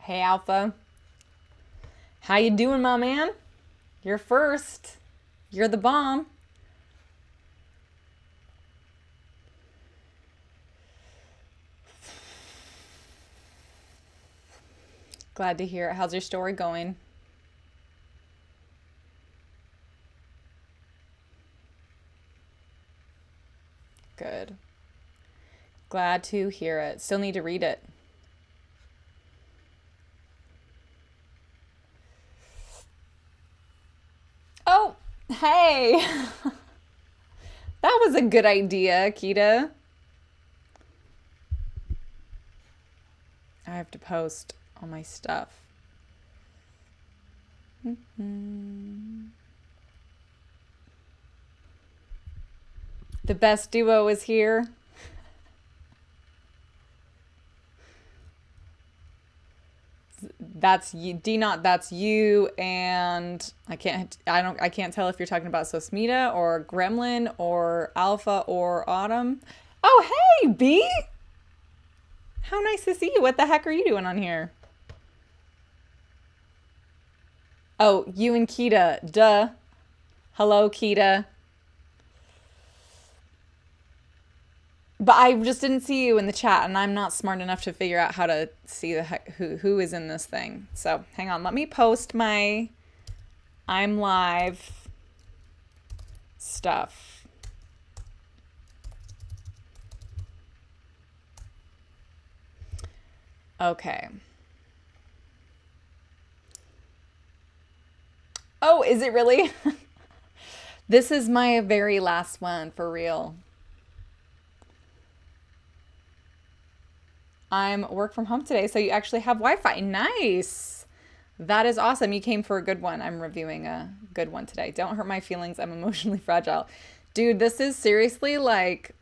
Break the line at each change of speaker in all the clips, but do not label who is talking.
Hey, Alpha. How you doing, my man? You're first. You're the bomb. Glad to hear it. How's your story going? Good. Glad to hear it. Still need to read it. Oh, hey. That was a good idea, Kita. I have to post all my stuff. The best duo is here. That's you, D not that's you, and I can't tell if you're talking about Sosmita or Gremlin or Alpha or Autumn. Oh hey B! How nice to see you. What the heck are you doing on here? Oh, you and Kita. Duh. Hello, Kita. But I just didn't see you in the chat, and I'm not smart enough to figure out how to see the heck who is in this thing. So hang on, let me post my I'm live stuff. Okay. Oh, is it really? This is my very last one, for real. I'm work from home today, so you actually have Wi-Fi. Nice. That is awesome. You came for a good one. I'm reviewing a good one today. Don't hurt my feelings. I'm emotionally fragile. Dude, this is seriously like,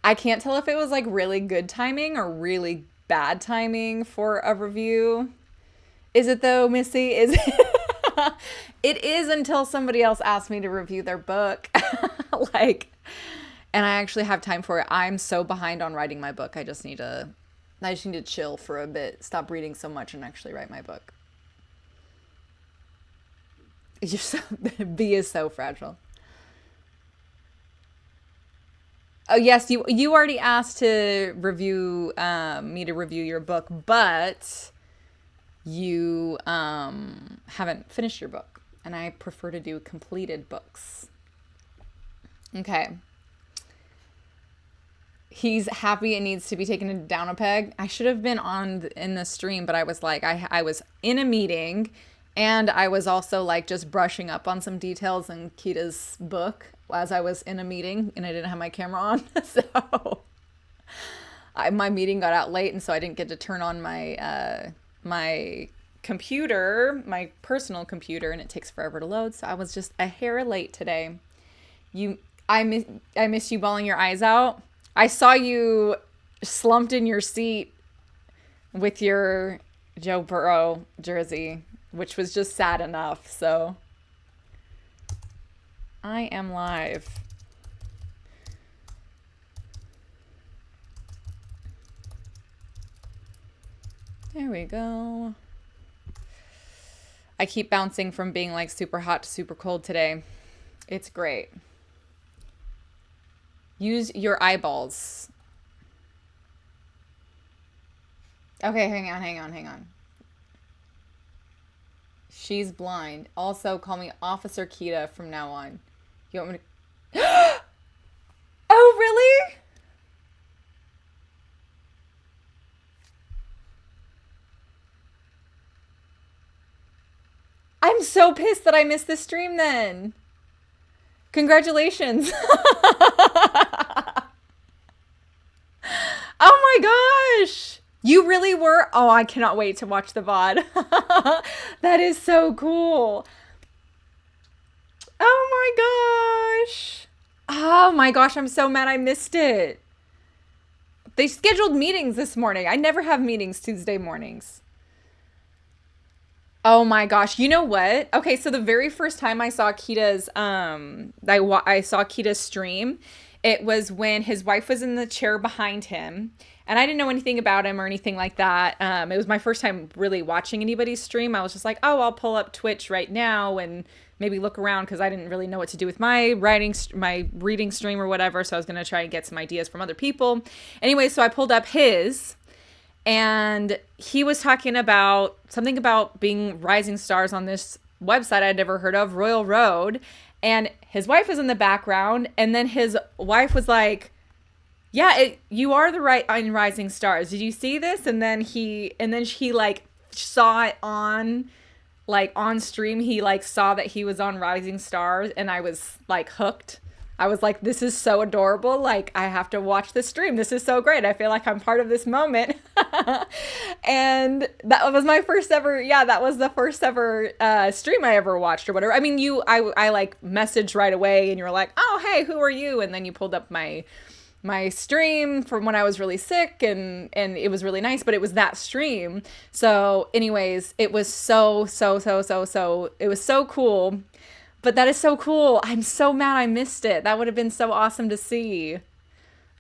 I can't tell if it was like really good timing or really bad timing for a review. Is it though, Missy? Is it? It is until somebody else asks me to review their book. Like, and I actually have time for it. I'm so behind on writing my book. I just need to chill for a bit, stop reading so much, and actually write my book. You're so B is so fragile. Oh yes, you already asked to review me to review your book, but you haven't finished your book, and I prefer to do completed books. Okay. He's happy it needs to be taken down a peg. I should have been on in the stream, but I was like, I was in a meeting, and I was also like just brushing up on some details in Kita's book as I was in a meeting, and I didn't have my camera on. So my meeting got out late, and so I didn't get to turn on my my computer, my personal computer, and it takes forever to load. So I was just a hair late today. I miss you bawling your eyes out. I saw you slumped in your seat with your Joe Burrow jersey, which was just sad enough. So I am live. There we go. I keep bouncing from being like super hot to super cold today. It's great. Use your eyeballs. Okay, hang on. She's blind. Also, call me Officer Kita from now on. You want me to... Oh, really? I'm so pissed that I missed this stream then. Congratulations. Oh my gosh. You really were? Oh, I cannot wait to watch the VOD. That is so cool. Oh my gosh. Oh my gosh, I'm so mad I missed it. They scheduled meetings this morning. I never have meetings Tuesday mornings. Oh my gosh. You know what? Okay, so the very first time I saw Kita's I saw Kita's stream, It was when his wife was in the chair behind him, and I didn't know anything about him or anything like that. It was my first time really watching anybody's stream. I was just like, oh, I'll pull up Twitch right now and maybe look around, because I didn't really know what to do with my reading stream or whatever. So I was going to try and get some ideas from other people. Anyway, so I pulled up his, and he was talking about something about being rising stars on this website I'd never heard of, Royal Road. And his wife was in the background, and then his wife was like, yeah, you are the right on Rising Stars. Did you see this? And then she like saw it on stream. He like saw that he was on Rising Stars, and I was like hooked. I was like, this is so adorable. Like, I have to watch this stream. This is so great. I feel like I'm part of this moment. And that was my first ever, that was the first ever stream I ever watched or whatever. I mean, I like messaged right away, and you were like, oh, hey, who are you? And then you pulled up my stream from when I was really sick, and it was really nice, but it was that stream. So anyways, it was so it was so cool. But that is so cool. I'm so mad I missed it. That would have been so awesome to see.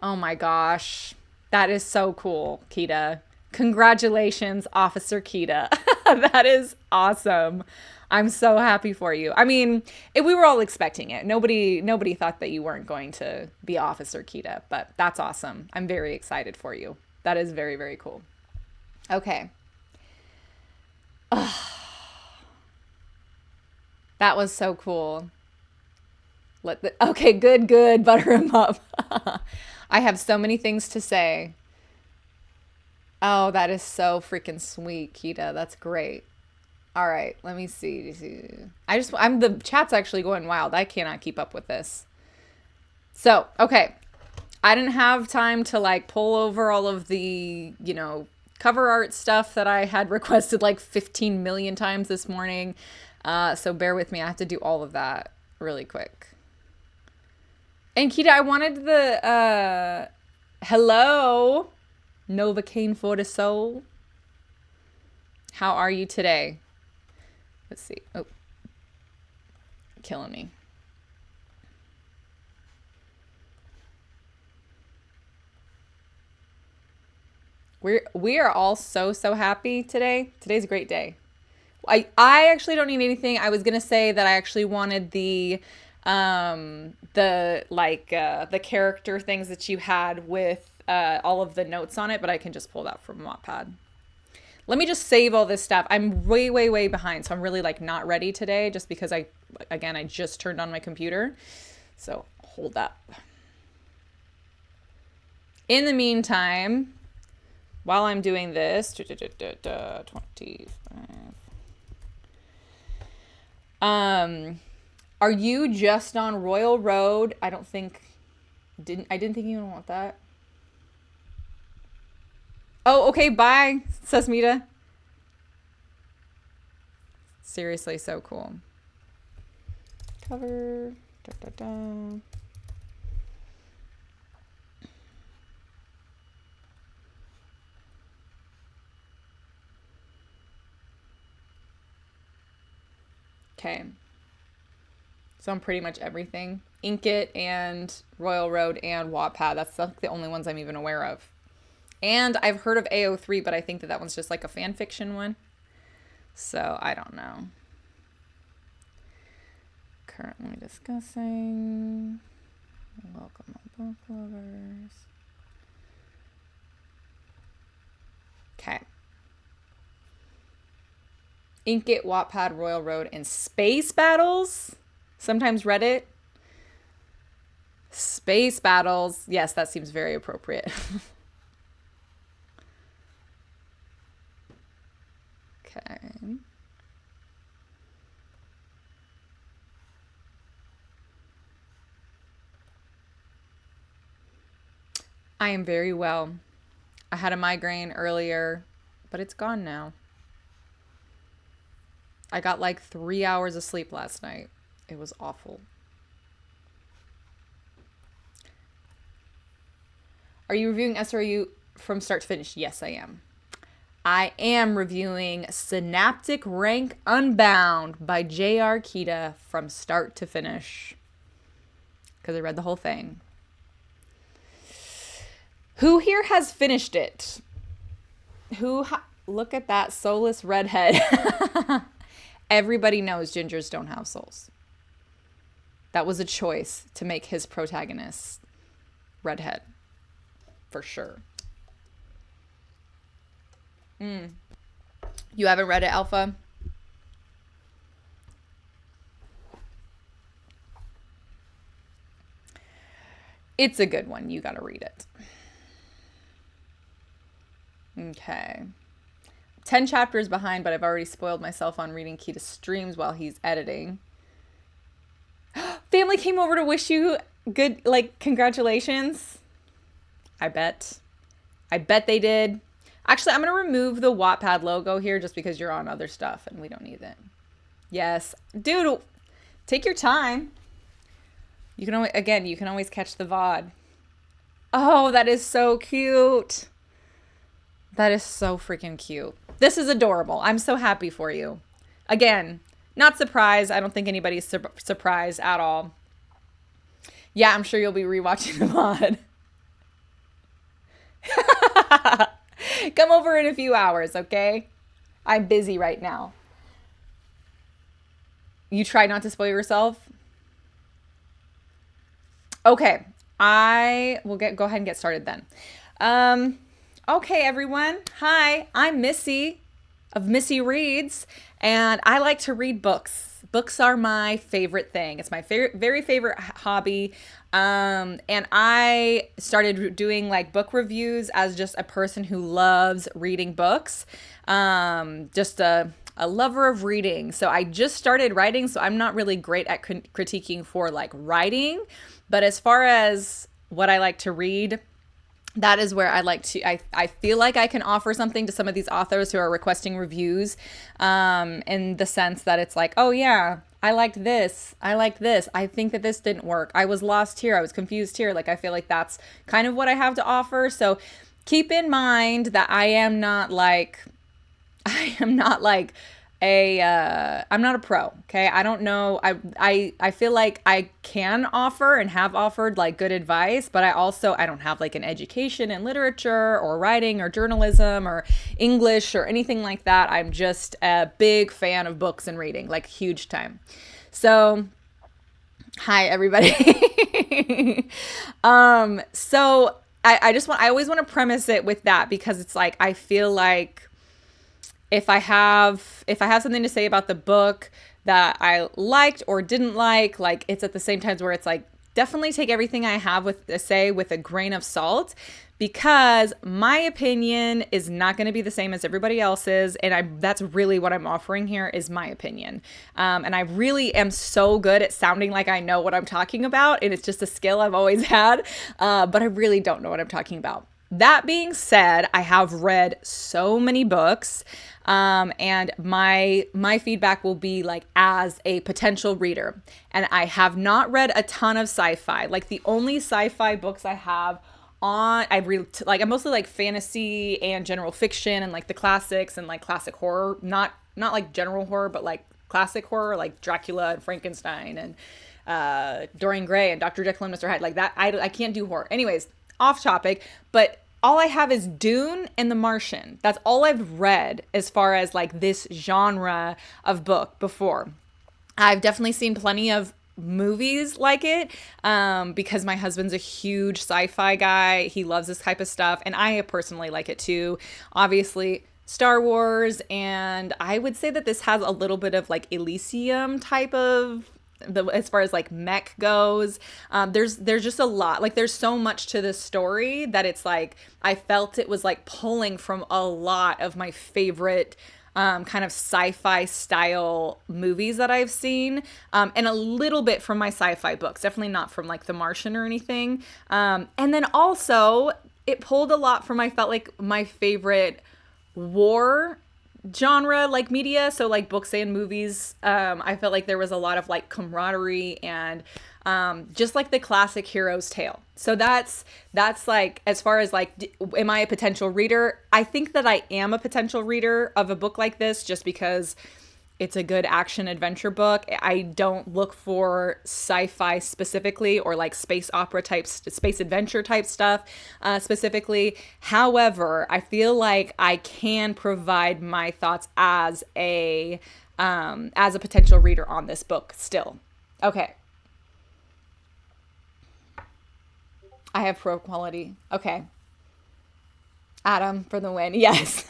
Oh my gosh. That is so cool, Kita. Congratulations, Officer Kita. That is awesome. I'm so happy for you. I mean, we were all expecting it. Nobody thought that you weren't going to be Officer Kita, but that's awesome. I'm very excited for you. That is very, very cool. Okay. That was so cool. Okay, good. Butter him up. I have so many things to say. Oh, that is so freaking sweet, Kita. That's great. All right, let me see. The chat's actually going wild. I cannot keep up with this. So, okay. I didn't have time to like pull over all of the, cover art stuff that I had requested like 15 million times this morning. So bear with me. I have to do all of that really quick. And Kita, I wanted the, hello, Novocaine for the soul. How are you today? Let's see. Oh, killing me. We are all so happy today. Today's a great day. I actually don't need anything. I was gonna say that I actually wanted the character things that you had with all of the notes on it, but I can just pull that from Wattpad. Let me just save all this stuff. I'm way behind, so I'm really like not ready today, just because I just turned on my computer. So hold up. In the meantime, while I'm doing this, 25. Are you just on Royal Road? I didn't think you would want that. Oh, okay, bye, Sesmita. Seriously, so cool. Cover. Okay. So I'm pretty much everything. Inkit and Royal Road and Wattpad. That's like the only ones I'm even aware of. And I've heard of AO3, but I think that one's just like a fan fiction one. So I don't know. Currently discussing. Welcome on book lovers. Okay. Inkit, Wattpad, Royal Road, and Space Battles. Sometimes Reddit. Space Battles. Yes, that seems very appropriate. Okay. I am very well. I had a migraine earlier, but it's gone now. I got like 3 hours of sleep last night. It was awful. Are you reviewing SRU from start to finish? Yes, I am. I am reviewing Synaptic Rank Unbound by J.R. Kita from start to finish. Because I read the whole thing. Who here has finished it? Look at that soulless redhead. Everybody knows gingers don't have souls. That was a choice to make his protagonist redhead. For sure. You haven't read it, Alpha? It's a good one. You got to read it. Okay. 10 chapters behind, but I've already spoiled myself on reading Kita's streams while he's editing. Family came over to wish you good, like, congratulations. I bet they did. Actually, I'm going to remove the Wattpad logo here just because you're on other stuff and we don't need it. Yes. Dude, take your time. You can always catch the VOD. Oh, that is so cute. That is so freaking cute. This is adorable. I'm so happy for you. Again, not surprised. I don't think anybody's surprised at all. Yeah, I'm sure you'll be rewatching the VOD. Come over in a few hours, okay? I'm busy right now. You try not to spoil yourself? Okay, I will go ahead and get started then. Okay, everyone. Hi, I'm Missy of Missy Reads, and I like to read books. Books are my favorite thing. It's my very favorite hobby. And I started doing like book reviews as just a person who loves reading books. Just a lover of reading. So I just started writing, so I'm not really great at critiquing for like writing. But as far as what I like to read, that is where I feel like I can offer something to some of these authors who are requesting reviews, in the sense that it's like, oh yeah, I liked this. I think that this didn't work. I was lost here. I was confused here. Like, I feel like that's kind of what I have to offer. So keep in mind that I'm not a pro. Okay. I don't know. I feel like I can offer and have offered like good advice, but I don't have like an education in literature or writing or journalism or English or anything like that. I'm just a big fan of books and reading, like huge time. So hi everybody. So I always want to premise it with that, because it's like, I feel like, if I have something to say about the book that I liked or didn't like it's at the same times where it's like, definitely take everything I have to say with a grain of salt, because my opinion is not going to be the same as everybody else's. And that's really what I'm offering here, is my opinion. And I really am so good at sounding like I know what I'm talking about. And it's just a skill I've always had. But I really don't know what I'm talking about. That being said, I have read so many books, and my feedback will be like as a potential reader. And I have not read a ton of sci-fi. Like, the only sci-fi books I have I read I'm mostly like fantasy and general fiction and like the classics and like classic horror, not like general horror, but like classic horror, like Dracula and Frankenstein and Dorian Gray and Dr. Jekyll and Mr. Hyde, like that. I can't do horror. Anyways, off topic, but all I have is Dune and The Martian. That's all I've read as far as like this genre of book before. I've definitely seen plenty of movies like it, because my husband's a huge sci-fi guy. He loves this type of stuff, and I personally like it too. Obviously, Star Wars, and I would say that this has a little bit of like Elysium type of as far as like mech goes. There's just a lot, like there's so much to this story that it's like I felt it was like pulling from a lot of my favorite kind of sci-fi style movies that I've seen, and a little bit from my sci-fi books, definitely not from like The Martian or anything. And then also it pulled a lot from, I felt like, my favorite war genre like media, so like books and movies. I felt like there was a lot of like camaraderie and just like the classic hero's tale. So that's like, as far as like, am I a potential reader? I think that I am a potential reader of a book like this, just because it's a good action adventure book. I don't look for sci-fi specifically, or like space opera type, space adventure type stuff specifically. However, I feel like I can provide my thoughts as a potential reader on this book still. Okay. I have pro quality. Okay. Adam for the win. Yes.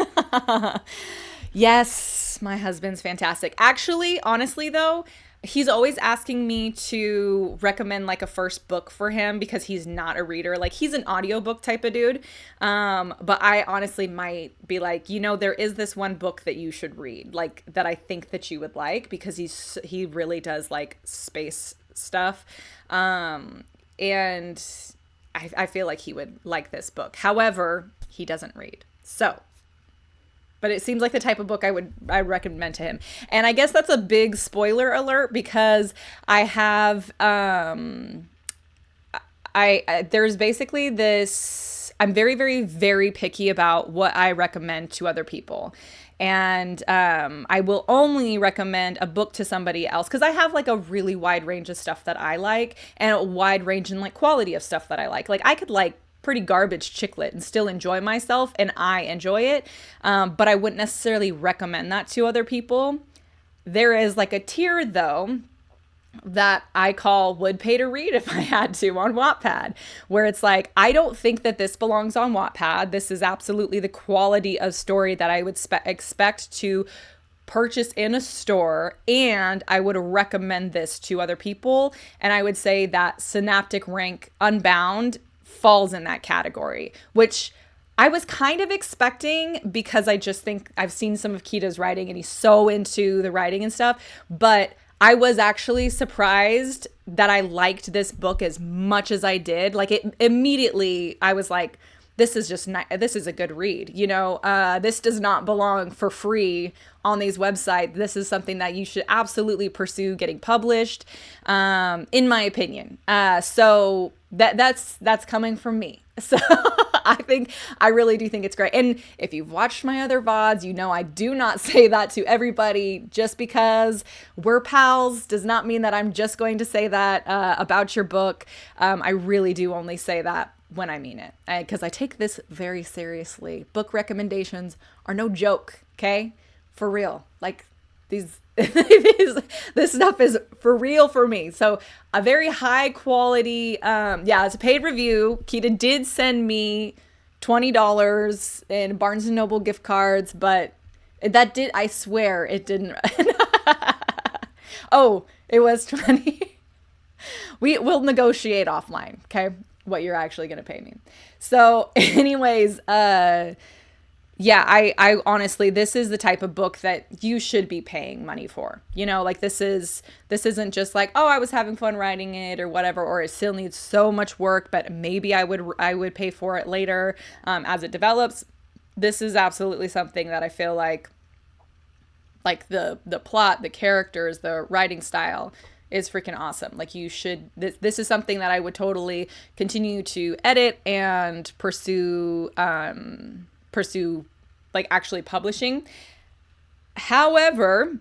Yes, my husband's fantastic. Actually, honestly though, he's always asking me to recommend like a first book for him because he's not a reader. Like, he's an audiobook type of dude. But I honestly might be like, there is this one book that you should read, like that I think that you would like, because he really does like space stuff. And I feel like he would like this book. However, he doesn't read. So, but it seems like the type of book I recommend to him. And I guess that's a big spoiler alert, because I have there's basically this, I'm very, very, very picky about what I recommend to other people. And I will only recommend a book to somebody else because I have like a really wide range of stuff that I like, and a wide range in like quality of stuff that I like. Like, I could like pretty garbage chick lit and still enjoy myself, and I enjoy it. But I wouldn't necessarily recommend that to other people. There is like a tier though that I call would pay to read if I had to on Wattpad, where it's like, I don't think that this belongs on Wattpad. This is absolutely the quality of story that I would expect to purchase in a store, and I would recommend this to other people. And I would say that Synaptic rank Unbound falls in that category, which I was kind of expecting, because I just think I've seen some of Kita's writing and he's so into the writing and stuff. But I was actually surprised that I liked this book as much as I did. Like, it immediately, I was like, this is just this is a good read. This does not belong for free on these websites. This is something that you should absolutely pursue getting published, in my opinion. So that's coming from me. So I really do think it's great. And if you've watched my other VODs, I do not say that to everybody. Just because we're pals does not mean that I'm just going to say that about your book. I really do only say that when I mean it, because I take this very seriously. Book recommendations are no joke, okay? For real. Like, this stuff is for real for me. So a very high quality, it's a paid review. Kita did send me $20 in Barnes & Noble gift cards, but I swear it didn't. Oh, it was 20. We'll negotiate offline, okay? What you're actually going to pay me. So anyways, I honestly, this is the type of book that you should be paying money for. Like, this isn't just like, oh, I was having fun writing it or whatever, or it still needs so much work, but maybe I would pay for it later as it develops. This is absolutely something that I feel like the plot, the characters, the writing style is freaking awesome. Like, you should, this is something that I would totally continue to edit and pursue like actually publishing. However,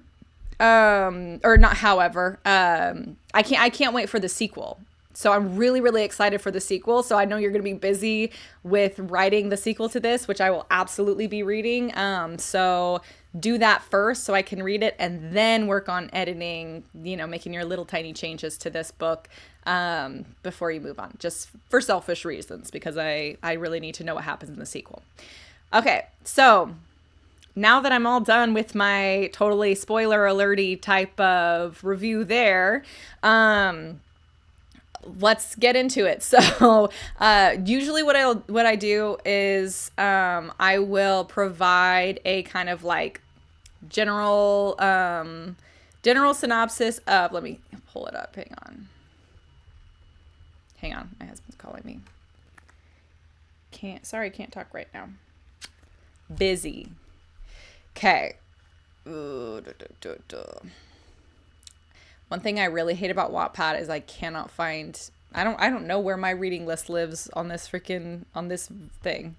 or not however, I can't wait for the sequel. So I'm really, really excited for the sequel. So I know you're going to be busy with writing the sequel to this, which I will absolutely be reading. So do that first so I can read it, and then work on editing, making your little tiny changes to this book before you move on, just for selfish reasons, because I really need to know what happens in the sequel. Okay, so now that I'm all done with my totally spoiler alerty type of review there, let's get into it. So usually what I do is I will provide a kind of like general synopsis of, let me pull it up. Hang on. My husband's calling me. Can't talk right now. Busy. Okay. One thing I really hate about Wattpad is I cannot find, I don't know where my reading list lives on this thing.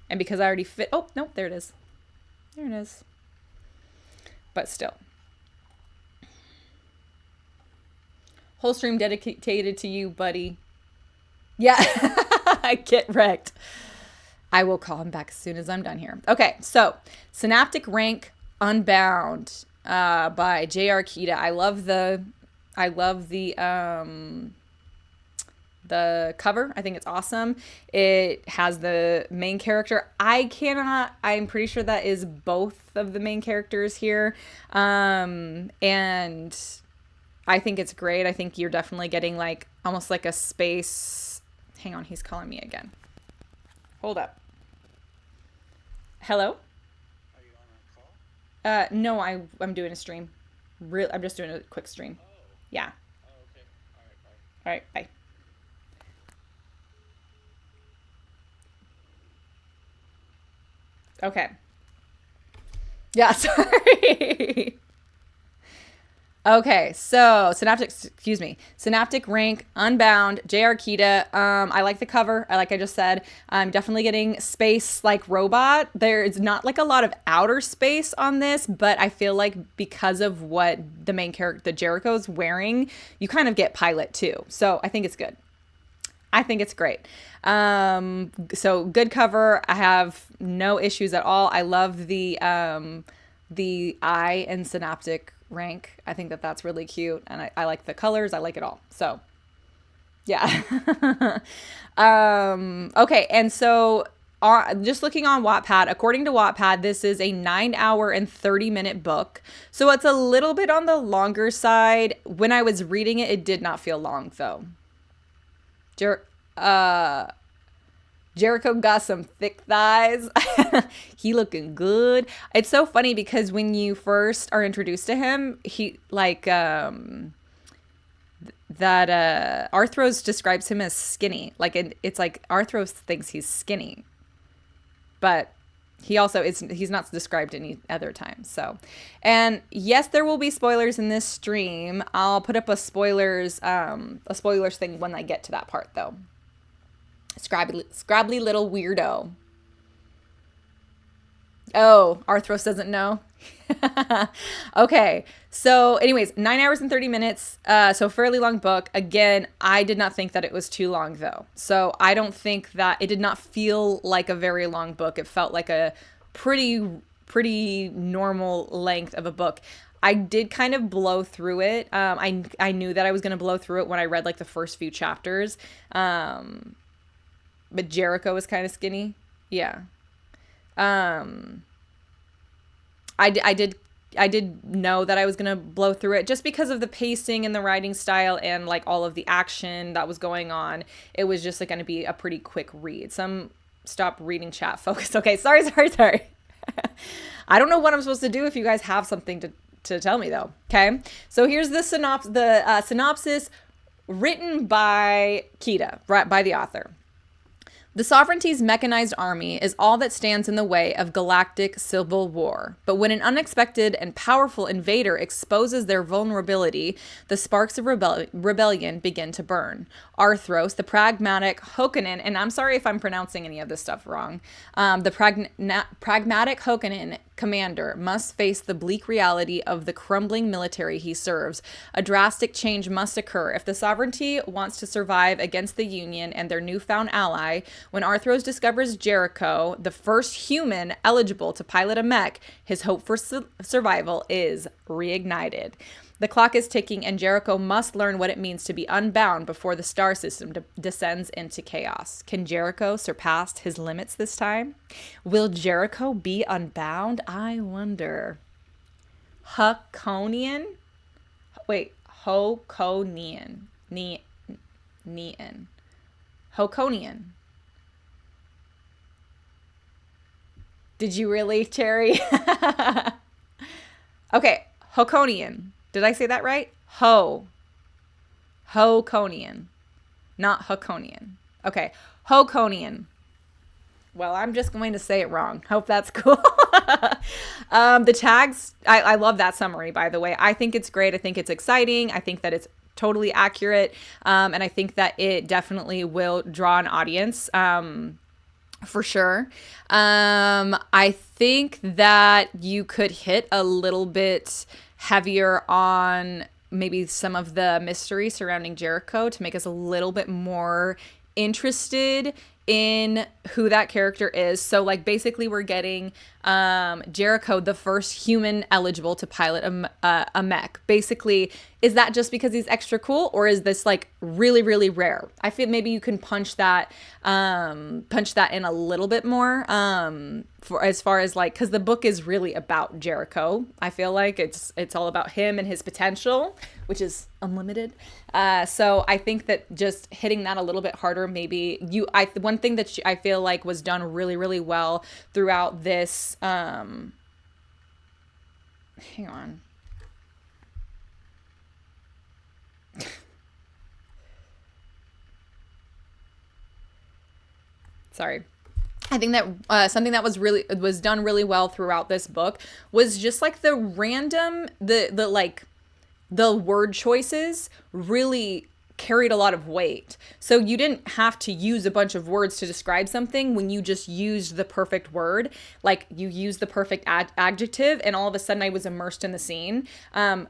And because I already oh, no, there it is. But still. Whole stream dedicated to you, buddy. Yeah. Get wrecked. I will call him back as soon as I'm done here. Okay, so Synaptic Rank Unbound by J.R. Kita. I love the cover. I think it's awesome. It has the main character. I'm pretty sure that is both of the main characters here. And I think it's great. I think you're definitely getting like almost like a space. Hang on, he's calling me again. Hold up. Hello?
Are you on a call?
No, I'm doing a stream. I'm just doing a quick stream.
Oh.
Yeah.
Oh, okay. All right, bye.
All right, bye. Okay. Yeah, sorry. Okay, so Synaptic Rank Unbound, J.R. Kita. I like the cover. I just said. I'm definitely getting space like robot. There's not like a lot of outer space on this, but I feel like because of what the main character, the Jericho's wearing, you kind of get pilot too. So I think it's good. I think it's great. So good cover. I have no issues at all. I love the eye and Synaptic Rank. I think that that's really cute, and I like the colors. I like it all. So yeah. Okay, and so just looking on Wattpad, according to Wattpad, this is a 9-hour and 30-minute book. So it's a little bit on the longer side. When I was reading it, it did not feel long though. Jericho got some thick thighs. He looking good. It's so funny because when you first are introduced to him, he like Arthros describes him as skinny. Like it's like Arthros thinks he's skinny, but he's not described any other time. So, and yes, there will be spoilers in this stream. I'll put up a spoilers thing when I get to that part though. Scrabbly little weirdo. Oh, Arthros doesn't know. Okay. So anyways, 9 hours and 30 minutes. So fairly long book. Again, I did not think that it was too long though. So I don't think that it did not feel like a very long book. It felt like a pretty normal length of a book. I did kind of blow through it. I knew that I was going to blow through it when I read like the first few chapters. But Jericho was kind of skinny. Yeah. I did know that I was going to blow through it just because of the pacing and the writing style and like all of the action that was going on. It was just like going to be a pretty quick read. Stop reading chat. Focus. Okay. Sorry. I don't know what I'm supposed to do if you guys have something to tell me though. Okay. So here's the synopsis written by Kita, right, by the author. The Sovereignty's mechanized army is all that stands in the way of galactic civil war. But when an unexpected and powerful invader exposes their vulnerability, the sparks of rebellion begin to burn. Arthros, the pragmatic Hokanen, and I'm sorry if I'm pronouncing any of this stuff wrong, the pragmatic Hokanen commander must face the bleak reality of the crumbling military he serves. A drastic change must occur if the Sovereignty wants to survive against the Union and their newfound ally. When Arthros discovers Jericho, the first human eligible to pilot a mech, his hope for survival is reignited. The clock is ticking, and Jericho must learn what it means to be unbound before the star system descends into chaos. Can Jericho surpass his limits this time? Will Jericho be unbound? I wonder. Hokonian? Wait, Hokonian. Hokonian. Did you really, Cherry? Okay, Hokonian. Did I say that right? Hokonian. Not Hokonian. Okay, Hokonian. Well, I'm just going to say it wrong. Hope that's cool. The tags, I love that summary, by the way. I think it's great. I think it's exciting. I think that it's totally accurate. And I think that it definitely will draw an audience. For sure. I think that you could hit a little bit heavier on maybe some of the mystery surrounding Jericho to make us a little bit more interested in who that character is. So like basically we're getting Jericho, the first human eligible to pilot a mech. Basically, is that just because he's extra cool, or is this like really, really rare? I feel maybe you can punch that in a little bit more for as far as like, because the book is really about Jericho. I feel like it's all about him and his potential, which is unlimited. So I think that just hitting that a little bit harder, maybe one thing that I feel like was done really, really well throughout this. Hang on. Sorry. I think that something that was done really well throughout this book was just like the word choices really carried a lot of weight. So you didn't have to use a bunch of words to describe something when you just used the perfect word. Like you used the perfect adjective, and all of a sudden I was immersed in the scene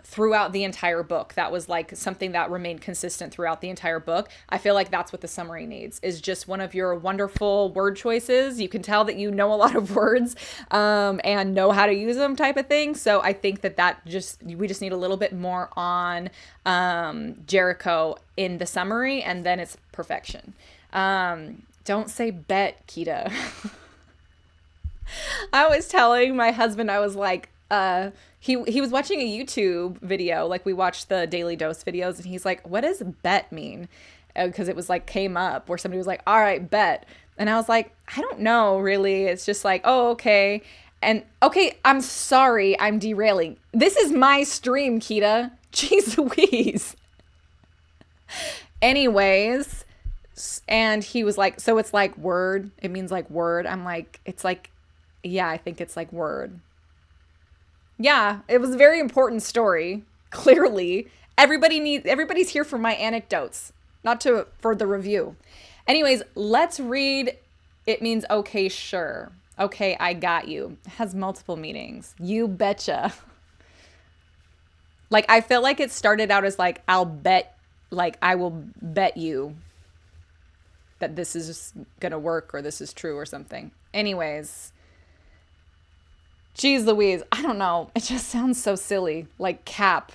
throughout the entire book. That was like something that remained consistent throughout the entire book. I feel like that's what the summary needs, is just one of your wonderful word choices. You can tell that you know a lot of words and know how to use them, type of thing. So I think that we just need a little bit more on Jericho in the summary, and then it's perfection. Don't say bet, Kita. I was telling my husband, I was like, he was watching a YouTube video, like we watched the Daily Dose videos, and he's like, what does bet mean? Because it was like came up where somebody was like, all right, bet. And I was like, I don't know really. It's just like, oh, okay. And okay, I'm sorry, I'm derailing. This is my stream, Kita. Jeez Louise. Anyways, and he was like, so it's like word, it means like word. I'm like, it's like, yeah, I think it's like word. Yeah, it was a very important story. Clearly, everybody's here for my anecdotes, not for the review. Anyways, let's read. It means okay, sure. Okay, I got you. It has multiple meanings. You betcha. Like, I feel like it started out as like, I'll bet, like, I will bet you that this is gonna work, or this is true, or something. Anyways, geez Louise, I don't know. It just sounds so silly, like cap.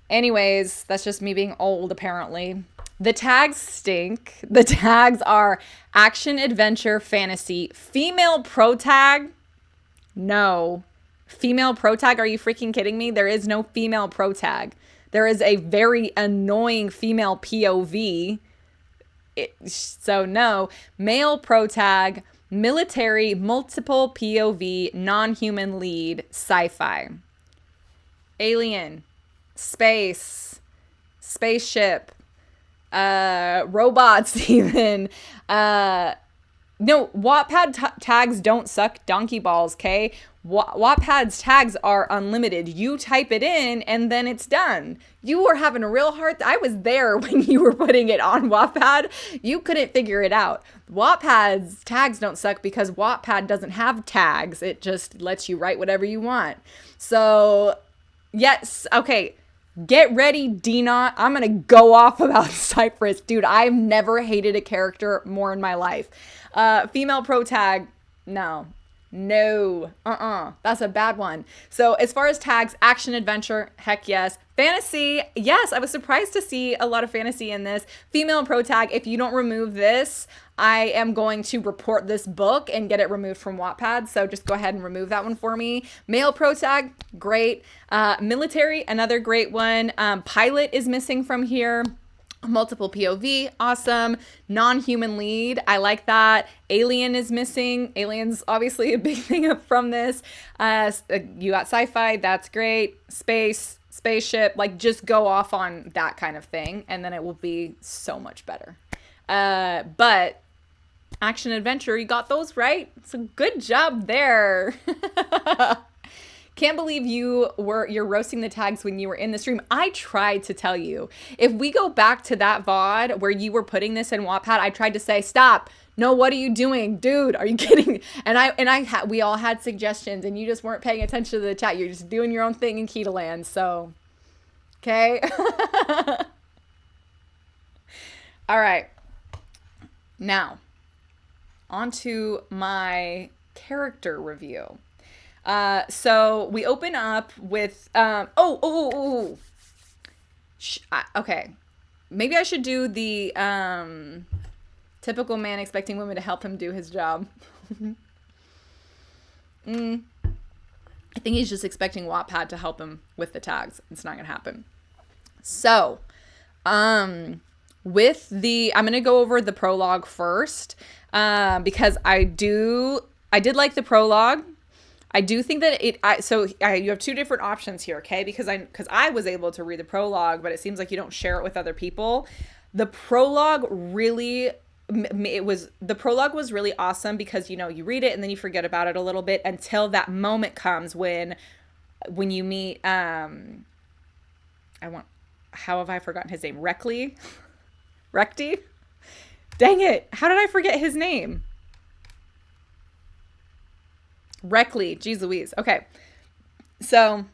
Anyways, that's just me being old, apparently. The tags stink. The tags are action, adventure, fantasy, female pro tag. No. Female pro tag? Are you freaking kidding me? There is no female pro tag. There is a very annoying female POV. So no. Male pro tag, military, multiple POV, non-human lead, sci-fi. Alien, space, spaceship, robots even. No, Wattpad tags don't suck donkey balls, okay? Wattpad's tags are unlimited. You type it in and then it's done. You were having a real hard... I was there when you were putting it on Wattpad. You couldn't figure it out. Wattpad's tags don't suck because Wattpad doesn't have tags. It just lets you write whatever you want. So, yes, okay. Get ready, D-Not. I'm going to go off about Cypress. Dude, I've never hated a character more in my life. Female pro tag, no. That's a bad one. So as far as tags, action, adventure, heck yes. Fantasy, yes. I was surprised to see a lot of fantasy in this. Female pro tag, if you don't remove this, I am going to report this book and get it removed from Wattpad. So just go ahead and remove that one for me. Male pro tag, great. Military, another great one. Pilot is missing from here. Multiple POV, awesome. Non-human lead, I like that. Alien is missing. Alien's obviously a big thing up from this. You got sci-fi, that's great. Space, spaceship, like just go off on that kind of thing, and then it will be so much better. But action adventure, you got those right. So good job there. Can't believe you're roasting the tags when you were in the stream. I tried to tell you. If we go back to that VOD where you were putting this in Wattpad, I tried to say, stop. No, what are you doing? Dude, are you kidding? And we all had suggestions and you just weren't paying attention to the chat. You're just doing your own thing in Kita Land. So Okay. All right. Now, on to my character review. So we open up with okay. Maybe I should do the typical man expecting women to help him do his job. I think he's just expecting Wattpad to help him with the tags. It's not gonna happen. So, I'm gonna go over the prologue first, because I did like the prologue. I do think that you have two different options here, okay? Because I was able to read the prologue, but it seems like you don't share it with other people. The prologue really was really awesome because, you know, you read it and then you forget about it a little bit until that moment comes when you meet how have I forgotten his name? Reckley? Dang it. How did I forget his name? Reckley. Jeez Louise. Okay. So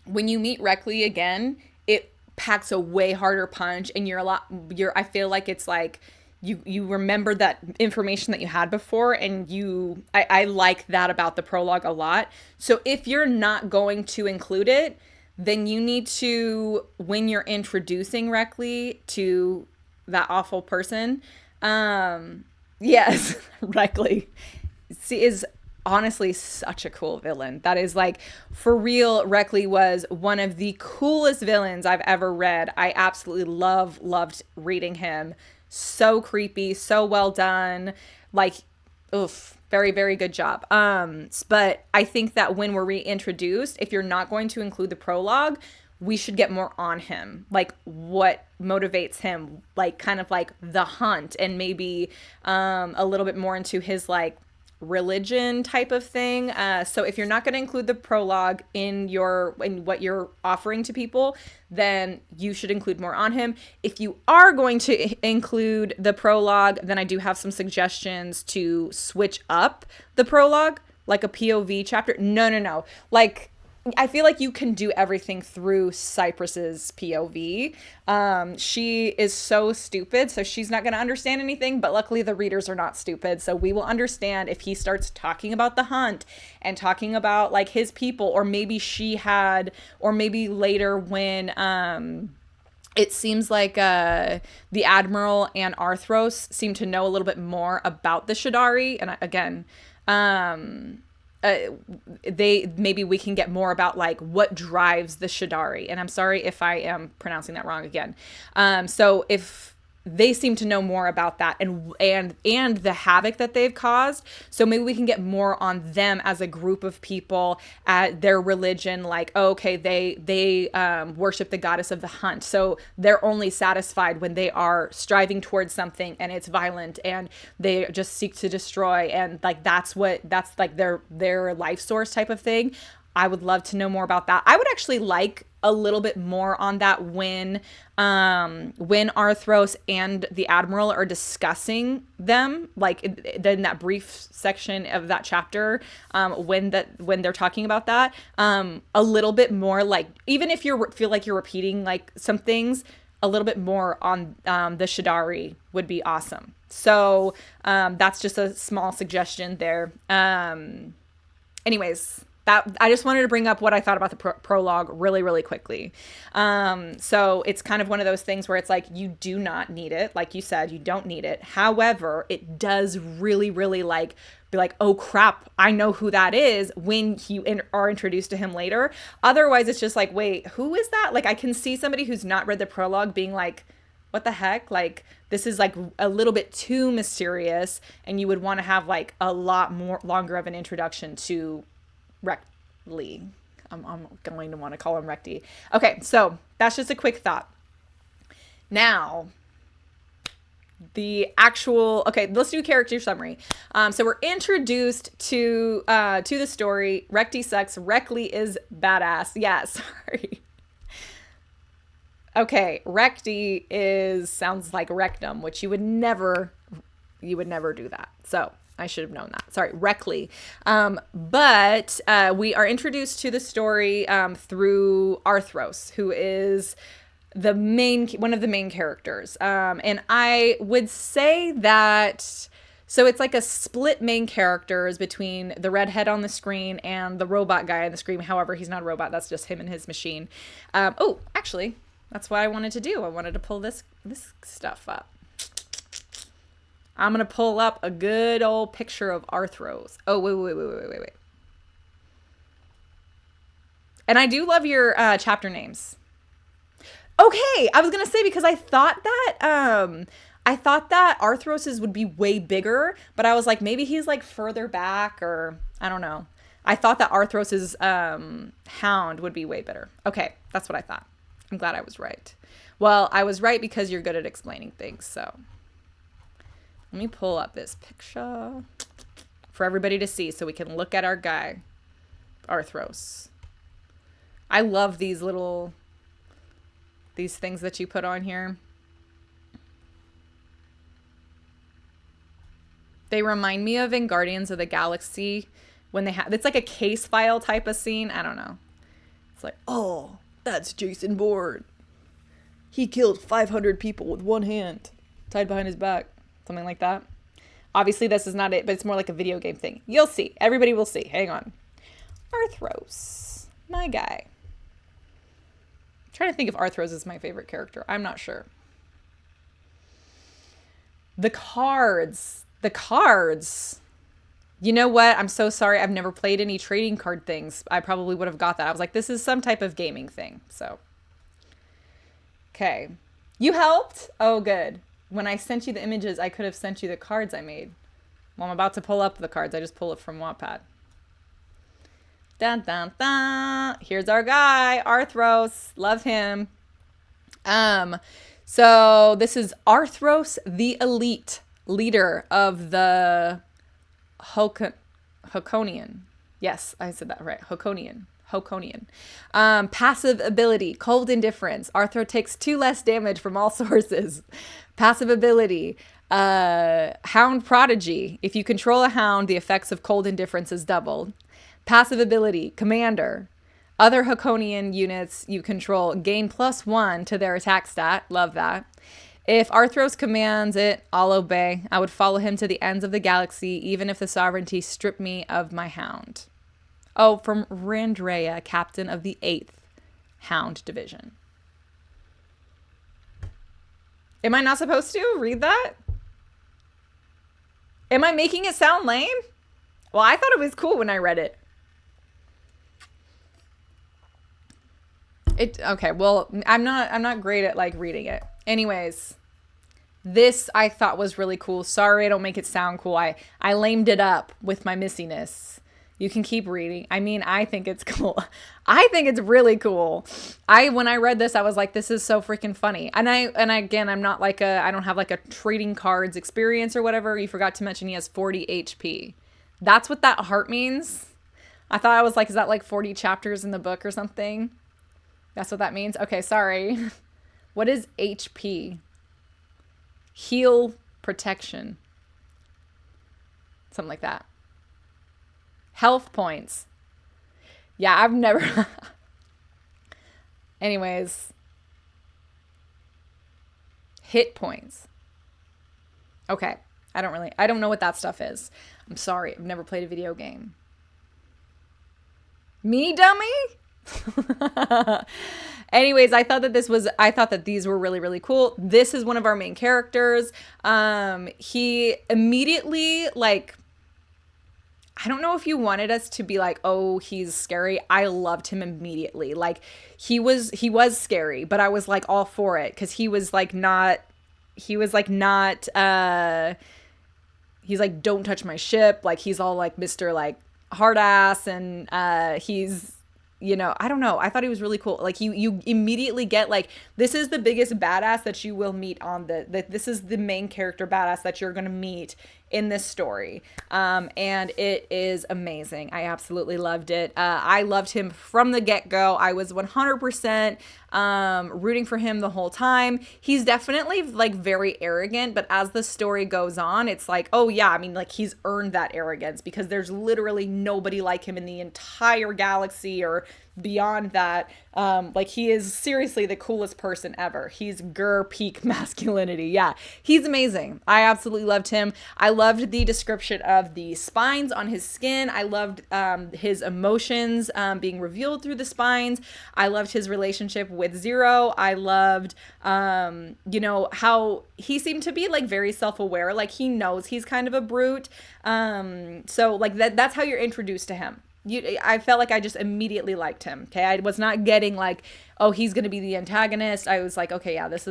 when you meet Reckley again, it packs a way harder punch and I feel like it's like you remember that information that you had before, and I like that about the prologue a lot. So if you're not going to include it, then you need to, when you're introducing Reckley to that awful person, yes, Reckley is honestly such a cool villain. That is like, for real, Reckley was one of the coolest villains I've ever read. I absolutely loved reading him. So creepy, so well done. Like, oof, very, very good job. But I think that when we're reintroduced, if you're not going to include the prologue, we should get more on him, like what motivates him, like kind of like the hunt, and maybe a little bit more into his like religion type of thing. So if you're not going to include the prologue in what you're offering to people, then you should include more on him. If you are going to include the prologue, then I do have some suggestions to switch up the prologue, like a POV chapter. No. Like, I feel like you can do everything through Cypress's POV. She is so stupid, so she's not going to understand anything, but luckily the readers are not stupid, so we will understand if he starts talking about the hunt and talking about like his people, or maybe later when it seems like the Admiral and Arthros seem to know a little bit more about the Shadari, and again, maybe we can get more about like what drives the Shadari. And I'm sorry if I am pronouncing that wrong again. So if they seem to know more about that and the havoc that they've caused, so maybe we can get more on them as a group of people, at their religion, like, oh, okay, they worship the goddess of the hunt, so they're only satisfied when they are striving towards something and it's violent and they just seek to destroy, and like that's like their life source type of thing. I would love to know more about that. I would actually like a little bit more on that when Arthros and the Admiral are discussing them, like in that brief section of that chapter, when they're talking about that, a little bit more, like, even if feel like you're repeating like some things, a little bit more on the Shadari would be awesome. So that's just a small suggestion there. Anyways, that I just wanted to bring up what I thought about the prologue really, really quickly. So it's kind of one of those things where it's like, you do not need it. Like you said, you don't need it. However, it does really, really like be like, oh crap, I know who that is when you are introduced to him later. Otherwise, it's just like, wait, who is that? Like, I can see somebody who's not read the prologue being like, what the heck? Like, this is like a little bit too mysterious, and you would want to have like a lot more longer of an introduction to Reckley. I'm going to want to call him Recty. Okay, so that's just a quick thought. Now, let's do character summary. So we're introduced to the story. Recty sucks. Reckley is badass. Yeah, sorry. Okay, Recty sounds like rectum, which you would never do that. So I should have known that. Sorry, Reckley. But we are introduced to the story through Arthros, who is one of the main characters. And I would say that, so it's like a split main characters between the redhead on the screen and the robot guy on the screen. However, he's not a robot. That's just him and his machine. Oh, actually, that's what I wanted to do. I wanted to pull this stuff up. I'm going to pull up a good old picture of Arthros. Oh, wait. And I do love your chapter names. Okay, I was going to say, because I thought that Arthros's would be way bigger, but I was like, maybe he's like further back, or I don't know. I thought that Arthros's hound would be way better. Okay, that's what I thought. I'm glad I was right. Well, I was right because you're good at explaining things, so. Let me pull up this picture for everybody to see so we can look at our guy, Arthros. I love these things that you put on here. They remind me of in Guardians of the Galaxy when they have, it's like a case file type of scene. I don't know. It's like, oh, that's Jason Bourne. He killed 500 people with one hand tied behind his back. Something like that. Obviously, this is not it, but it's more like a video game thing. You'll see. Everybody will see. Hang on. Arthros. My guy. I'm trying to think if Arthros is my favorite character. I'm not sure. The cards. You know what? I'm so sorry. I've never played any trading card things. I probably would have got that. I was like, this is some type of gaming thing. So. Okay. You helped? Oh, good. When I sent you the images, I could have sent you the cards I made. Well, I'm about to pull up the cards. I just pull it from Wattpad. Dun, dun, dun. Here's our guy, Arthros. Love him. So this is Arthros, the elite leader of the Hokonian. Yes, I said that right. Hokonian. Passive ability, cold indifference. Arthro takes 2 less damage from all sources. Passive ability, hound prodigy. If you control a hound, the effects of cold indifference is doubled. Passive ability, commander. Other Hokonian units you control gain +1 to their attack stat. Love that. If Arthros commands it, I'll obey. I would follow him to the ends of the galaxy, even if the sovereignty stripped me of my hound. Oh, from Randrea, captain of the 8th Hound Division. Am I not supposed to read that? Am I making it sound lame? Well, I thought it was cool when I read it. Okay, well, I'm not great at like reading it. Anyways, this I thought was really cool. Sorry I don't make it sound cool. I lamed it up with my missiness. You can keep reading. I mean, I think it's cool. I think it's really cool. When I read this, I was like, this is so freaking funny. And again, I'm not like I don't have like a trading cards experience or whatever. You forgot to mention he has 40 HP. That's what that heart means. I thought I was like, is that like 40 chapters in the book or something? That's what that means? Okay, sorry. What is HP? Heal protection. Something like that. Health points. Yeah, I've never... Anyways. Hit points. Okay. I don't know what that stuff is. I'm sorry. I've never played a video game. Me, dummy? Anyways, I thought that these were really, really cool. This is one of our main characters. He immediately, like, I don't know if you wanted us to be like, oh, he's scary. I loved him immediately. Like, he was scary, but I was like all for it because he's like, don't touch my ship. Like, he's all like Mr. like hard ass, and he's, you know, I don't know. I thought he was really cool. Like, you immediately get like, this is the biggest badass that you will meet on this is the main character badass that you're going to meet in this story. And it is amazing. I absolutely loved it. I loved him from the get-go. I was 100% rooting for him the whole time. He's definitely like very arrogant, but as the story goes on, it's like, oh yeah, I mean, like he's earned that arrogance because there's literally nobody like him in the entire galaxy or beyond that. Like he is seriously the coolest person ever. He's peak masculinity. Yeah, he's amazing. I absolutely loved him. I loved the description of the spines on his skin. I loved his emotions being revealed through the spines. I loved his relationship with Zero. I loved how he seemed to be like very self-aware, like he knows he's kind of a brute. So like that's how you're introduced to him. I felt like I just immediately liked him. Okay, I was not getting like, oh, he's gonna be the antagonist. I was like, okay, yeah, this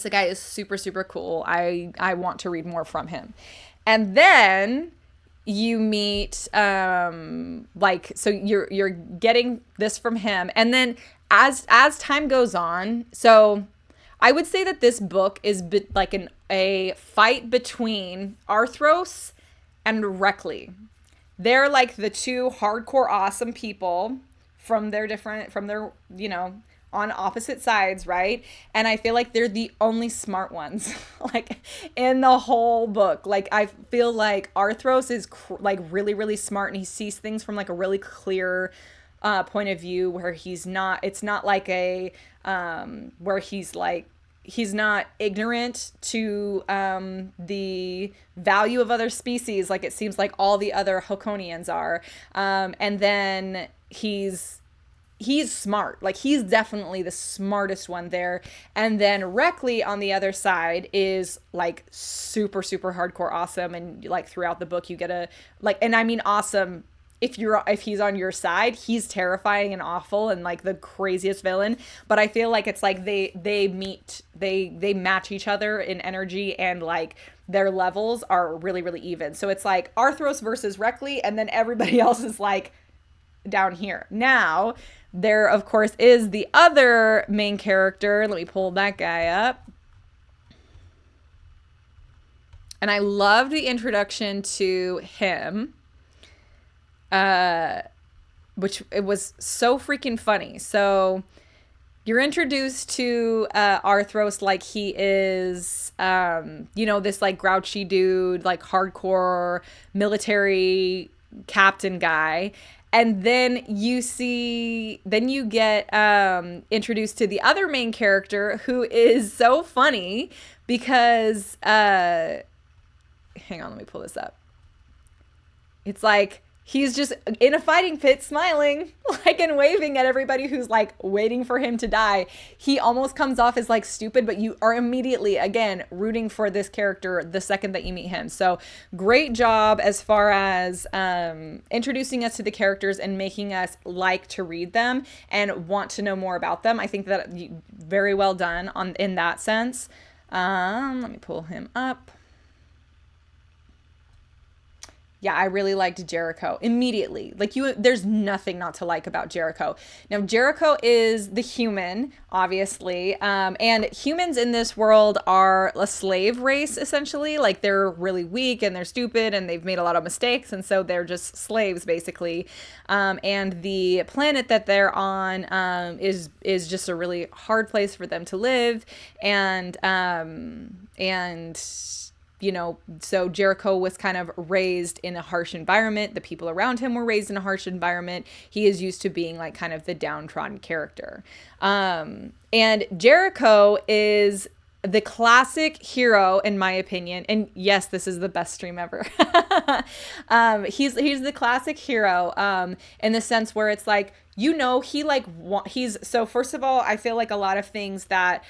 guy is super, super cool. I want to read more from him. And then you meet so you're getting this from him, and then as time goes on, so I would say that this book is like a fight between Arthros and Reckley. They're like the two hardcore awesome people from their on opposite sides, right? And I feel like they're the only smart ones like in the whole book. Like I feel like Arthros is like really, really smart, and he sees things from like a really clear point of view where it's not like a where he's not ignorant to the value of other species like it seems like all the other Hokonians are. And then he's smart. Like he's definitely the smartest one there. And then Reckley on the other side is like super, super hardcore awesome. And like throughout the book you get and I mean awesome. If he's on your side, he's terrifying and awful and like the craziest villain. But I feel like it's like they match each other in energy, and like their levels are really, really even. So it's like Arthros versus Reckley, and then everybody else is like down here. Now, there of course is the other main character. Let me pull that guy up. And I loved the introduction to him. Which it was so freaking funny. So you're introduced to Arthros like he is, this like grouchy dude, like hardcore military captain guy. And then you get introduced to the other main character, who is so funny because, hang on, let me pull this up. It's like, he's just in a fighting pit smiling, like, and waving at everybody who's like waiting for him to die. He almost comes off as like stupid, but you are immediately, again, rooting for this character the second that you meet him. So great job as far as introducing us to the characters and making us like to read them and want to know more about them. I think that very well done in that sense. Let me pull him up. Yeah, I really liked Jericho immediately. Like there's nothing not to like about Jericho. Now, Jericho is the human, obviously. And humans in this world are a slave race, essentially. Like they're really weak and they're stupid and they've made a lot of mistakes. And so they're just slaves, basically. And the planet that they're on is just a really hard place for them to live. And so Jericho was kind of raised in a harsh environment. The people around him were raised in a harsh environment. He is used to being like kind of the downtrodden character. And Jericho is the classic hero, in my opinion. And yes, this is the best stream ever. He's the classic hero in the sense where it's like, so first of all, I feel like a lot of things that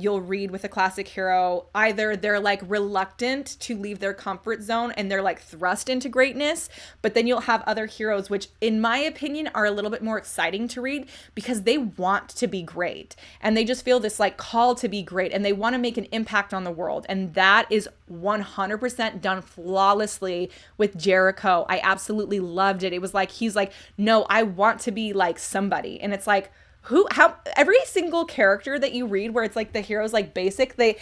you'll read with a classic hero, either they're like reluctant to leave their comfort zone and they're like thrust into greatness, but then you'll have other heroes, which in my opinion are a little bit more exciting to read because they want to be great and they just feel this like call to be great and they want to make an impact on the world. And that is 100% done flawlessly with Jericho. I absolutely loved it. It was like, he's like, no, I want to be like somebody. And it's like, every single character that you read where it's like the hero's like basic, they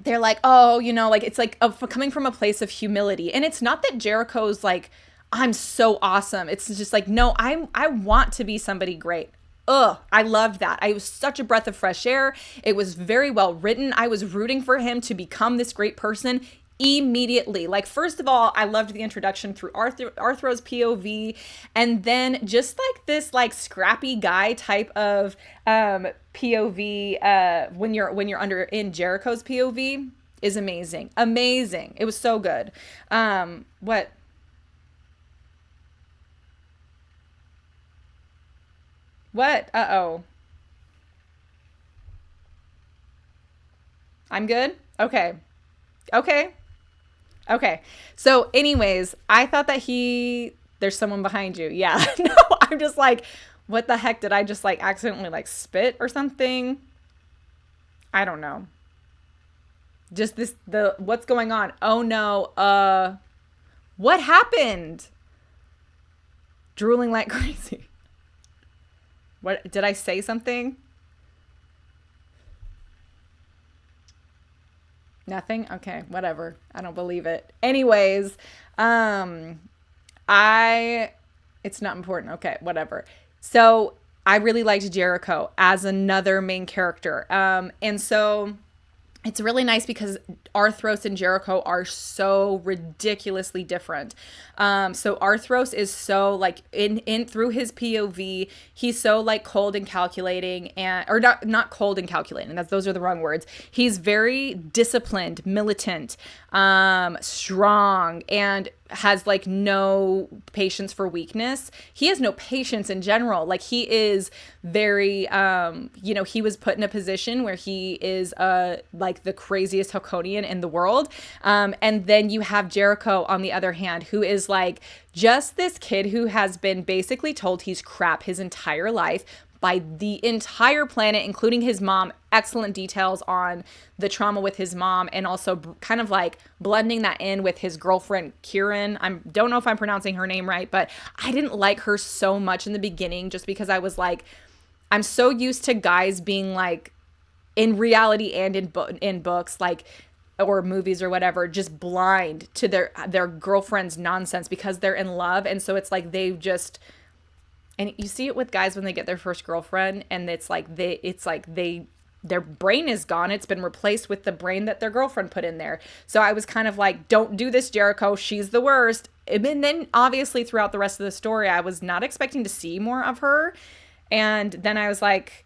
they're like, oh, you know, like it's like coming from a place of humility. And it's not that Jericho's like, I'm so awesome. It's just like, no, I want to be somebody great. Ugh, I loved that. I was such a breath of fresh air. It was very well written. I was rooting for him to become this great person immediately. Like, first of all, I loved the introduction through Arthur's POV, and then just like this like scrappy guy type of POV when you're under in Jericho's POV is amazing. Amazing. It was so good. What? What? Uh-oh. I'm good? Okay. Okay. Okay. So, anyways, I thought that there's someone behind you. Yeah. No, I'm just like, what the heck? Did I just like accidentally like spit or something? I don't know. Just what's going on? Oh no. What happened? Drooling like crazy. What, did I say something? Nothing? Okay, whatever. I don't believe it. Anyways, I it's not important. Okay, whatever. So I really liked Jericho as another main character. And so it's really nice because Arthros and Jericho are so ridiculously different. So Arthros is so like in through his POV, he's so like cold and calculating, and or not cold and calculating. Those are the wrong words. He's very disciplined, militant, strong, and has like no patience for weakness. He has no patience in general. Like he is very, he was put in a position where he is like the craziest Hakonian in the world. And then you have Jericho on the other hand, who is like just this kid who has been basically told he's crap his entire life by the entire planet, including his mom. Excellent details on the trauma with his mom, and also kind of like blending that in with his girlfriend, Kieran. I don't know if I'm pronouncing her name right, but I didn't like her so much in the beginning just because I was like, I'm so used to guys being like, in reality and in books, like, or movies or whatever, just blind to their girlfriend's nonsense because they're in love. And so it's like they've just... And you see it with guys when they get their first girlfriend, and it's like their brain is gone. It's been replaced with the brain that their girlfriend put in there. So I was kind of like, don't do this, Jericho. She's the worst. And then obviously throughout the rest of the story, I was not expecting to see more of her. And then I was like,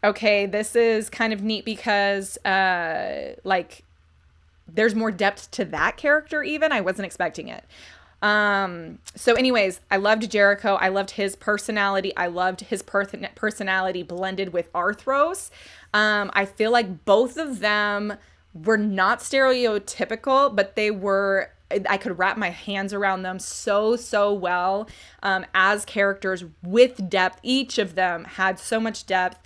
okay, this is kind of neat because like there's more depth to that character even. I wasn't expecting it. So anyways, I loved Jericho. I loved his personality. I loved his personality blended with Arthros. I feel like both of them were not stereotypical, but they were, I could wrap my hands around them so well, as characters with depth. Each of them had so much depth.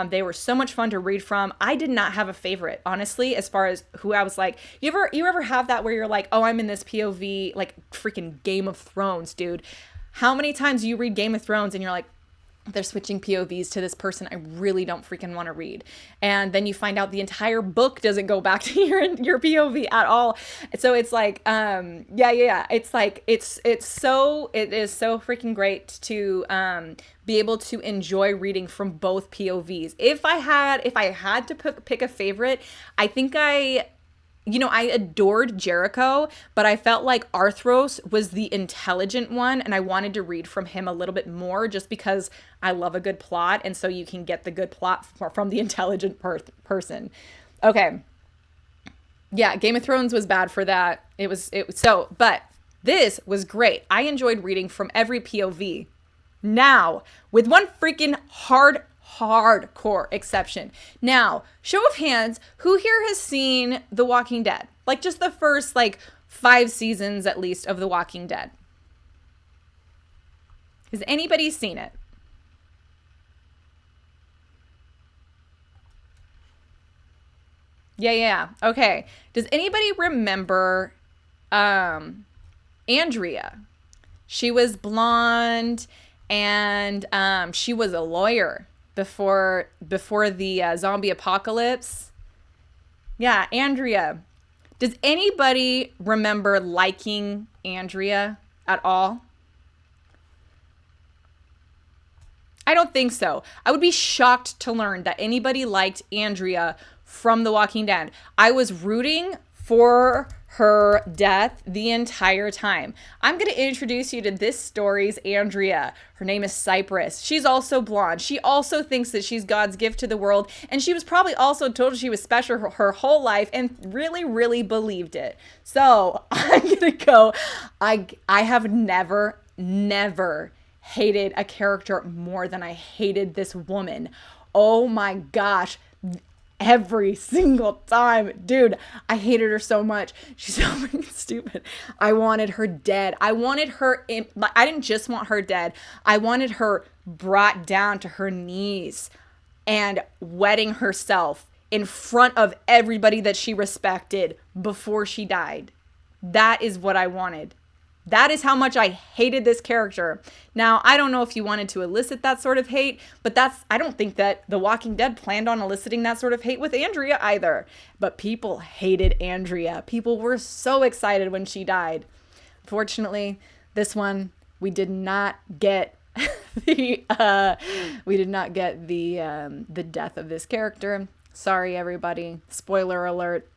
They were so much fun to read from. I did not have a favorite, honestly, as far as who I was like, you ever have that where you're like, oh, I'm in this POV, like freaking Game of Thrones, dude. How many times do you read Game of Thrones and you're like, they're switching POVs to this person I really don't freaking want to read. And then you find out the entire book doesn't go back to your POV at all. So it's like, yeah. It's like, it is so freaking great to be able to enjoy reading from both POVs. If I had to pick a favorite, I think I adored Jericho, but I felt like Arthros was the intelligent one, and I wanted to read from him a little bit more just because I love a good plot, and so you can get the good plot from the intelligent person. Okay. Yeah, Game of Thrones was bad for that. But this was great. I enjoyed reading from every POV. Now, with one freaking hardcore exception. Now, show of hands, who here has seen The Walking Dead? Like just the first 5 seasons at least of The Walking Dead. Has anybody seen it? Yeah. Okay. Does anybody remember Andrea? She was blonde and she was a lawyer before the zombie apocalypse. Yeah, Andrea. Does anybody remember liking Andrea at all? I don't think so. I would be shocked to learn that anybody liked Andrea from The Walking Dead. I was rooting for her death the entire time. I'm going to introduce you to this story's Andrea. Her name is Cypress. She's also blonde. She also thinks that she's God's gift to the world. And she was probably also told she was special her whole life and really, really believed it. So I'm going to go. I have never hated a character more than I hated this woman. Oh my gosh. Every single time. Dude, I hated her so much. She's so freaking stupid. I wanted her dead. I wanted her I didn't just want her dead. I wanted her brought down to her knees and wetting herself in front of everybody that she respected before she died. That is what I wanted. That is how much I hated this character. Now, I don't know if you wanted to elicit that sort of hate, but I don't think that The Walking Dead planned on eliciting that sort of hate with Andrea either. But people hated Andrea. People were so excited when she died. Fortunately, this one, we did not get the death of this character. Sorry, everybody. Spoiler alert.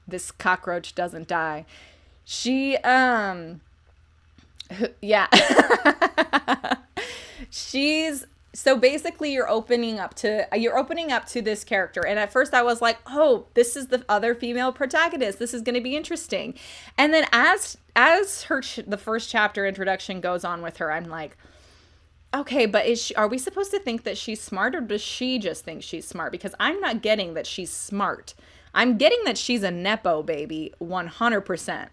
This cockroach doesn't die. She, yeah. So basically you're opening up to this character. And at first I was like, oh, this is the other female protagonist. This is going to be interesting. And then as the first chapter introduction goes on with her, I'm like, okay, but are we supposed to think that she's smart, or does she just think she's smart? Because I'm not getting that she's smart. I'm getting that she's a Nepo baby, 100%.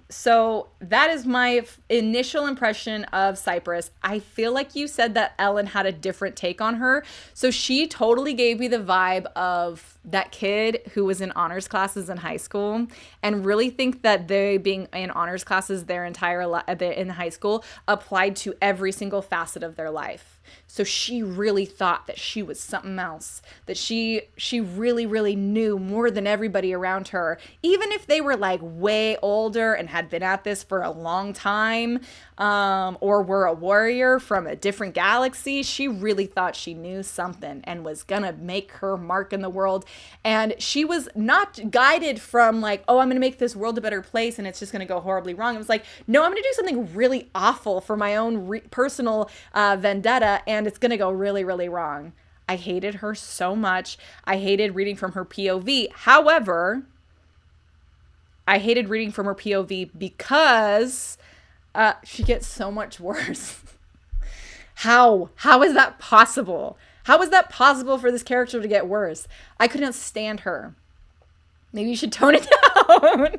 So that is my initial impression of Cypress. I feel like you said that Ellen had a different take on her. So she totally gave me the vibe of that kid who was in honors classes in high school, and really think that they being in honors classes their entire in high school applied to every single facet of their life. So she really thought that she was something else, that she really, really knew more than everybody around her, even if they were like way older and had been at this for a long time, or were a warrior from a different galaxy. She really thought she knew something and was gonna make her mark in the world. And she was not guided from like, oh, I'm gonna make this world a better place and it's just gonna go horribly wrong. It was like, no, I'm gonna do something really awful for my own personal vendetta, and it's gonna go really, really wrong. I hated her so much. I hated reading from her POV. However, I hated reading from her POV because she gets so much worse. How is that possible? How is that possible for this character to get worse? I couldn't stand her. Maybe you should tone it down.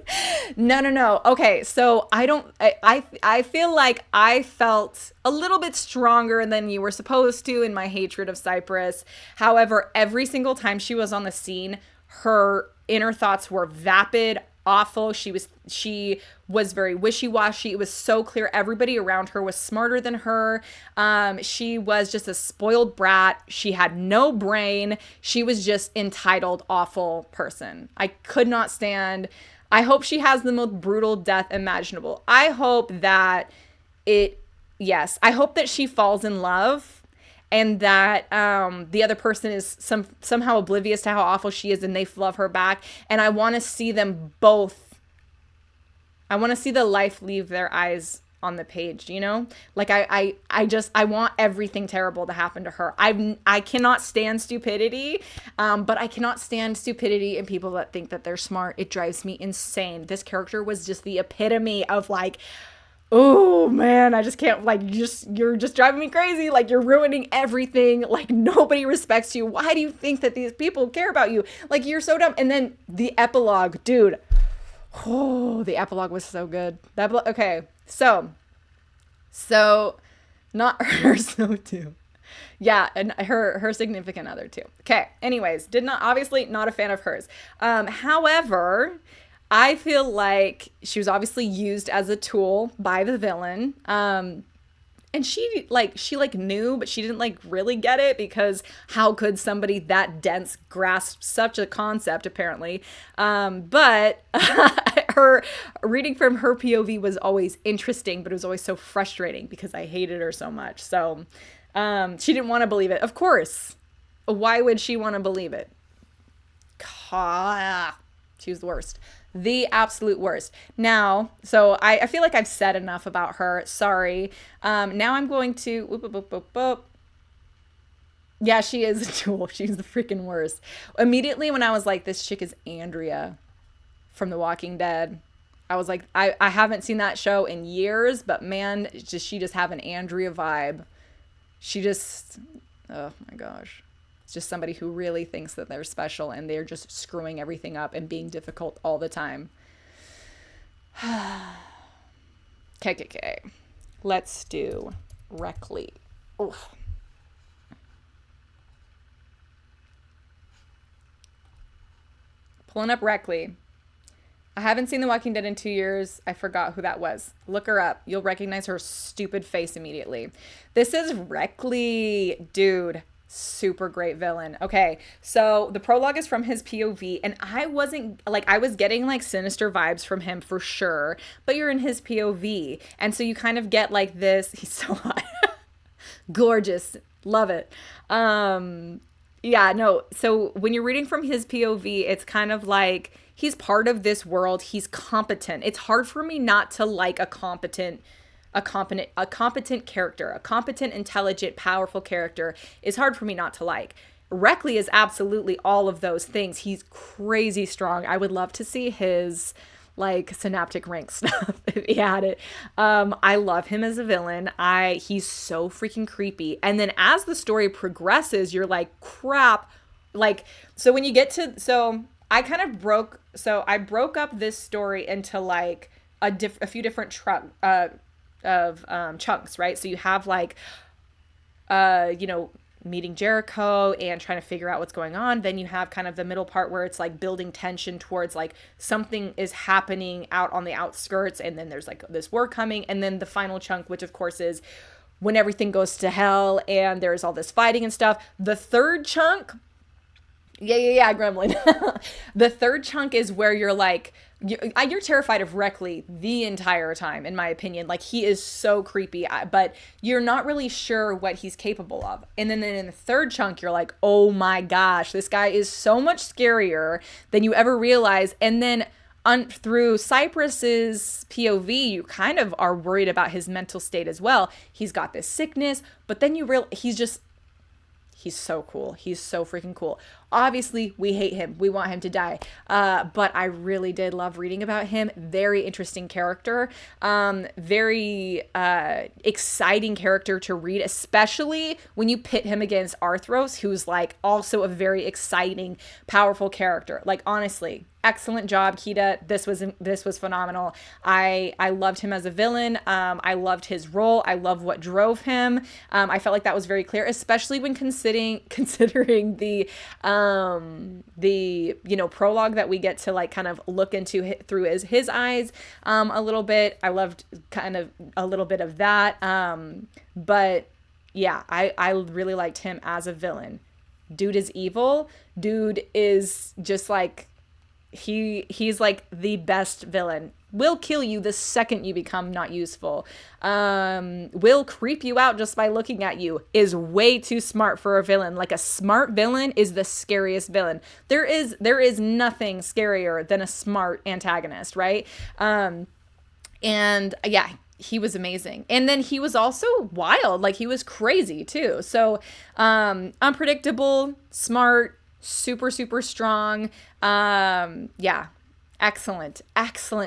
No. Okay, so I feel like I felt a little bit stronger than you were supposed to in my hatred of Cypress. However, every single time she was on the scene, her inner thoughts were vapid, awful. She was very wishy-washy. It was so clear everybody around her was smarter than her. She was just a spoiled brat. She had no brain. She was just entitled, awful person. I could not stand. I hope she has the most brutal death imaginable. I hope that I hope that she falls in love, and that the other person is somehow oblivious to how awful she is and they love her back. And I want to see them both. I want to see the life leave their eyes on the page, you know? Like I want everything terrible to happen to her. I cannot stand stupidity, but I cannot stand stupidity in people that think that they're smart. It drives me insane. This character was just the epitome of like, oh man, I just can't, like, you're just driving me crazy. Like, you're ruining everything. Like, nobody respects you. Why do you think that these people care about you? Like, you're so dumb. And then the epilogue, dude. Oh, the epilogue was so good. Okay, so not her, so too. Yeah, and her significant other too. Okay, anyways, obviously not a fan of hers. However, I feel like she was obviously used as a tool by the villain. And she knew, but she didn't like really get it, because how could somebody that dense grasp such a concept, apparently. But her reading from her POV was always interesting, but it was always so frustrating because I hated her so much. So she didn't want to believe it. Of course. Why would she want to believe it? She was the worst. The absolute worst. Now, so I feel like I've said enough about her. Sorry. Now I'm going to... Whoop, whoop, whoop, whoop, whoop. Yeah, she is a tool. She's the freaking worst. Immediately when I was like, this chick is Andrea from The Walking Dead, I was like, I haven't seen that show in years, but man, she just have an Andrea vibe. She just... Oh my gosh. It's just somebody who really thinks that they're special, and they're just screwing everything up and being difficult all the time. KKK. Let's do Reckley. Oof. Pulling up Reckley. I haven't seen The Walking Dead in 2 years. I forgot who that was. Look her up. You'll recognize her stupid face immediately. This is Reckley. Dude. Super great villain. Okay, so the prologue is from his POV, and I was getting like sinister vibes from him for sure, but you're in his POV, and so you kind of get like this. He's so hot. Gorgeous. Love it. Yeah, no, so when you're reading from his POV, it's kind of like he's part of this world. He's competent. It's hard for me not to like a competent character, a competent, intelligent, powerful character is hard for me not to like. Reckley is absolutely all of those things. He's crazy strong. I would love to see his like synaptic rank stuff if he had it. I love him as a villain. He's so freaking creepy. And then as the story progresses, you're like, crap. Like, so when you get to, so I broke up this story into like a few different chunks, right? So you have like meeting Jericho and trying to figure out what's going on. Then you have kind of the middle part where it's like building tension towards like something is happening out on the outskirts, and then there's like this war coming, and then the final chunk, which of course is when everything goes to hell and there's all this fighting and stuff. The third chunk, Gremlin. The third chunk is where you're like, you're terrified of Reckley the entire time, in my opinion. Like, he is so creepy, but you're not really sure what he's capable of. And then in the third chunk, you're like, oh my gosh, this guy is so much scarier than you ever realize. And then through Cypress's POV, you kind of are worried about his mental state as well. He's got this sickness, but then he's so cool. He's so freaking cool. Obviously, we hate him. We want him to die. But I really did love reading about him. Very interesting character. Very exciting character to read, especially when you pit him against Arthros, who's like also a very exciting, powerful character. Like, honestly, excellent job, Kita. This was phenomenal. I loved him as a villain. I loved his role. I love what drove him. I felt like that was very clear, especially when considering the prologue that we get to like kind of look into through his eyes a little bit. I loved kind of a little bit of that. But yeah, I really liked him as a villain. Dude is evil. Dude is just like, he's like the best villain. Will kill you the second you become not useful. Will creep you out just by looking at you. Is way too smart for a villain. Like, a smart villain is the scariest villain. There is nothing scarier than a smart antagonist, right? And yeah, he was amazing. And then he was also wild. Like, he was crazy too. So unpredictable, smart, super, super strong. Yeah. Excellent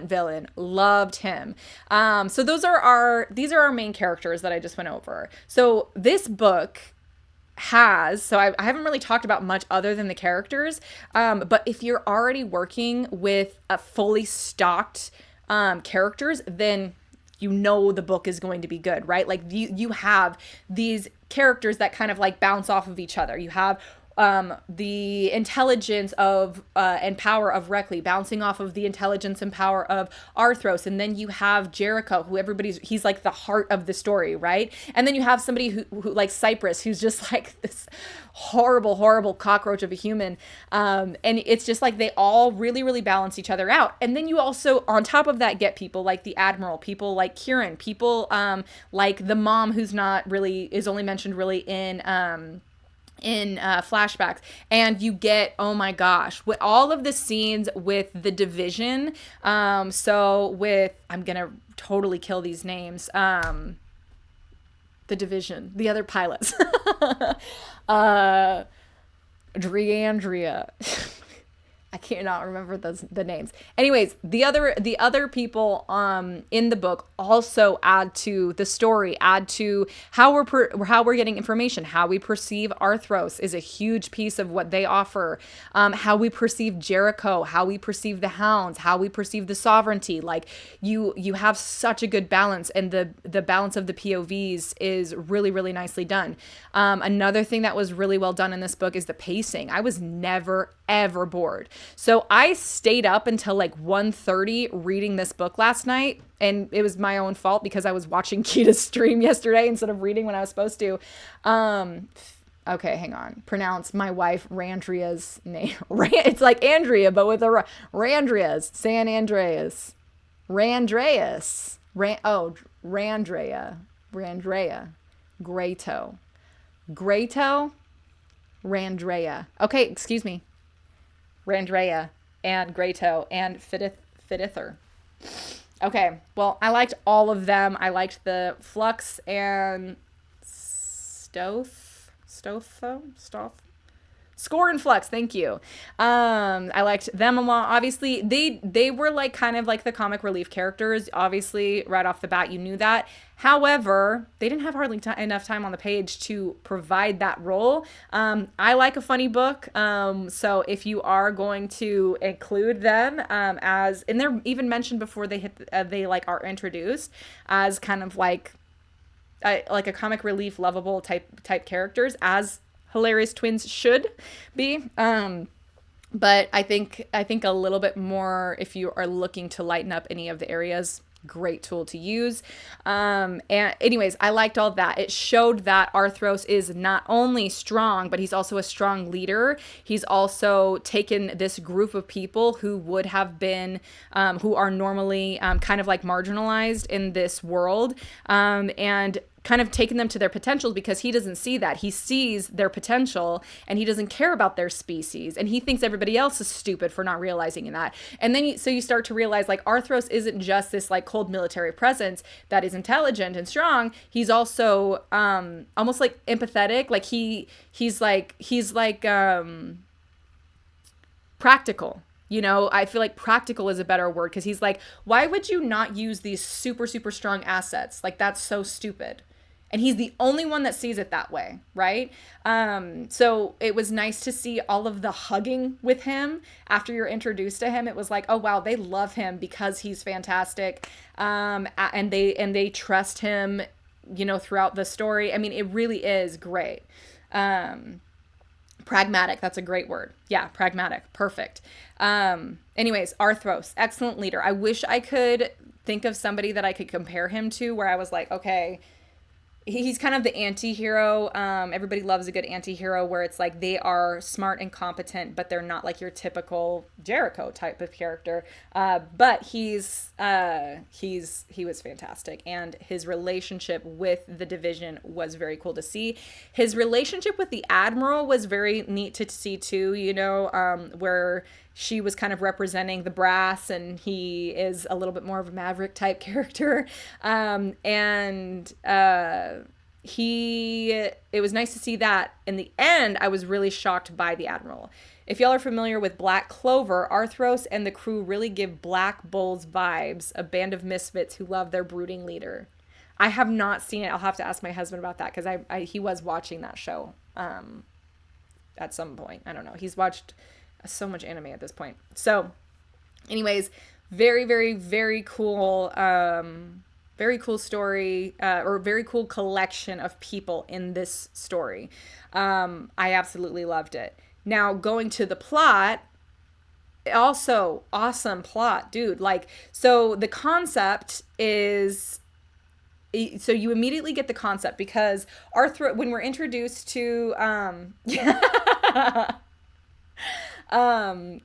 villain. Loved him. So these are our main characters that I just went over. So this book has, I haven't really talked about much other than the characters. But if you're already working with a fully stocked characters, then you know the book is going to be good, right? Like, you have these characters that kind of like bounce off of each other. You have the intelligence of and power of Reckley bouncing off of the intelligence and power of Arthros, and then you have Jericho, who he's like the heart of the story, right? And then you have somebody who like Cypress, who's just like this horrible cockroach of a human, and it's just like they all really balance each other out. And then you also, on top of that, get people like the Admiral, people like Kieran, people like the mom, who's not really, is only mentioned really in flashbacks. And you get, oh my gosh, with all of the scenes with the Division, so with, I'm gonna totally kill these names, the Division, the other pilots, Driandria. I cannot remember the names. Anyways, the other people in the book also add to the story, add to how we're getting information. How we perceive Arthros is a huge piece of what they offer. How we perceive Jericho, how we perceive the Hounds, how we perceive the Sovereignty. Like you have such a good balance, and the balance of the POVs is really nicely done. Another thing that was really well done in this book is the pacing. I was never ever bored. So I stayed up until like 1:30 reading this book last night, and it was my own fault because I was watching Kita's stream yesterday instead of reading when I was supposed to. Okay, hang on. Pronounce my wife Randria's name. It's like Andrea, but with a Randria's. San Andreas. Randreas. Randrea. Grayto. Randrea. Okay, excuse me. Randrea and Grayto and Fidither. Okay, well, I liked all of them. I liked the Flux and Stoth. Score and Flux, thank you. I liked them a lot. Obviously, they were like kind of like the comic relief characters. Obviously, right off the bat, you knew that. However, they didn't have hardly enough time on the page to provide that role. I like a funny book, so if you are going to include them as, and they're even mentioned before they they like are introduced as kind of like a comic relief, lovable type characters, as hilarious twins should be. But I think a little bit more, if you are looking to lighten up any of the areas, great tool to use. And anyways, I liked all that. It showed that Arthros is not only strong, but he's also a strong leader. He's also taken this group of people who would have been, who are normally kind of like marginalized in this world, and kind of taking them to their potential, because he doesn't see that. He sees their potential, and he doesn't care about their species, and he thinks everybody else is stupid for not realizing that. And then so you start to realize, like, Arthros isn't just this like cold military presence that is intelligent and strong. He's also almost like empathetic. Like he's like practical. You know, I feel like practical is a better word, because he's like, why would you not use these super strong assets? Like, that's so stupid. And he's the only one that sees it that way, right? So it was nice to see all of the hugging with him after you're introduced to him. It was like, oh wow, they love him because he's fantastic, and they trust him, you know, throughout the story. I mean, it really is great. Pragmatic, that's a great word. Yeah, pragmatic, perfect. Anyways, Arthros, excellent leader. I wish I could think of somebody that I could compare him to, where I was like, okay, he's kind of the anti-hero. Everybody loves a good anti-hero, where it's like they are smart and competent, but they're not like your typical Jericho type of character. But he was fantastic, and his relationship with the Division was very cool to see. His relationship with the Admiral was very neat to see too, you know, where she was kind of representing the brass, and he is a little bit more of a Maverick type character. It was nice to see that. In the end, I was really shocked by the Admiral. If y'all are familiar with Black Clover, Arthros and the crew really give Black Bulls vibes, a band of misfits who love their brooding leader. I have not seen it. I'll have to ask my husband about that, because he was watching that show at some point. I don't know. He's watched so much anime at this point. So anyways, very cool Very cool story, or very cool collection of people in this story. I absolutely loved it. Now, going to the plot, also awesome plot, dude. Like, so the concept is, so you immediately get the concept because when we're introduced to,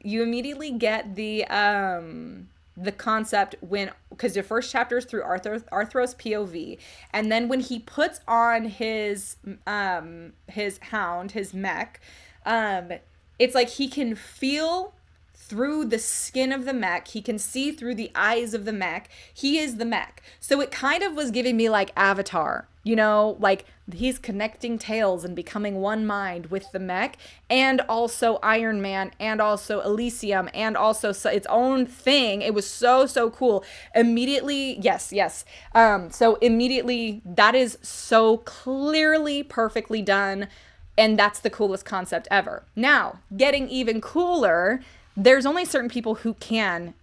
you immediately get the concept when, because your first chapter is through Arthur's POV, and then when he puts on his hound, his mech, it's like he can feel through the skin of the mech. He can see through the eyes of the mech. He is the mech. So it kind of was giving me like Avatar, like he's connecting tails and becoming one mind with the mech, and also Iron Man, and also Elysium, and also its own thing. It was so cool. Immediately, yes. So immediately, that is so clearly perfectly done, and that's the coolest concept ever. Now, getting even cooler, there's only certain people who can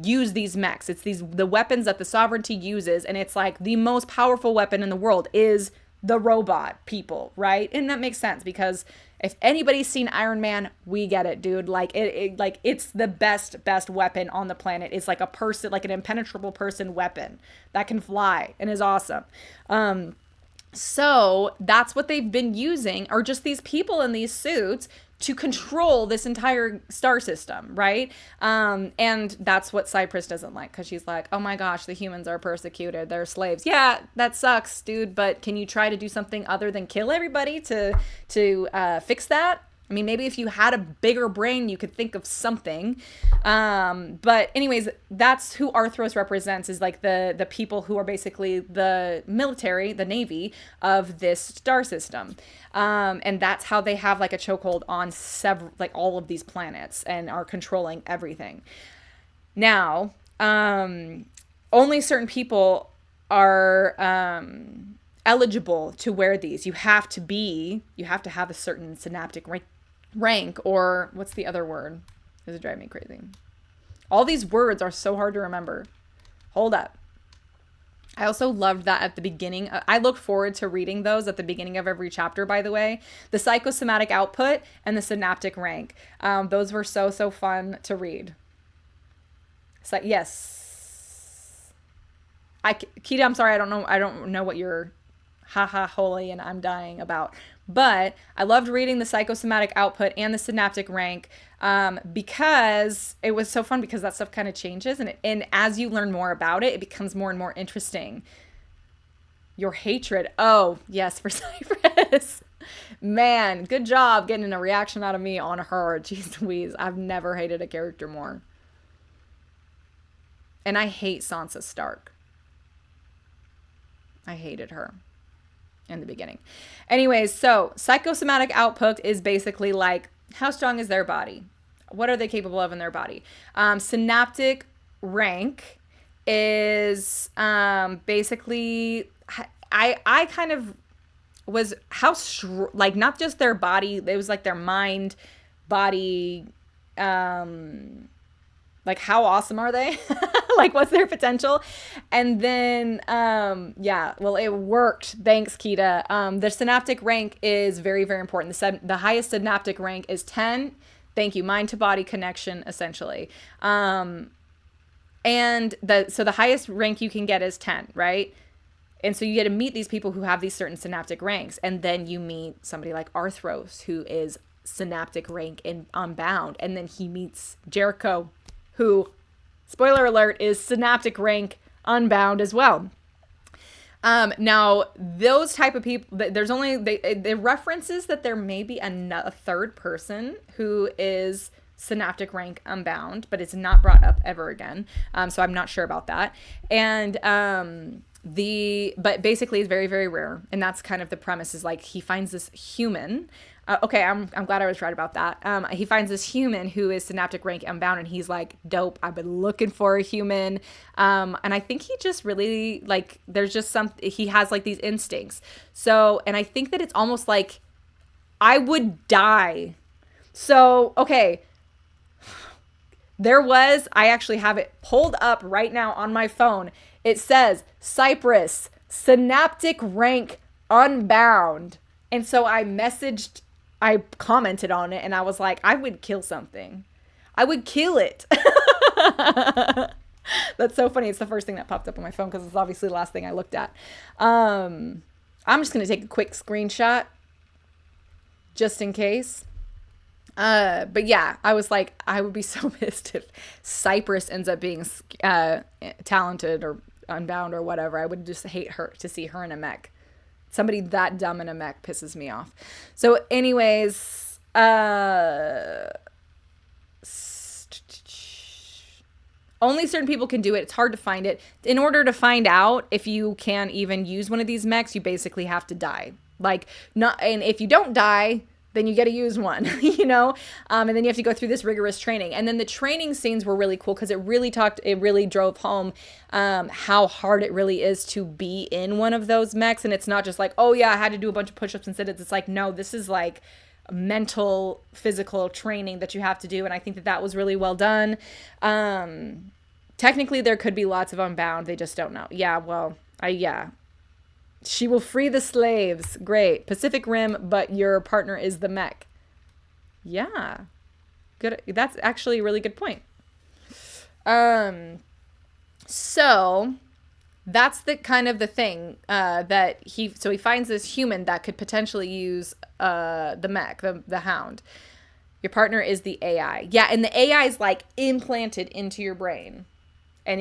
use these mechs. It's the weapons that the sovereignty uses, and it's like the most powerful weapon in the world is the robot people, right? And that makes sense because if anybody's seen Iron Man, we get it, dude. Like it's the best weapon on the planet. It's like a person, like an impenetrable person weapon that can fly and is awesome. So that's what they've been using, or just these people in these suits to control this entire star system, right? And that's what Cypress doesn't like, because she's like, oh my gosh, the humans are persecuted. They're slaves. Yeah, that sucks, dude. But can you try to do something other than kill everybody to fix that? I mean, maybe if you had a bigger brain, you could think of something. But anyways, that's who Arthros represents, is like the people who are basically the military, the Navy of this star system. And that's how they have like a chokehold on several, like all of these planets, and are controlling everything. Now, only certain people are eligible to wear these. You have to have a certain synaptic rank, or what's the other word? This is driving me crazy. All these words are so hard to remember. Hold up. I also loved that at the beginning. I look forward to reading those at the beginning of every chapter, by the way. The psychosomatic output and the synaptic rank. Those were so fun to read. So, yes. Kita, I'm sorry. I don't know what you're holy and I'm dying about. But I loved reading the psychosomatic output and the synaptic rank, because it was so fun, because that stuff kind of changes. And as you learn more about it, it becomes more and more interesting. Your hatred. Oh, yes, for Cypress. Man, good job getting a reaction out of me on her. Jeez Louise. I've never hated a character more. And I hate Sansa Stark. I hated her in the beginning. Anyways, so psychosomatic output is basically like, how strong is their body? What are they capable of in their body? Synaptic rank is basically, I kind of was like not just their body, it was like their mind, body, like how awesome are they? Like what's their potential? And then well, it worked. Thanks, Kita. The synaptic rank is very important. The highest synaptic rank is 10. Thank you. Mind to body connection, essentially. And the highest rank you can get is 10, right? And so you get to meet these people who have these certain synaptic ranks, and then you meet somebody like Arthros, who is synaptic rank in Unbound, and then he meets Jericho, who, spoiler alert, is synaptic rank Unbound as well. Now, those type of people, there's only, the references that there may be a third person who is synaptic rank Unbound, but it's not brought up ever again. So I'm not sure about that. And but basically it's very rare. And that's kind of the premise, is like he finds this human. Okay, I'm glad I was right about that. He finds this human who is synaptic rank Unbound, and he's like, dope, I've been looking for a human. And I think he just really, like, there's just he has like these instincts. So, and I think that it's almost like I would die. So, okay, I actually have it pulled up right now on my phone. It says Cypress, Synaptic rank Unbound. And so I commented on it and I was like, I would kill something. I would kill it. That's so funny. It's the first thing that popped up on my phone because it's obviously the last thing I looked at. I'm just going to take a quick screenshot just in case. But yeah, I was like, I would be so pissed if Cypress ends up being talented or Unbound or whatever. I would just hate her to see her in a mech. Somebody that dumb in a mech pisses me off. So anyways, only certain people can do it. It's hard to find it. In order to find out if you can even use one of these mechs, you basically have to die. And if you don't die, then you get to use one, you know? And then you have to go through this rigorous training. And then the training scenes were really cool because it really drove home how hard it really is to be in one of those mechs. And it's not just like, oh yeah, I had to do a bunch of push-ups and sit-ups. It's like, no, this is like mental, physical training that you have to do. And I think that was really well done. Technically, there could be lots of Unbound. They just don't know. Yeah, well, yeah. She will free the slaves. Great. Pacific Rim, but your partner is the mech. Yeah. Good. That's actually a really good point. So that's the kind of the thing that he finds this human that could potentially use the mech, the hound. Your partner is the AI. Yeah, and the AI is like implanted into your brain. And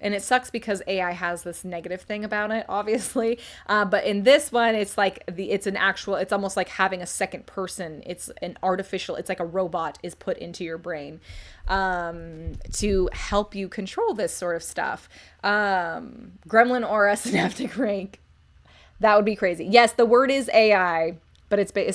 and it sucks because AI has this negative thing about it, obviously. But in this one, it's like it's almost like having a second person. It's like a robot is put into your brain to help you control this sort of stuff. Gremlin Aura Synaptic rank. That would be crazy. Yes, the word is AI, but it's a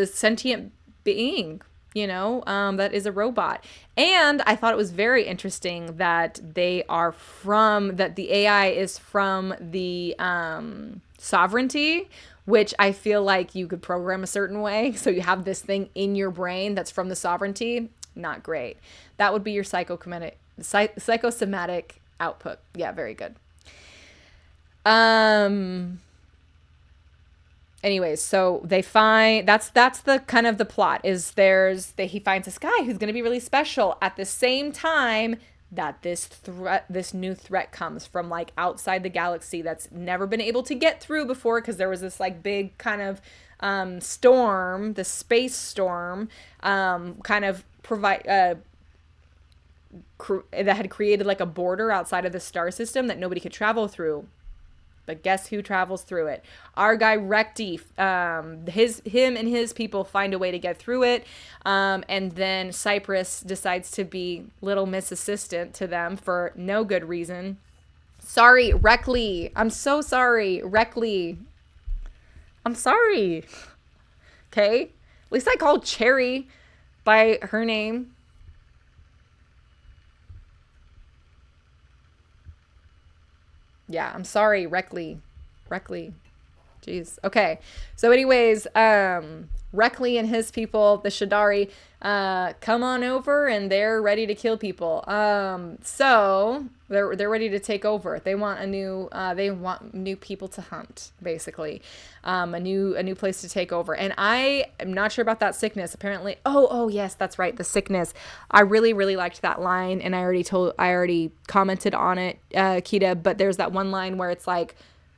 sentient being. That is a robot. And I thought it was very interesting that the AI is from the sovereignty, which I feel like you could program a certain way. So you have this thing in your brain that's from the sovereignty. Not great. That would be your psychosomatic output. Yeah, very good. Anyways, so they find that's the kind of the plot is he finds this guy who's going to be really special at the same time that this new threat comes from like outside the galaxy that's never been able to get through before because there was this like big kind of storm, the space storm, kind of that had created like a border outside of the star system that nobody could travel through. But guess who travels through it? Our guy Recti. Him and his people find a way to get through it. And then Cypress decides to be Little Miss Assistant to them for no good reason. Sorry, Reckley. I'm so sorry, Reckley. I'm sorry. Okay? At least I called Cherry by her name. Yeah, I'm sorry, Reckley. Jeez. Okay. So anyways, Reckley and his people, the Shadari, come on over and they're ready to kill people. So they're ready to take over. They want new people to hunt, basically. A new place to take over. And I am not sure about that sickness. Apparently, oh yes, that's right, the sickness. I really, really liked that line, and I already commented on it, Kita, but there's that one line where it's like,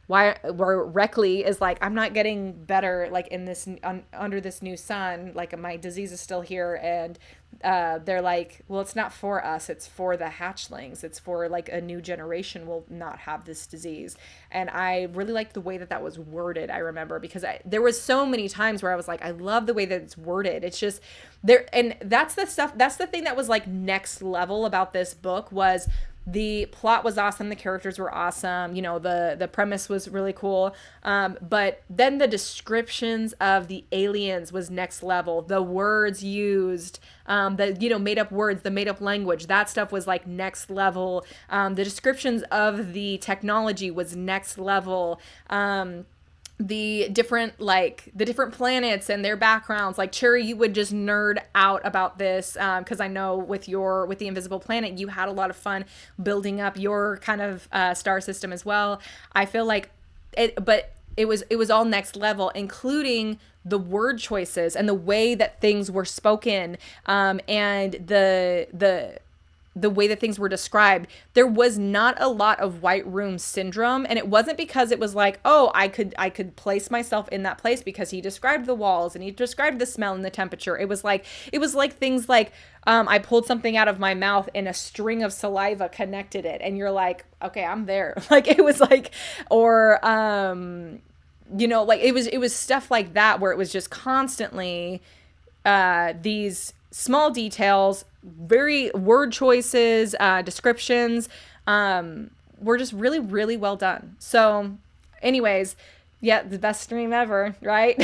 where Reckley is like, I'm not getting better, like in this under this new sun, like my disease is still here, and they're like, well, it's not for us, it's for the hatchlings, it's for like a new generation will not have this disease. And I really liked the way that was worded. I remember because there was so many times where I was like, I love the way that it's worded. It's just there, and that's the thing that was like next level about this book was the plot was awesome. The characters were awesome. The premise was really cool. But then the descriptions of the aliens was next level. The words used, the made up words, the made up language, that stuff was like next level. The descriptions of the technology was next level. the different planets and their backgrounds. Like Cherry, you would just nerd out about this, because I know with the Invisible Planet, you had a lot of fun building up your kind of star system as well. I feel like it was all next level, including the word choices and the way that things were spoken, and the way that things were described. There was not a lot of white room syndrome, and it wasn't because it was like, oh, I could place myself in that place because he described the walls and he described the smell and the temperature. It was like things like, I pulled something out of my mouth and a string of saliva connected it, and you're like, okay, I'm there. Like it was like, or like it was stuff like that where it was just constantly these small details, very word choices, descriptions, were just really, really well done. So anyways, yeah, the best stream ever, right?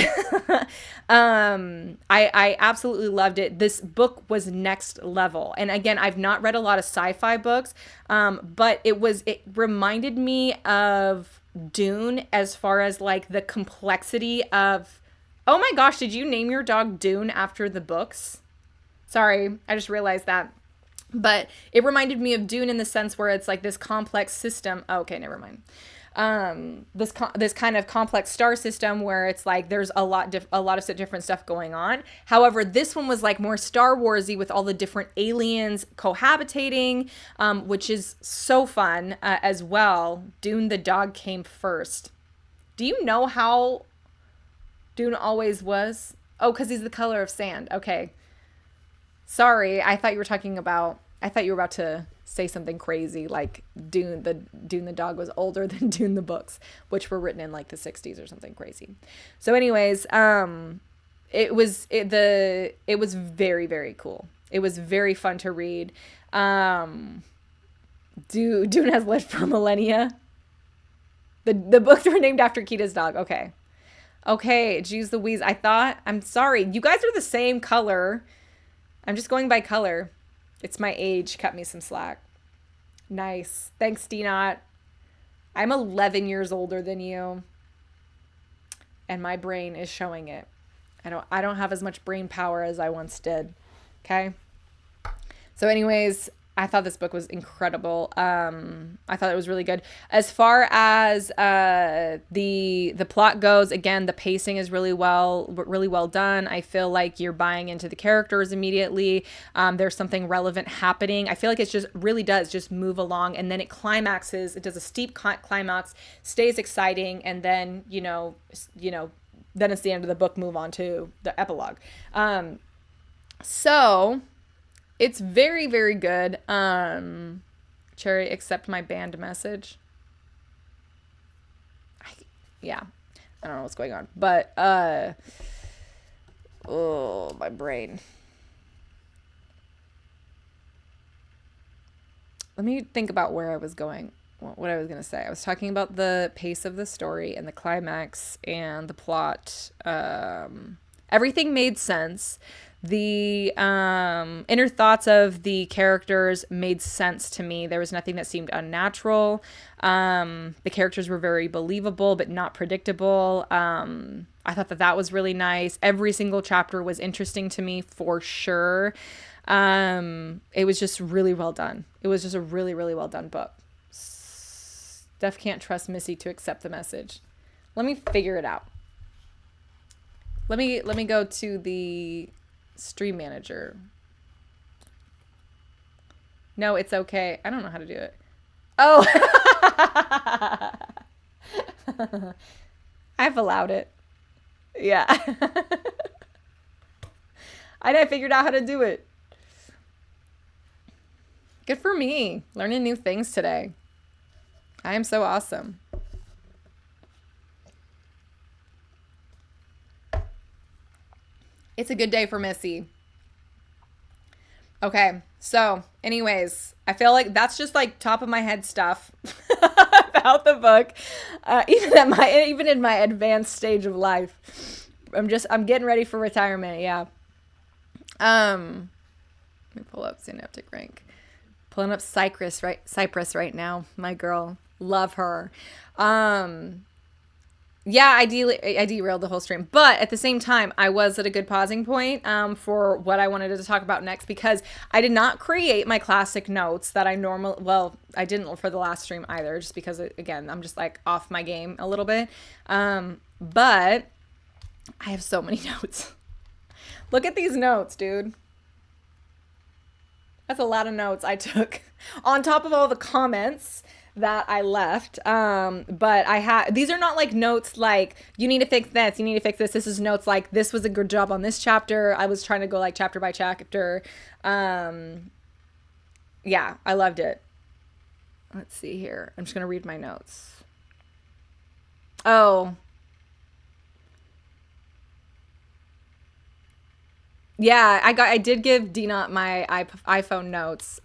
I absolutely loved it. This book was next level. And again, I've not read a lot of sci-fi books, but it reminded me of Dune as far as like the complexity of, oh my gosh, did you name your dog Dune after the books? Sorry, I just realized that. But it reminded me of Dune in the sense where it's like this complex system. Oh, okay, never mind. This kind of complex star system where it's like there's a lot of different stuff going on. However, this one was like more Star Warsy with all the different aliens cohabitating, which is so fun as well. Dune the dog came first. Do you know how Dune always was? Oh, because he's the color of sand. Okay. Sorry, I thought you were about to say something crazy like Dune the dog was older than Dune the books, which were written in like the 60s or something crazy. So anyways, it was very, very cool. It was very fun to read. Dune has lived for millennia. The books were named after Kita's dog. Okay, Jeez Louise. I'm sorry. You guys are the same color. I'm just going by color. It's my age. Cut me some slack. Nice. Thanks, D-Not. I'm 11 years older than you. And my brain is showing it. I don't have as much brain power as I once did. Okay? So anyways, I thought this book was incredible. I thought it was really good. As far as the plot goes, again, the pacing is really well done. I feel like you're buying into the characters immediately. There's something relevant happening. I feel like it just really does just move along, and then it climaxes. It does a steep climax, stays exciting, and then then it's the end of the book. Move on to the epilogue. So. It's very, very good. Cherry, accept my banned message. I don't know what's going on. But, oh, my brain. Let me think about where I was going. What I was going to say. I was talking about the pace of the story and the climax and the plot. Everything made sense. The inner thoughts of the characters made sense to me. There was nothing that seemed unnatural. The characters were very believable, but not predictable. I thought that was really nice. Every single chapter was interesting to me for sure. It was just really well done. It was just a really, really well done book. Steph can't trust Missy to accept the message. Let me figure it out. Let me go to the stream manager. No, it's okay. I don't know how to do it. Oh. I've allowed it. Yeah. I figured out how to do it. Good for me. Learning new things today. I am so awesome. It's a good day for Missy. Okay, so anyways, I feel like that's just like top of my head stuff about the book. Even in my advanced stage of life, I'm getting ready for retirement. Yeah. Let me pull up Synaptic rank. Pulling up Cypress right now. My girl, love her. Yeah, I derailed the whole stream, but at the same time, I was at a good pausing point for what I wanted to talk about next, because I did not create my classic notes that I normally, well, I didn't for the last stream either, just because, again, I'm just like off my game a little bit. But I have so many notes. Look at these notes, dude. That's a lot of notes I took on top of all the comments that I left. But I had, these are not like notes like, you need to fix this, you need to fix this. This is notes like, this was a good job on this chapter. I was trying to go like chapter by chapter. Yeah, I loved it. Let's see here. I'm just going to read my notes. Oh. Yeah, I did give Dina my iPhone notes.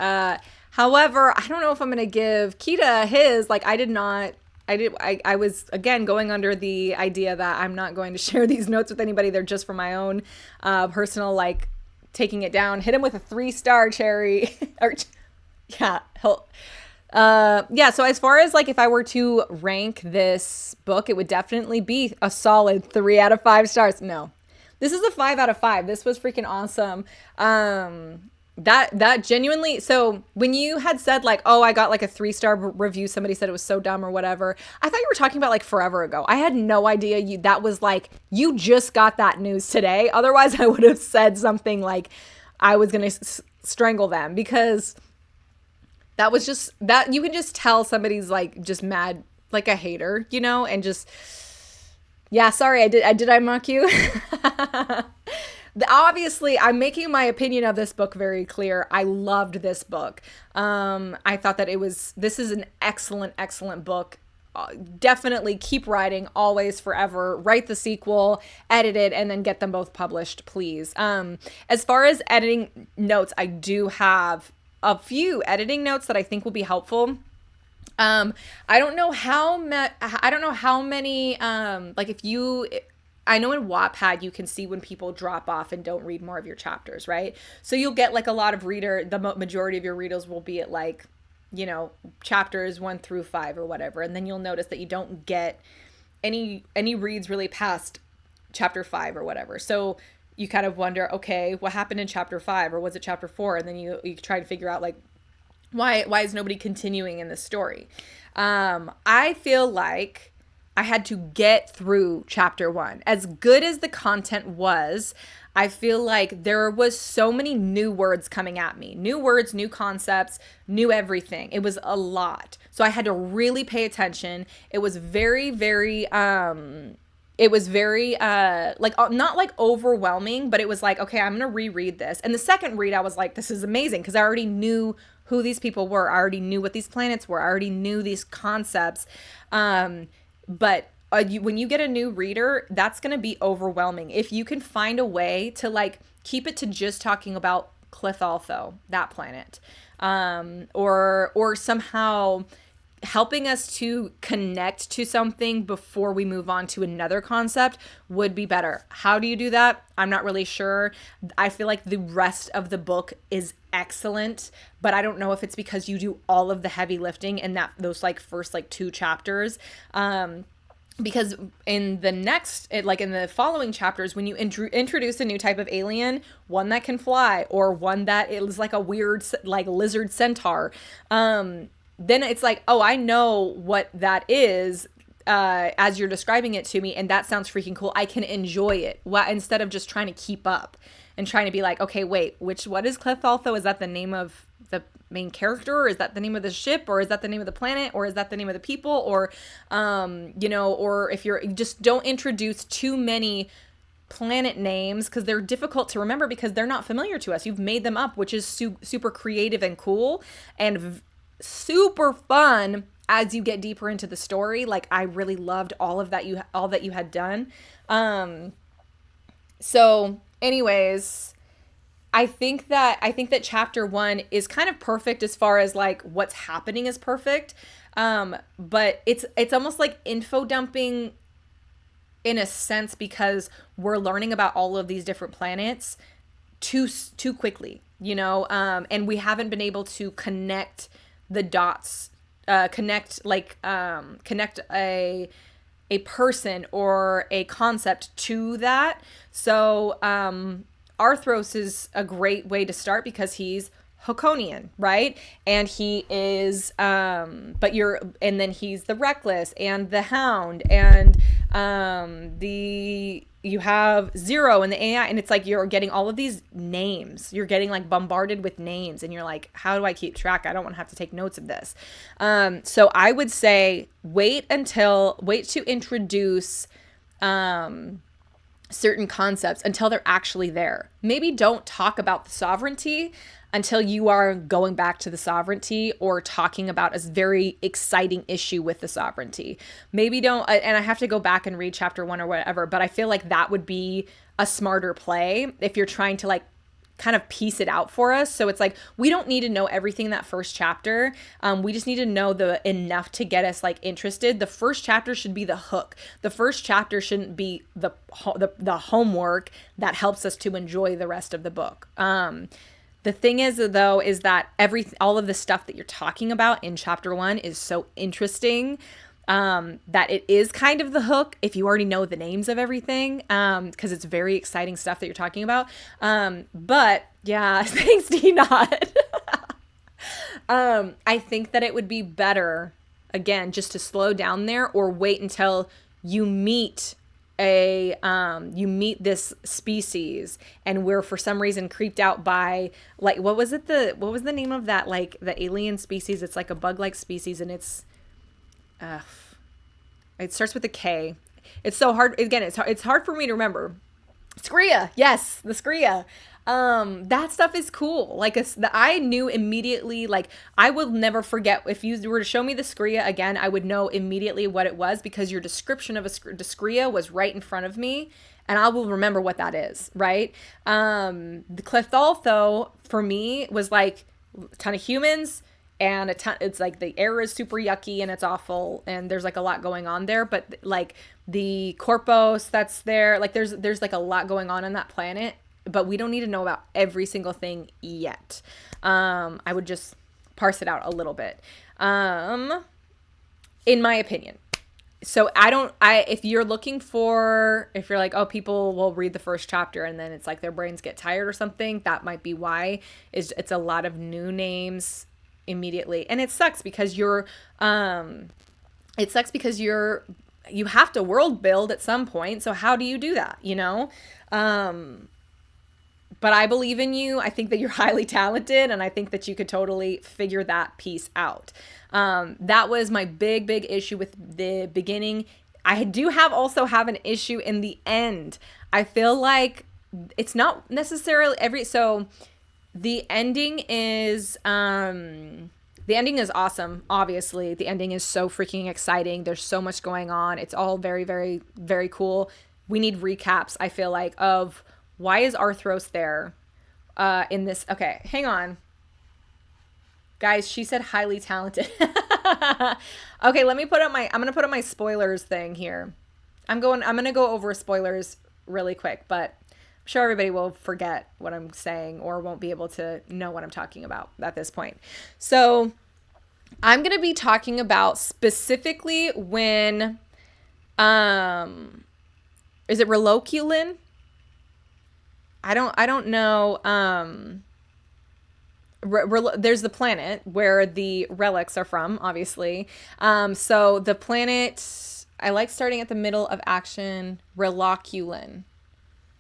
However, I don't know if I'm going to give Kita his. Like, I was, again, going under the idea that I'm not going to share these notes with anybody. They're just for my own personal, like, taking it down. Hit him with a 3-star cherry. Or, yeah, yeah, so as far as, like, if I were to rank this book, it would definitely be a solid 3 out of 5 stars. No. This is a 5 out of 5. This was freaking awesome. That genuinely, so when you had said like, oh, I got like a 3-star review, somebody said it was so dumb or whatever, I thought you were talking about like forever ago. I had no idea that was like, you just got that news today. Otherwise I would have said something like I was going to strangle them, because that was just, that you can just tell somebody's like just mad, like a hater, you know, and just, yeah, sorry, did I mock you? Obviously, I'm making my opinion of this book very clear. I loved this book. I thought that this is an excellent, excellent book. Definitely keep writing, always, forever. Write the sequel, edit it, and then get them both published, please. As far as editing notes, I do have a few editing notes that I think will be helpful. I don't know how many, like I know in Wattpad you can see when people drop off and don't read more of your chapters, right? So you'll get like a lot of the majority of your readers will be at like, you know, chapters 1 through 5 or whatever. And then you'll notice that you don't get any reads really past chapter 5 or whatever. So you kind of wonder, okay, what happened in chapter 5, or was it chapter 4? And then you try to figure out like, why is nobody continuing in this story? I feel like I had to get through chapter 1. As good as the content was, I feel like there was so many new words coming at me. New words, new concepts, new everything. It was a lot. So I had to really pay attention. It was very, very, like, not like overwhelming, but it was like, okay, I'm going to reread this. And the second read, I was like, this is amazing, because I already knew who these people were. I already knew what these planets were. I already knew these concepts. But when you get a new reader, that's going to be overwhelming. If you can find a way to like keep it to just talking about Clothaltho, that planet, or somehow helping us to connect to something before we move on to another concept would be better. How do you do that? I'm not really sure. I feel like the rest of the book is excellent, but I don't know if it's because you do all of the heavy lifting in those like first like 2 chapters. Because in the following chapters, when you introduce a new type of alien, one that can fly, or one that is like a weird like lizard centaur, then it's like, oh, I know what that is as you're describing it to me, and that sounds freaking cool. I can enjoy it instead of just trying to keep up and trying to be like, okay, wait, what is Clothaltho? Is that the name of the main character, or is that the name of the ship, or is that the name of the planet, or is that the name of the people, or you know, or if you're just don't introduce too many planet names, because they're difficult to remember because they're not familiar to us. You've made them up, which is super creative and cool and super fun as you get deeper into the story. Like, I really loved all that you had done. So anyways, I think that chapter 1 is kind of perfect as far as like what's happening is perfect. But it's almost like info dumping in a sense, because we're learning about all of these different planets too quickly, you know, and we haven't been able to connect the dots, connect a a person or a concept to that. So Arthros is a great way to start because he's Hoconian, right? And he is and then he's the Reckless and the Hound and you have Zero and the AI, and it's like you're getting all of these names. You're getting like bombarded with names, and you're like, how do I keep track? I don't want to have to take notes of this. So I would say wait to introduce certain concepts until they're actually there. Maybe don't talk about the sovereignty until you are going back to the sovereignty or talking about a very exciting issue with the sovereignty. Maybe don't, and I have to go back and read chapter 1 or whatever, but I feel like that would be a smarter play if you're trying to like kind of piece it out for us. So it's like, we don't need to know everything in that first chapter. We just need to know enough to get us like interested. The first chapter should be the hook. The first chapter shouldn't be the homework that helps us to enjoy the rest of the book. The thing is, though, is that all of the stuff that you're talking about in chapter 1 is so interesting that it is kind of the hook if you already know the names of everything, because it's very exciting stuff that you're talking about. But yeah, thanks, D-Not. I think that it would be better, again, just to slow down there or wait until you meet this species and we're for some reason creeped out by, like, what was the name of that, like the alien species? It's like a bug-like species, and it starts with a K. It's so hard. Again, it's hard for me to remember. Scria. Yes, the Scria. That stuff is cool. Like I knew immediately, like I will never forget if you were to show me the Scria again, I would know immediately what it was because your description of the Scria was right in front of me and I will remember what that is. Right. The Clefthal though, for me was like a ton of humans and it's like the air is super yucky and it's awful. And there's like a lot going on there, but like the Corpos that's there, like there's like a lot going on that planet. But we don't need to know about every single thing yet. I would just parse it out a little bit, in my opinion. So if you're like, oh, people will read the first chapter and then it's like their brains get tired or something, that might be why. It's a lot of new names immediately. And it sucks because you have to world build at some point. So how do you do that, you know? But I believe in you. I think that you're highly talented, and I think that you could totally figure that piece out. That was my big issue with the beginning. I do also have an issue in the end. I feel like it's not necessarily so the ending is awesome. Obviously, the ending is so freaking exciting. There's so much going on. It's all very, very, very cool. We need recaps, I feel like, of why is Arthros there in this? Okay, hang on. Guys, she said highly talented. Okay, I'm going to put up my spoilers thing here. I'm going to go over spoilers really quick, but I'm sure everybody will forget what I'm saying or won't be able to know what I'm talking about at this point. So I'm going to be talking about specifically when, is it Reloculin? I don't know. There's the planet where the relics are from, obviously. So the planet, I like starting at the middle of action. Reloculin.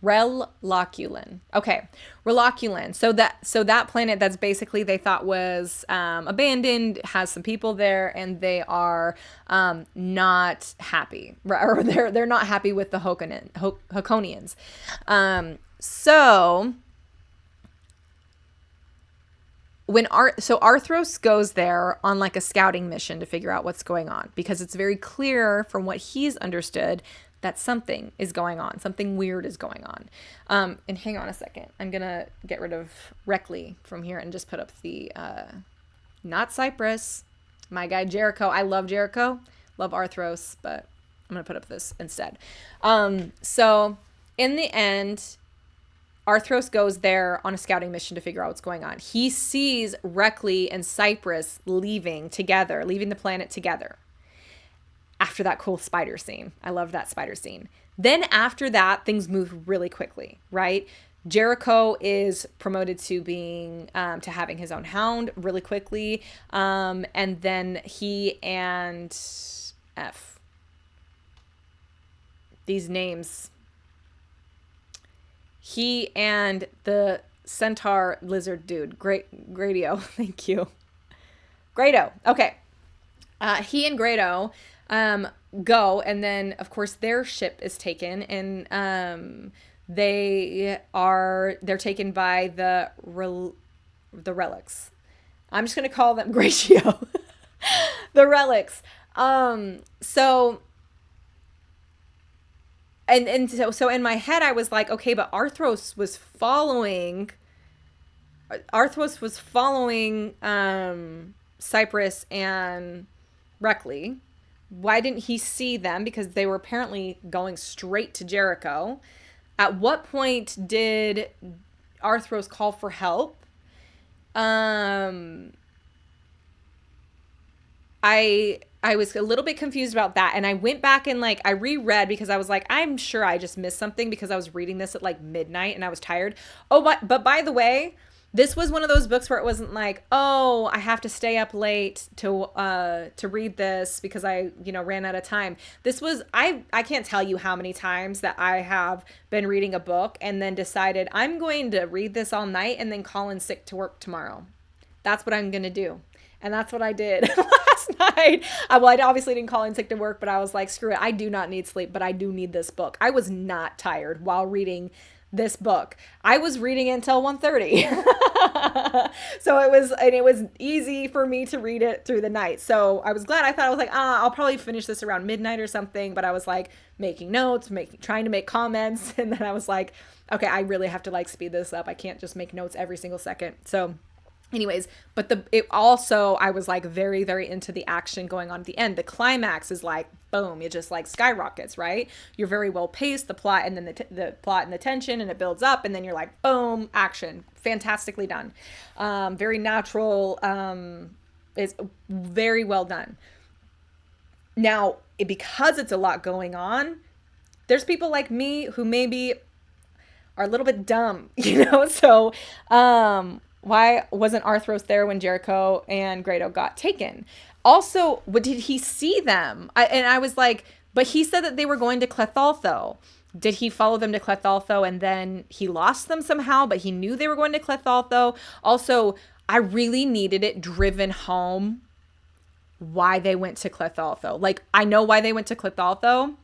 Okay. Reloculin. So that planet that's basically they thought was abandoned has some people there and they are not happy, or they're not happy with the Hoconians. So Arthros goes there on like a scouting mission to figure out what's going on because it's very clear from what he's understood that something is going on, something weird is going on. And hang on a second, I'm gonna get rid of Reckley from here and just put up the not Cypress, my guy Jericho. I love Jericho, love Arthros, but I'm gonna put up this instead. So in the end, Arthros goes there on a scouting mission to figure out what's going on. He sees Reckley and Cypress leaving the planet together. after that cool spider scene. I love that spider scene. Then after that, things move really quickly, right? Jericho is promoted to being to having his own hound really quickly, and then he and these names. He and the centaur lizard dude, Gradio. Thank you, Grado. Okay, he and Grado go, and then of course their ship is taken, and they're taken by the relics. I'm just gonna call them Gratio. The relics. So in my head I was like, okay, but Arthros was following Cyprus and Reckley. Why didn't he see them? Because they were apparently going straight to Jericho. At what point did Arthros call for help? I was a little bit confused about that, and I went back and like I reread because I was like, I'm sure I just missed something because I was reading this at like midnight and I was tired. Oh, but by the way, this was one of those books where it wasn't like, oh, I have to stay up late to read this because I, ran out of time. This was, I can't tell you how many times that I have been reading a book and then decided I'm going to read this all night and then call in sick to work tomorrow. That's what I'm going to do. And that's what I did last night. I obviously didn't call in sick to work, but I was like, screw it. I do not need sleep, but I do need this book. I was not tired while reading this book. I was reading until 1:30. So it was easy for me to read it through the night. So I was glad. I was like, I'll probably finish this around midnight or something. But I was like making notes, trying to make comments. And then I was like, okay, I really have to like speed this up. I can't just make notes every single second. So anyways, but I was like very, very into the action going on at the end. The climax is like, boom, it just like skyrockets, right? You're very well paced, the plot, and then the plot and the tension, and it builds up, and then you're like, boom, action. Fantastically done. Very natural. It's very well done. Now, because it's a lot going on, there's people like me who maybe are a little bit dumb, So, why wasn't Arthros there when Jericho and Grado got taken? Also, did he see them? I was like, but he said that they were going to Clethaltho. Did he follow them to Clethaltho and then he lost them somehow, but he knew they were going to Clethaltho? Also, I really needed it driven home why they went to Clethaltho. Like, I know why they went to Clethaltho.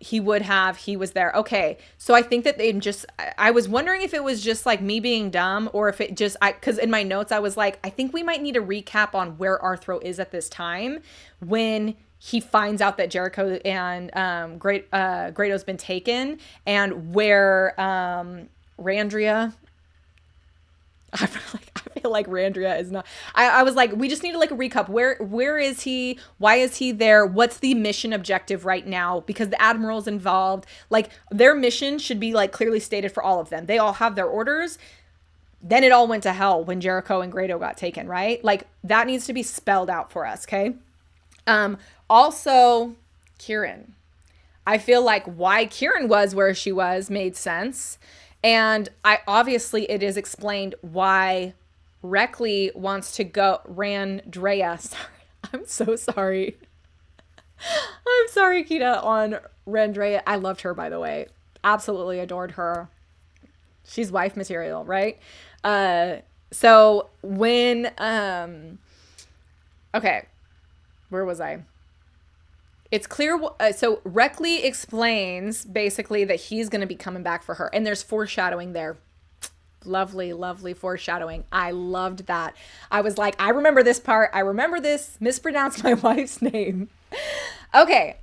He was there. Okay. So I think that I was wondering if it was just like me being dumb or if it just, cause in my notes, I was like, I think we might need a recap on where Arthro is at this time when he finds out that Jericho and, Grado's been taken and where, Randria, I feel like Randria is not. I was like, we just need to like a recap. Where is he? Why is he there? What's the mission objective right now? Because the admiral's involved. Like their mission should be like clearly stated for all of them. They all have their orders. Then it all went to hell when Jericho and Grado got taken, right? Like that needs to be spelled out for us, okay? Also, Kieran. I feel like why Kieran was where she was made sense. And it is explained why Reckley wants to go. Randrea. Sorry. I'm so sorry. I'm sorry, Kita, on Randrea. I loved her, by the way. Absolutely adored her. She's wife material, right? So when, okay, where was I? It's clear. So Reckley explains basically that he's going to be coming back for her. And there's foreshadowing there. Lovely, lovely foreshadowing. I loved that. I was like, I remember this part. I remember this. Mispronounced my wife's name. Okay.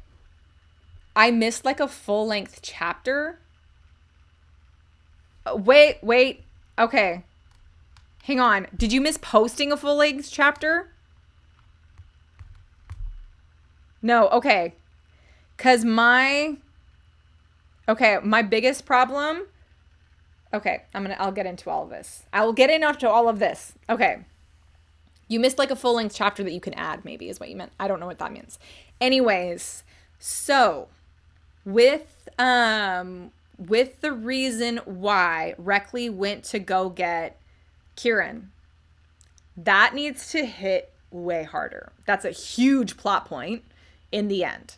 I missed like a full length chapter. Wait. Okay. Hang on. Did you miss posting a full length chapter? No, okay. Cause my biggest problem. Okay, I'll get into all of this. I will get into all of this. Okay. You missed like a full-length chapter that you can add, maybe is what you meant. I don't know what that means. Anyways, so with the reason why Reckley went to go get Kieran, that needs to hit way harder. That's a huge plot point in the end,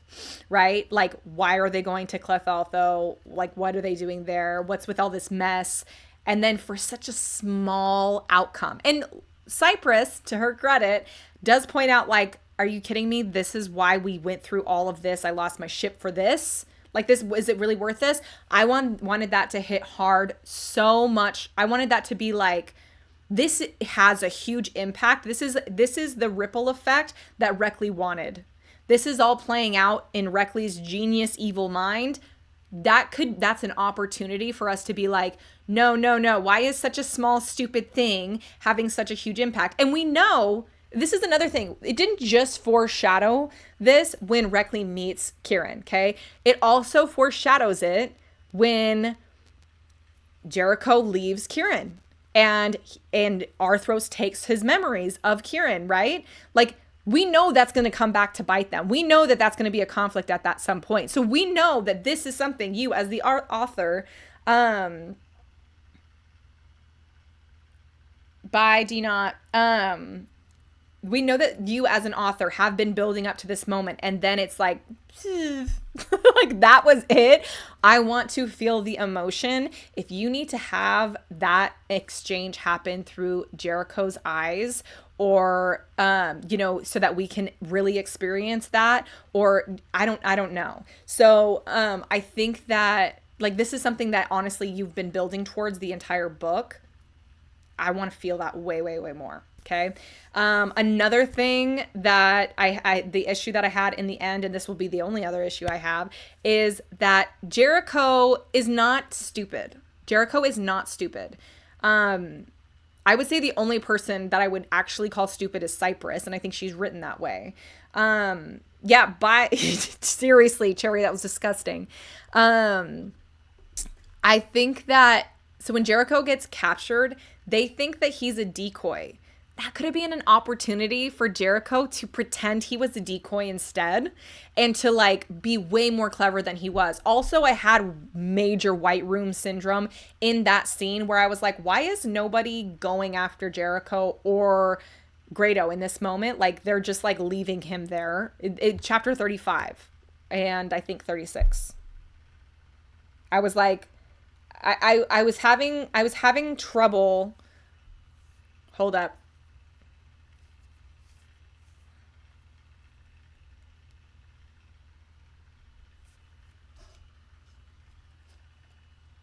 right? Like, why are they going to Clothaltho? Like, what are they doing there? What's with all this mess? And then for such a small outcome. And Cypress, to her credit, does point out, like, are you kidding me? This is why we went through all of this. I lost my ship for this. Like, this, is it really worth this? I wanted that to hit hard so much. I wanted that to be like, this has a huge impact. This is the ripple effect that Reckley wanted. This is all playing out in Reckley's genius evil mind. That's an opportunity for us to be like, no. Why is such a small, stupid thing having such a huge impact? And we know, this is another thing. It didn't just foreshadow this when Reckley meets Kieran, okay? It also foreshadows it when Jericho leaves Kieran and Arthros takes his memories of Kieran, right? Like, we know that's going to come back to bite them. We know that that's going to be a conflict at that some point. So we know that this is something you, as the author, by D Not, we know that you as an author have been building up to this moment, and then it's like, like, that was it. I want to feel the emotion. If you need to have that exchange happen through Jericho's eyes, or so that we can really experience that, or I don't know. So I think that, like, this is something that honestly you've been building towards the entire book. I want to feel that way more. Okay. Another thing that the issue that I had in the end, and this will be the only other issue I have, is that Jericho is not stupid. I would say the only person that I would actually call stupid is Cypress, and I think she's written that way. Seriously, Cherry, that was disgusting. I think that, so when Jericho gets captured, they think that he's a decoy. That could have been an opportunity for Jericho to pretend he was a decoy instead, and to, like, be way more clever than he was. Also, I had major white room syndrome in that scene where I was like, why is nobody going after Jericho or Grado in this moment? Like, they're just, like, leaving him there. Chapter 35 and I think 36. I was like, I was having trouble. Hold up.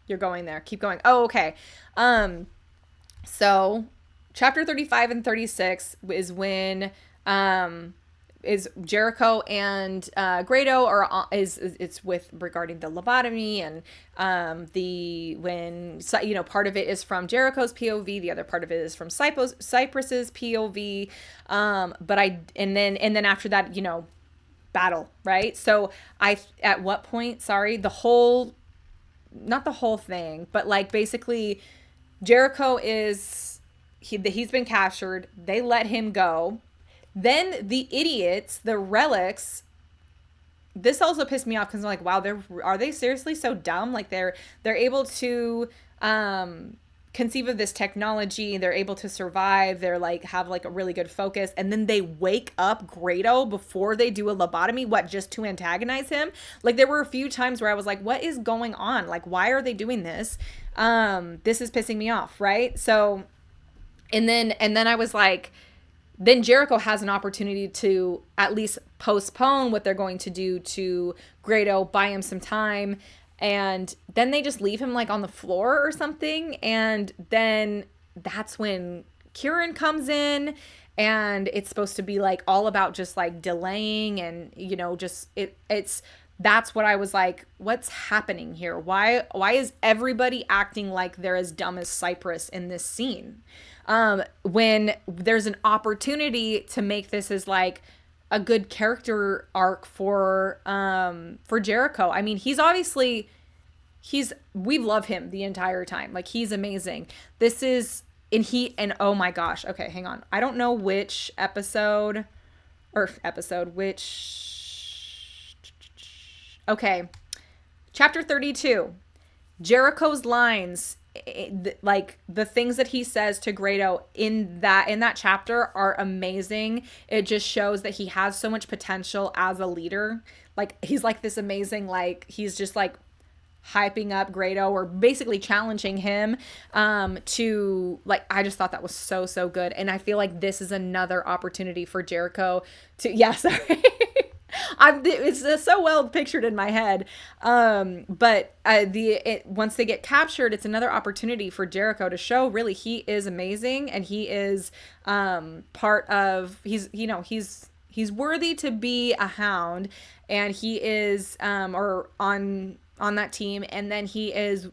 You're going there. Keep going. Oh, okay. So chapter 35 and 36 is when is Jericho and Grado it's with regarding the lobotomy, and part of it is from Jericho's POV, the other part of it is from Cypress's POV, and then after that, battle, right? So at what point, not the whole thing, but, like, basically Jericho he's been captured. They let him go. Then the idiots, the relics, this also pissed me off because I'm like, wow, are they seriously so dumb? Like, they're able to conceive of this technology, they're able to survive, they're like, have like a really good focus, and then they wake up Grado before they do a lobotomy, just to antagonize him. Like, there were a few times where I was like, what is going on? Like, why are they doing this? This is pissing me off, right? So, and then I was like, then Jericho has an opportunity to at least postpone what they're going to do to Grado, buy him some time. And then they just leave him, like, on the floor or something. And then that's when Kieran comes in, and it's supposed to be, like, all about just, like, delaying and, that's what I was like, what's happening here? Why is everybody acting like they're as dumb as Cypress in this scene? When there's an opportunity to make this as, like, a good character arc for Jericho. I mean, we love him the entire time. Like, he's amazing. This is and oh my gosh, okay, hang on. I don't know which which, okay, chapter 32, Jericho's lines, like the things that he says to Grado in that chapter are amazing. It just shows that he has so much potential as a leader. Like he's like this amazing, like he's just like hyping up Grado or basically challenging him to like, I just thought that was so good. And I feel like this is another opportunity for Jericho to, yeah, sorry. It's so well pictured in my head. But once they get captured, it's another opportunity for Jericho to show really he is amazing, and he is part of, he's worthy to be a hound, and he is or on that team, and then he's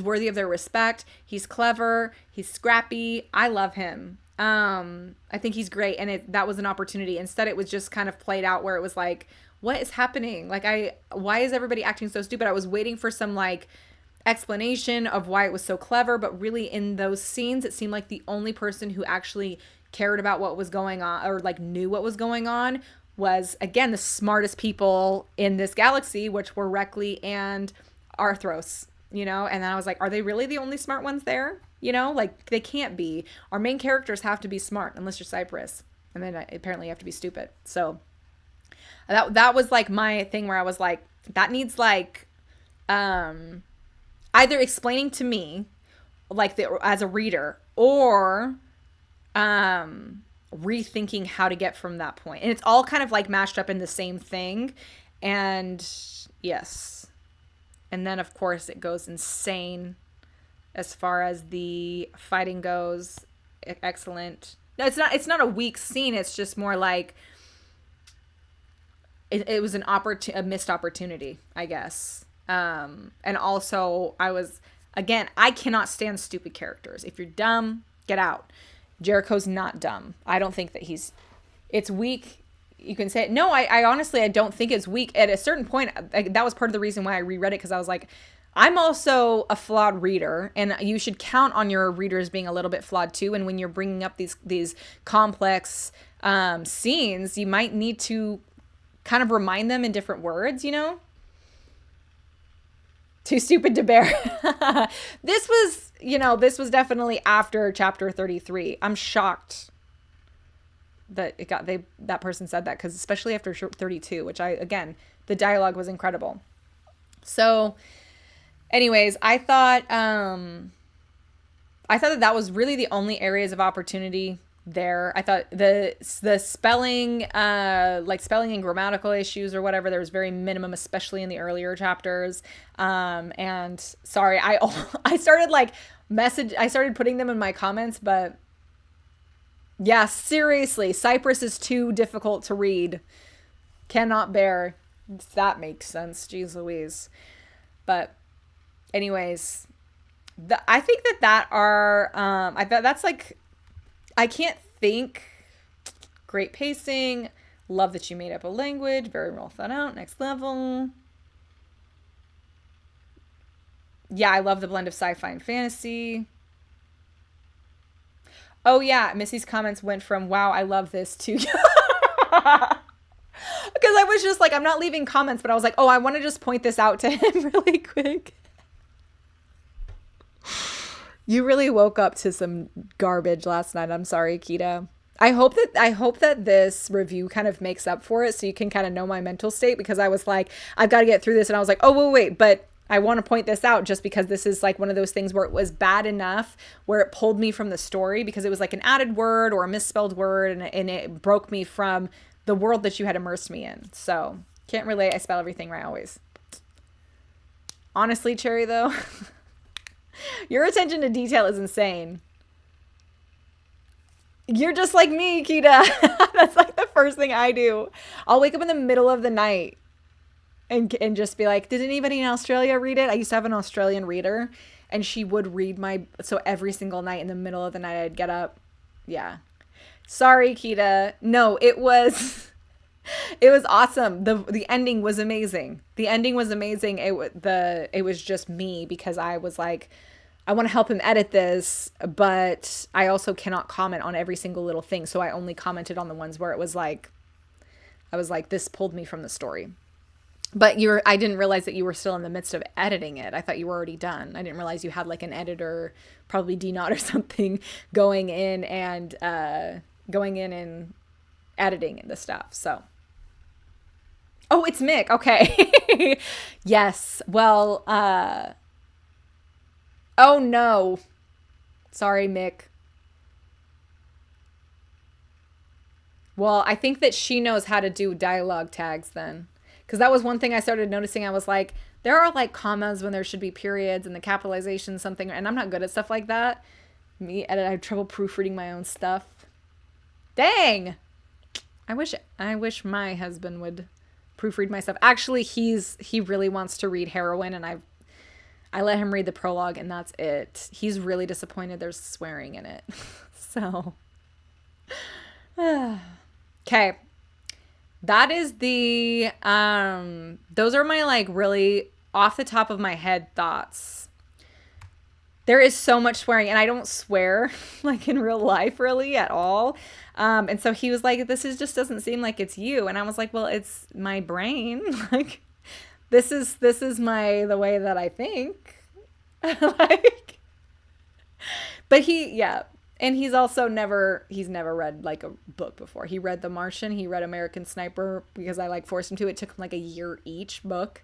worthy of their respect. He's clever, he's scrappy. I love him. I think he's great, and that was an opportunity. Instead, it was just kind of played out where it was like, what is happening? Like, why is everybody acting so stupid? I was waiting for some like explanation of why it was so clever, but really in those scenes, it seemed like the only person who actually cared about what was going on, or like knew what was going on, was again the smartest people in this galaxy, which were Reckley and Arthros, and then I was like, are they really the only smart ones there? Like they can't be. Our main characters have to be smart, unless you're Cypress, and then apparently you have to be stupid. So that was like my thing where I was like, that needs like either explaining to me like as a reader, or rethinking how to get from that point. And it's all kind of like mashed up in the same thing. And yes. And then of course it goes insane as far as the fighting goes. Excellent. No, it's not a weak scene. It's just more like it was a missed opportunity, I guess. And also I cannot stand stupid characters. If you're dumb, get out. Jericho's not dumb. I don't think that it's weak. You can say it. No, I honestly, I don't think it's weak. At a certain point, that was part of the reason why I reread it, because I was like, I'm also a flawed reader, and you should count on your readers being a little bit flawed too. And when you're bringing up these complex scenes, you might need to kind of remind them in different words, Too stupid to bear. This was definitely after chapter 33. I'm shocked that that person said that, because especially after 32, which the dialogue was incredible. So anyways, I thought that was really the only areas of opportunity there. I thought the spelling, like spelling and grammatical issues or whatever, there was very minimum, especially in the earlier chapters. And sorry, I started putting them in my comments, but yeah, seriously, Cypress is too difficult to read. Cannot bear. That makes sense. Jeez Louise. But anyways, I think I thought that's like, I can't think. Great pacing. Love that you made up a language. Very well thought out. Next level. Yeah, I love the blend of sci-fi and fantasy. Oh yeah, Missy's comments went from, wow, I love this, to because I was just like, I'm not leaving comments, but I was like, oh, I want to just point this out to him really quick. You really woke up to some garbage last night. I'm sorry, Kita. I hope that this review kind of makes up for it, so you can kind of know my mental state, because I was like, I've got to get through this, and I was like, oh, wait, but I want to point this out just because this is like one of those things where it was bad enough where it pulled me from the story, because it was like an added word or a misspelled word, and it broke me from the world that you had immersed me in. So can't relate. I spell everything right always. Honestly, Cherry, though, your attention to detail is insane. You're just like me, Kita. That's like the first thing I do. I'll wake up in the middle of the night and just be like, did anybody in Australia read it? I used to have an Australian reader, and she would read so every single night in the middle of the night I'd get up. Yeah. Sorry, Kita. No, it was awesome. The ending was amazing. The ending was amazing. It was just me, because I was like, I want to help him edit this, but I also cannot comment on every single little thing. So I only commented on the ones where it was like, I was like, this pulled me from the story. But I didn't realize that you were still in the midst of editing it. I thought you were already done. I didn't realize you had like an editor, probably DNOT or something, going in and editing the stuff. So, oh, it's Mick. Okay. Yes. Well, oh no. Sorry, Mick. Well, I think that she knows how to do dialogue tags then. Because that was one thing I started noticing. I was like, there are like commas when there should be periods and the capitalization something. And I'm not good at stuff like that. I have trouble proofreading my own stuff. Dang. I wish my husband would proofread my stuff. Actually, he really wants to read Heroine, and I let him read the prologue, and that's it. He's really disappointed there's swearing in it. So, okay. That is those are my like really off the top of my head thoughts. There is so much swearing, and I don't swear like in real life really at all. And so he was like, just doesn't seem like it's you. And I was like, well, it's my brain. Like, this is the way that I think. Like, but yeah. And he's also never read like a book before. He read The Martian. He read American Sniper because I like forced him to. It took him like a year each book.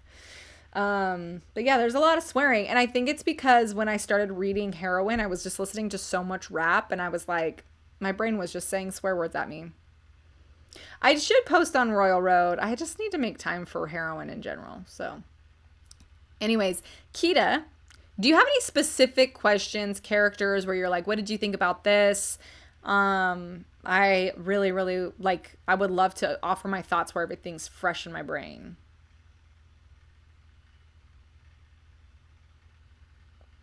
But yeah, there's a lot of swearing. And I think it's because when I started reading Heroine, I was just listening to so much rap. And I was like, my brain was just saying swear words at me. I should post on Royal Road. I just need to make time for Heroine in general. So anyways, Kita, do you have any specific questions, characters where you're like, what did you think about this? I really, really I would love to offer my thoughts where everything's fresh in my brain.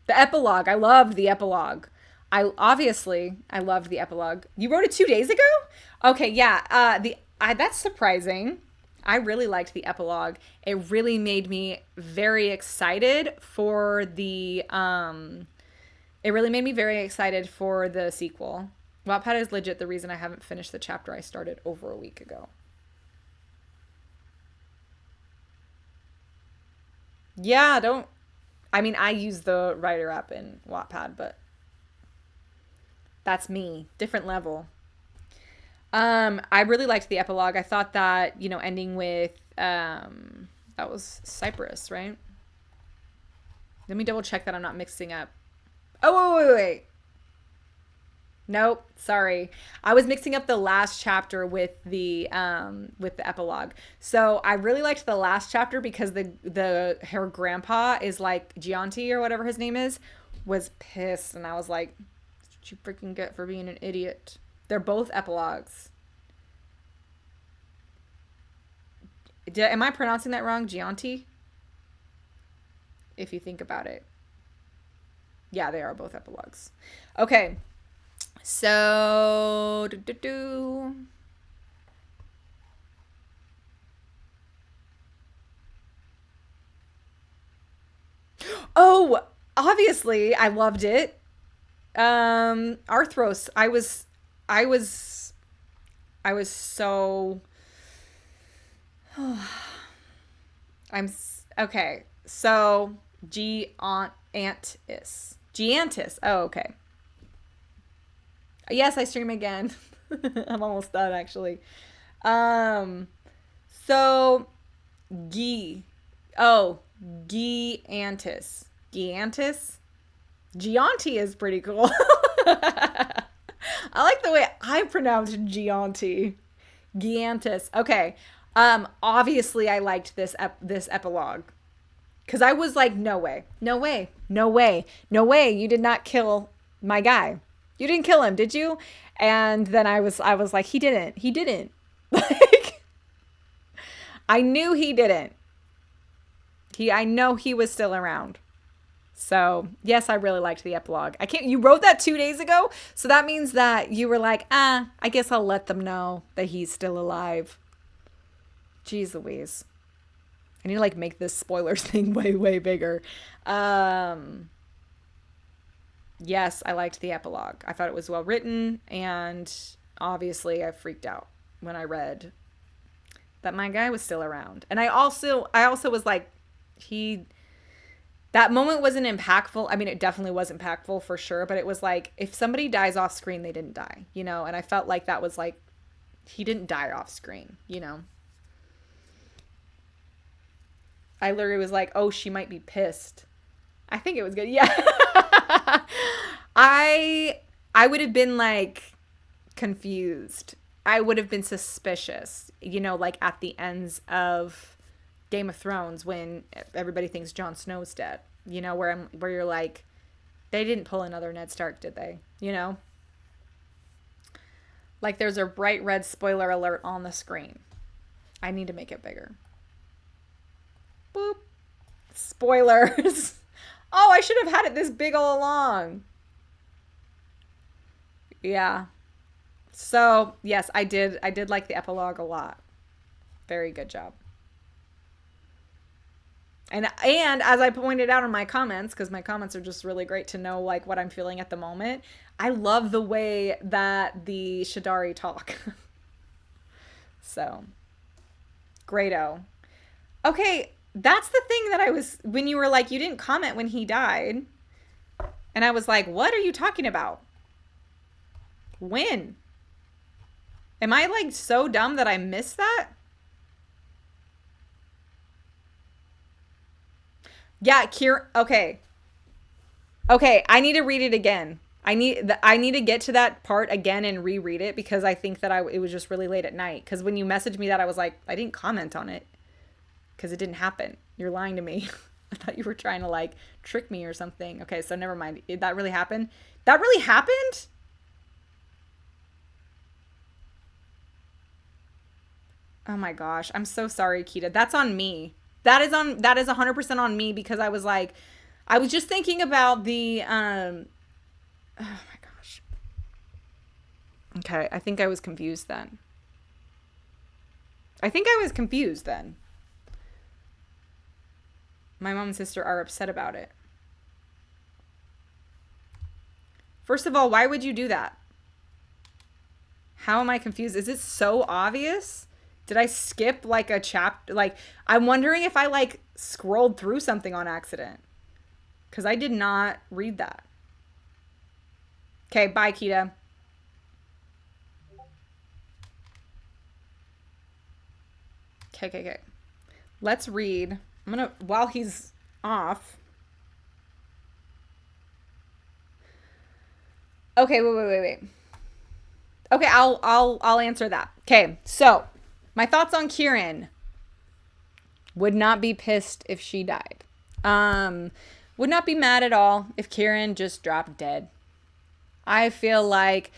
The epilogue. I loved the epilogue. I loved the epilogue. You wrote it 2 days ago? Okay, yeah. That's surprising. I really liked the epilogue. It really made me very excited for the sequel. Wattpad is legit the reason I haven't finished the chapter I started over a week ago. Yeah, I use the writer app in Wattpad, but that's me. Different level. I really liked the epilogue. I thought that, ending with, that was Cyprus, right? Let me double check that I'm not mixing up. Oh, wait. Nope. Sorry. I was mixing up the last chapter with the epilogue. So I really liked the last chapter because her grandpa is like Gianti or whatever his name is, was pissed. And I was like, what did you freaking get for being an idiot? They're both epilogues. Am I pronouncing that wrong? Gianti? If you think about it. Yeah, they are both epilogues. Okay. So, Oh, obviously, I loved it. Arthros. I was so. Okay. So Giantis. Oh, okay. Yes, I stream again. I'm almost done actually. So Giantis. Gianti is pretty cool. I like the way I pronounce Gianti. Giantis. Okay. Obviously I liked this epilogue. Cause I was like, no way. You did not kill my guy. You didn't kill him, did you? And then I was like, he didn't. Like, I knew he didn't. I know he was still around. So yes, I really liked the epilogue. You wrote that 2 days ago. So that means that you were like, I guess I'll let them know that he's still alive. Jeez Louise. I need to make this spoilers thing way, way bigger. yes, I liked the epilogue. I thought it was well written, and obviously I freaked out when I read that my guy was still around. And I also was like, he that moment wasn't impactful. I mean, it definitely was impactful for sure, but it was like, if somebody dies off screen, they didn't die, you know? And I felt like that was like, he didn't die off screen, you know? I literally was like, oh, she might be pissed. I think it was good. Yeah. I I would have been like confused. I would have been suspicious, you know, like at the ends of Game of Thrones when everybody thinks Jon Snow's dead. You know, where you're like, they didn't pull another Ned Stark, did they? You know? Like there's a bright red spoiler alert on the screen. I need to make it bigger. Boop. Spoilers. Oh, I should have had it this big all along. Yeah. So, yes, I did like the epilogue a lot. Very good job. And as I pointed out in my comments, because my comments are just really great to know like what I'm feeling at the moment, I love the way that the Shadari talk. So, great-o. Okay, that's the thing that I was, when you were like, you didn't comment when he died. And I was like, what are you talking about? When? Am I like so dumb that I missed that? Yeah, okay. Okay, I need to read it again. I need to get to that part again and reread it because I think that it was just really late at night. Because when you messaged me that, I was like, I didn't comment on it because it didn't happen. You're lying to me. I thought you were trying to like trick me or something. Okay, so never mind. That really happened? That really happened? Oh my gosh. I'm so sorry, Kita. That's on me. That is 100% on me because I was like, I was just thinking about the oh my gosh. Okay, I think I was confused then. I think I was confused then. My mom and sister are upset about it. First of all, why would you do that? How am I confused? Is it so obvious? Did I skip like a chapter? Like, I'm wondering if I like scrolled through something on accident. Because I did not read that. Okay, bye, Kita. Okay. Let's read. I'm gonna, while he's off. Okay, wait. Okay, I'll answer that. Okay, so my thoughts on Kieran. Would not be pissed if she died. Would not be mad at all if Kieran just dropped dead. I feel like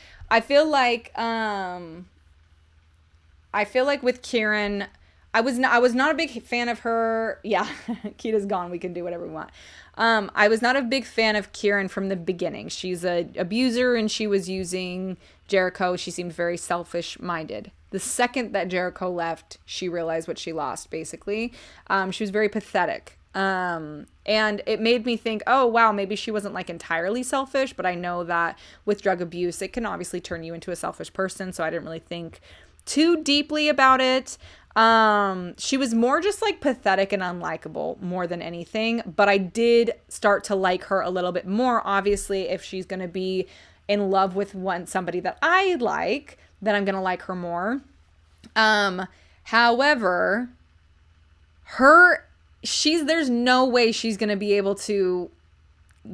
with Kieran, I was not a big fan of her. Yeah, Kita's gone. We can do whatever we want. I was not a big fan of Kieran from the beginning. She's a abuser and she was using Jericho. She seemed very selfish-minded. The second that Jericho left, she realized what she lost, basically. She was very pathetic. And it made me think, oh, wow, maybe she wasn't like entirely selfish, but I know that with drug abuse, it can obviously turn you into a selfish person. So I didn't really think too deeply about it. She was more just like pathetic and unlikable more than anything, but I did start to like her a little bit more. Obviously, if she's going to be in love with somebody that I like, then I'm going to like her more. However, there's no way she's going to be able to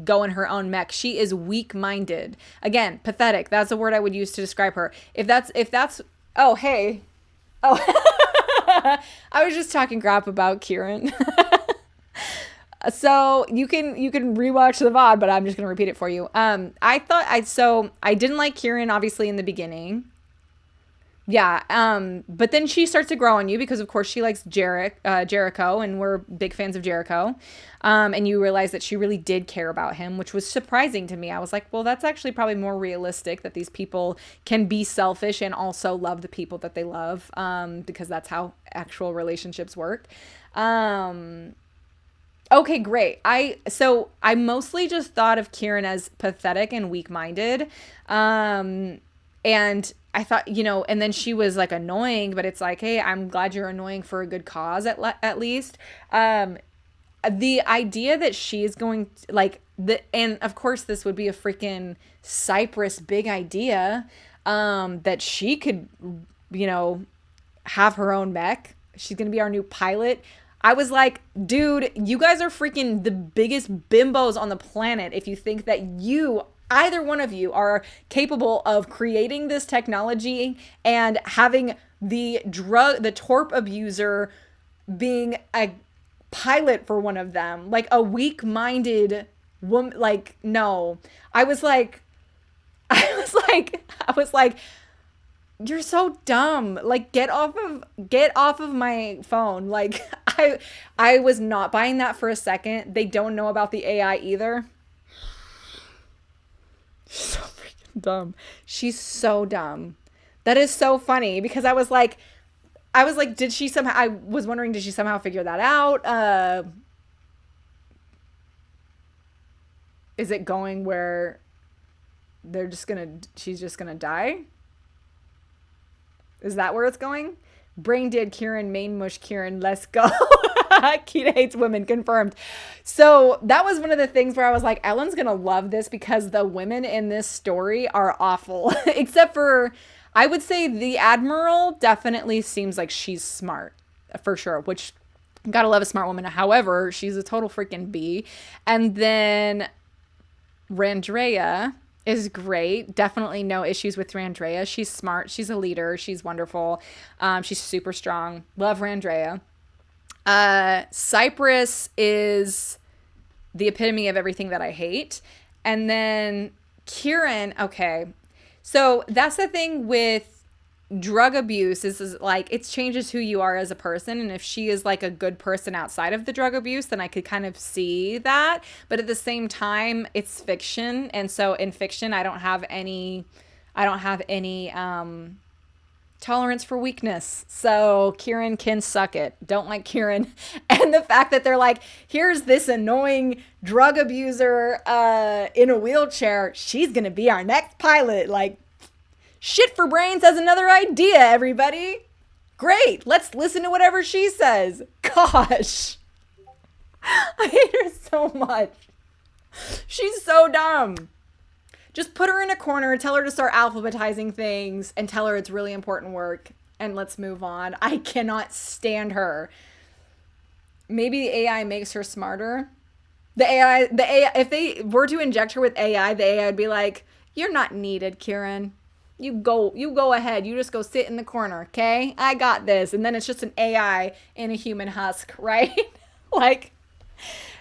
go in her own mech. She is weak-minded. Again, pathetic. That's a word I would use to describe her. If that's, oh, hey. Oh, I was just talking crap about Kieran. So you can rewatch the VOD, but I'm just going to repeat it for you. I didn't like Kieran obviously in the beginning. Yeah, but then she starts to grow on you because of course she likes Jericho, and we're big fans of Jericho. And you realize that she really did care about him, which was surprising to me. I was like, well, that's actually probably more realistic that these people can be selfish and also love the people that they love, because that's how actual relationships work. Okay, great. I mostly just thought of Kieran as pathetic and weak-minded. Um and I thought, and then she was like annoying, but it's like, hey, I'm glad you're annoying for a good cause at least. Um the idea that she's going like the and of course this would be a freaking Cypress big idea, that she could, you know, have her own mech. She's gonna be our new pilot. I was like, dude, you guys are freaking the biggest bimbos on the planet if you think that either one of you, are capable of creating this technology and having the torp abuser being a pilot for one of them, like a weak-minded woman. Like, no. I was like, you're so dumb. Like, get off of my phone. Like, I was not buying that for a second. They don't know about the AI either. She's so freaking dumb. She's so dumb. That is so funny because I was like, did she somehow, I was wondering, did she somehow figure that out? Is it going where she's just gonna die? Is that where it's going? Brain dead Kieran, main mush Kieran, let's go. Keita hates women, confirmed. So that was one of the things where I was like, Ellen's gonna love this because the women in this story are awful. Except for, I would say the Admiral definitely seems like she's smart, for sure, which, gotta love a smart woman. However, she's a total freaking bee. And then Randrea is great. Definitely no issues with Randrea. She's smart. She's a leader. She's wonderful. She's super strong. Love Randrea. Cypress is the epitome of everything that I hate. And then Kieran, okay. So that's the thing with drug abuse is like, it changes who you are as a person. And if she is like a good person outside of the drug abuse, then I could kind of see that. But at the same time, it's fiction. And so in fiction, I don't have any tolerance for weakness. So Kieran can suck it. Don't like Kieran. And the fact that they're like, here's this annoying drug abuser in a wheelchair. She's going to be our next pilot. Like, shit for brains has another idea, everybody. Great. Let's listen to whatever she says. Gosh. I hate her so much. She's so dumb. Just put her in a corner, tell her to start alphabetizing things, and tell her it's really important work, and let's move on. I cannot stand her. Maybe the AI makes her smarter. The AI, if they were to inject her with AI, the AI would be like, you're not needed, Kieran. You go ahead. You just go sit in the corner, okay? I got this. And then it's just an AI in a human husk, right? Like,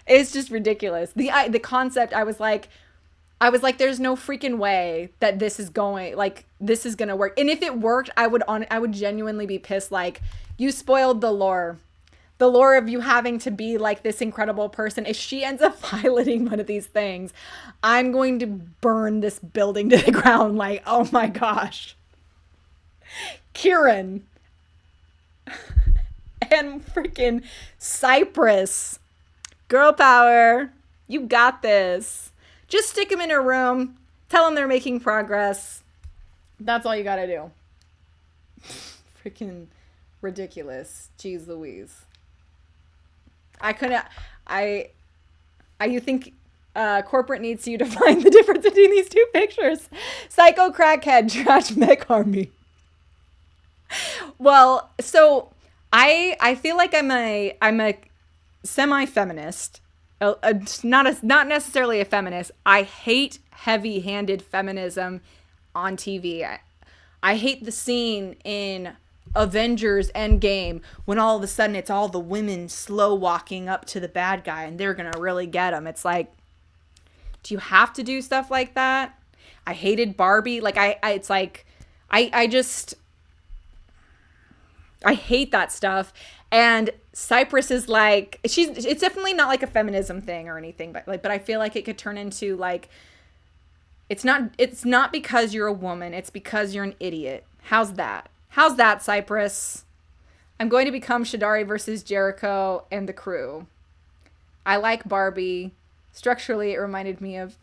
it's just ridiculous. The concept, I was like, there's no freaking way that this is going to work. And if it worked, I would genuinely be pissed. Like, you spoiled the lore of you having to be like this incredible person. If she ends up piloting one of these things, I'm going to burn this building to the ground. Like, oh my gosh. Kieran and freaking Cypress. Girl power. You got this. Just stick them in a room. Tell them they're making progress. That's all you gotta do. Freaking ridiculous. Jeez Louise. You think corporate needs you to find the difference between these two pictures? Psycho crackhead trash mech army. Well, so I feel like I'm a semi-feminist. Not necessarily a feminist. I hate heavy-handed feminism on TV. I hate the scene in Avengers Endgame when all of a sudden it's all the women slow walking up to the bad guy and they're gonna really get him. It's like, do you have to do stuff like that? I hated Barbie. Like, I hate that stuff. And Cypress is like, it's definitely not like a feminism thing or anything, but I feel like it could turn into like, it's not because you're a woman, it's because you're an idiot. How's that, Cypress? I'm going to become Shadari versus Jericho and the crew. I like Barbie. Structurally, it reminded me of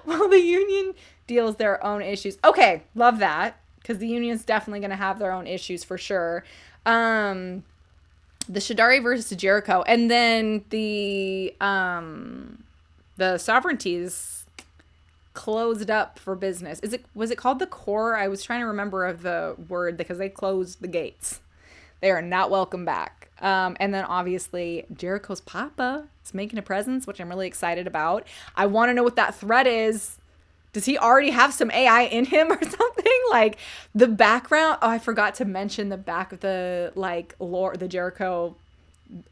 well, the union deals their own issues. Okay, love that, because the union's definitely going to have their own issues for sure. The Shadari versus Jericho, and then the sovereignties closed up for business. Was it called the core? I was trying to remember of the word because they closed the gates. They are not welcome back. And then obviously Jericho's papa is making a presence, which I'm really excited about. I want to know what that threat is. Does he already have some AI in him or something? Like the background. Oh, I forgot to mention the back of the like lore. The Jericho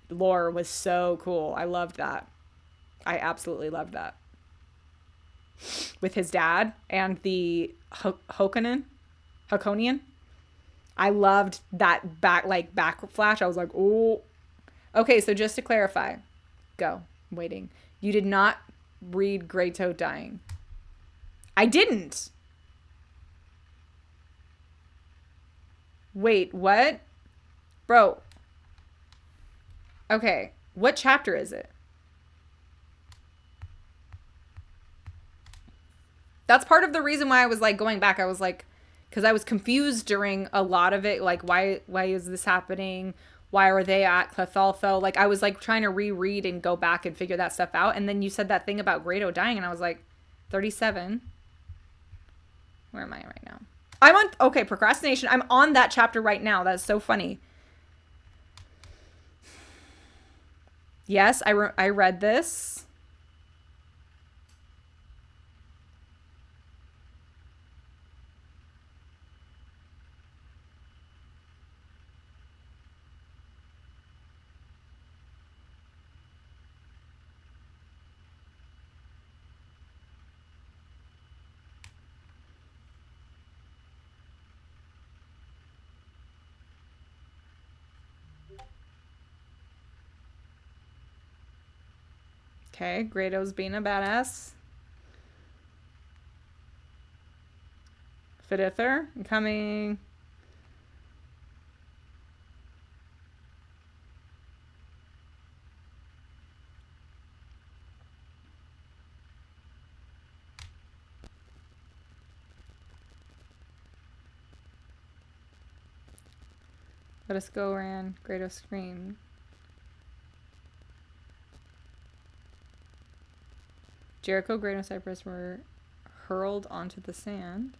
lore was so cool. I loved that. I absolutely loved that. With his dad and the Hokonian. I loved that back flash. I was like, oh. Okay, so just to clarify. Go. I'm waiting. You did not read Greytoe dying. I didn't. Wait, what? Bro. Okay. What chapter is it? That's part of the reason why I was like going back. I was like, because I was confused during a lot of it. Like, why is this happening? Why are they at Clothalfo? Like, I was like trying to reread and go back and figure that stuff out. And then you said that thing about Greytoe dying, and I was like, 37. Where am I right now? I'm on, okay, procrastination. I'm on that chapter right now. That's so funny. Yes, I read this. Okay, Greytoe's being a badass. Fidither, coming. Let us go, Ran. Greytoe screamed. Jericho, Greytoe, Cypress were hurled onto the sand.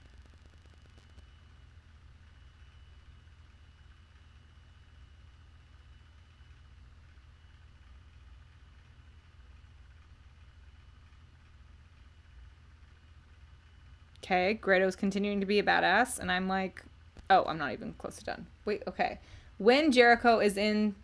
Okay, Greytoe's continuing to be a badass, and I'm like, oh, I'm not even close to done. Wait, okay. When Jericho is in...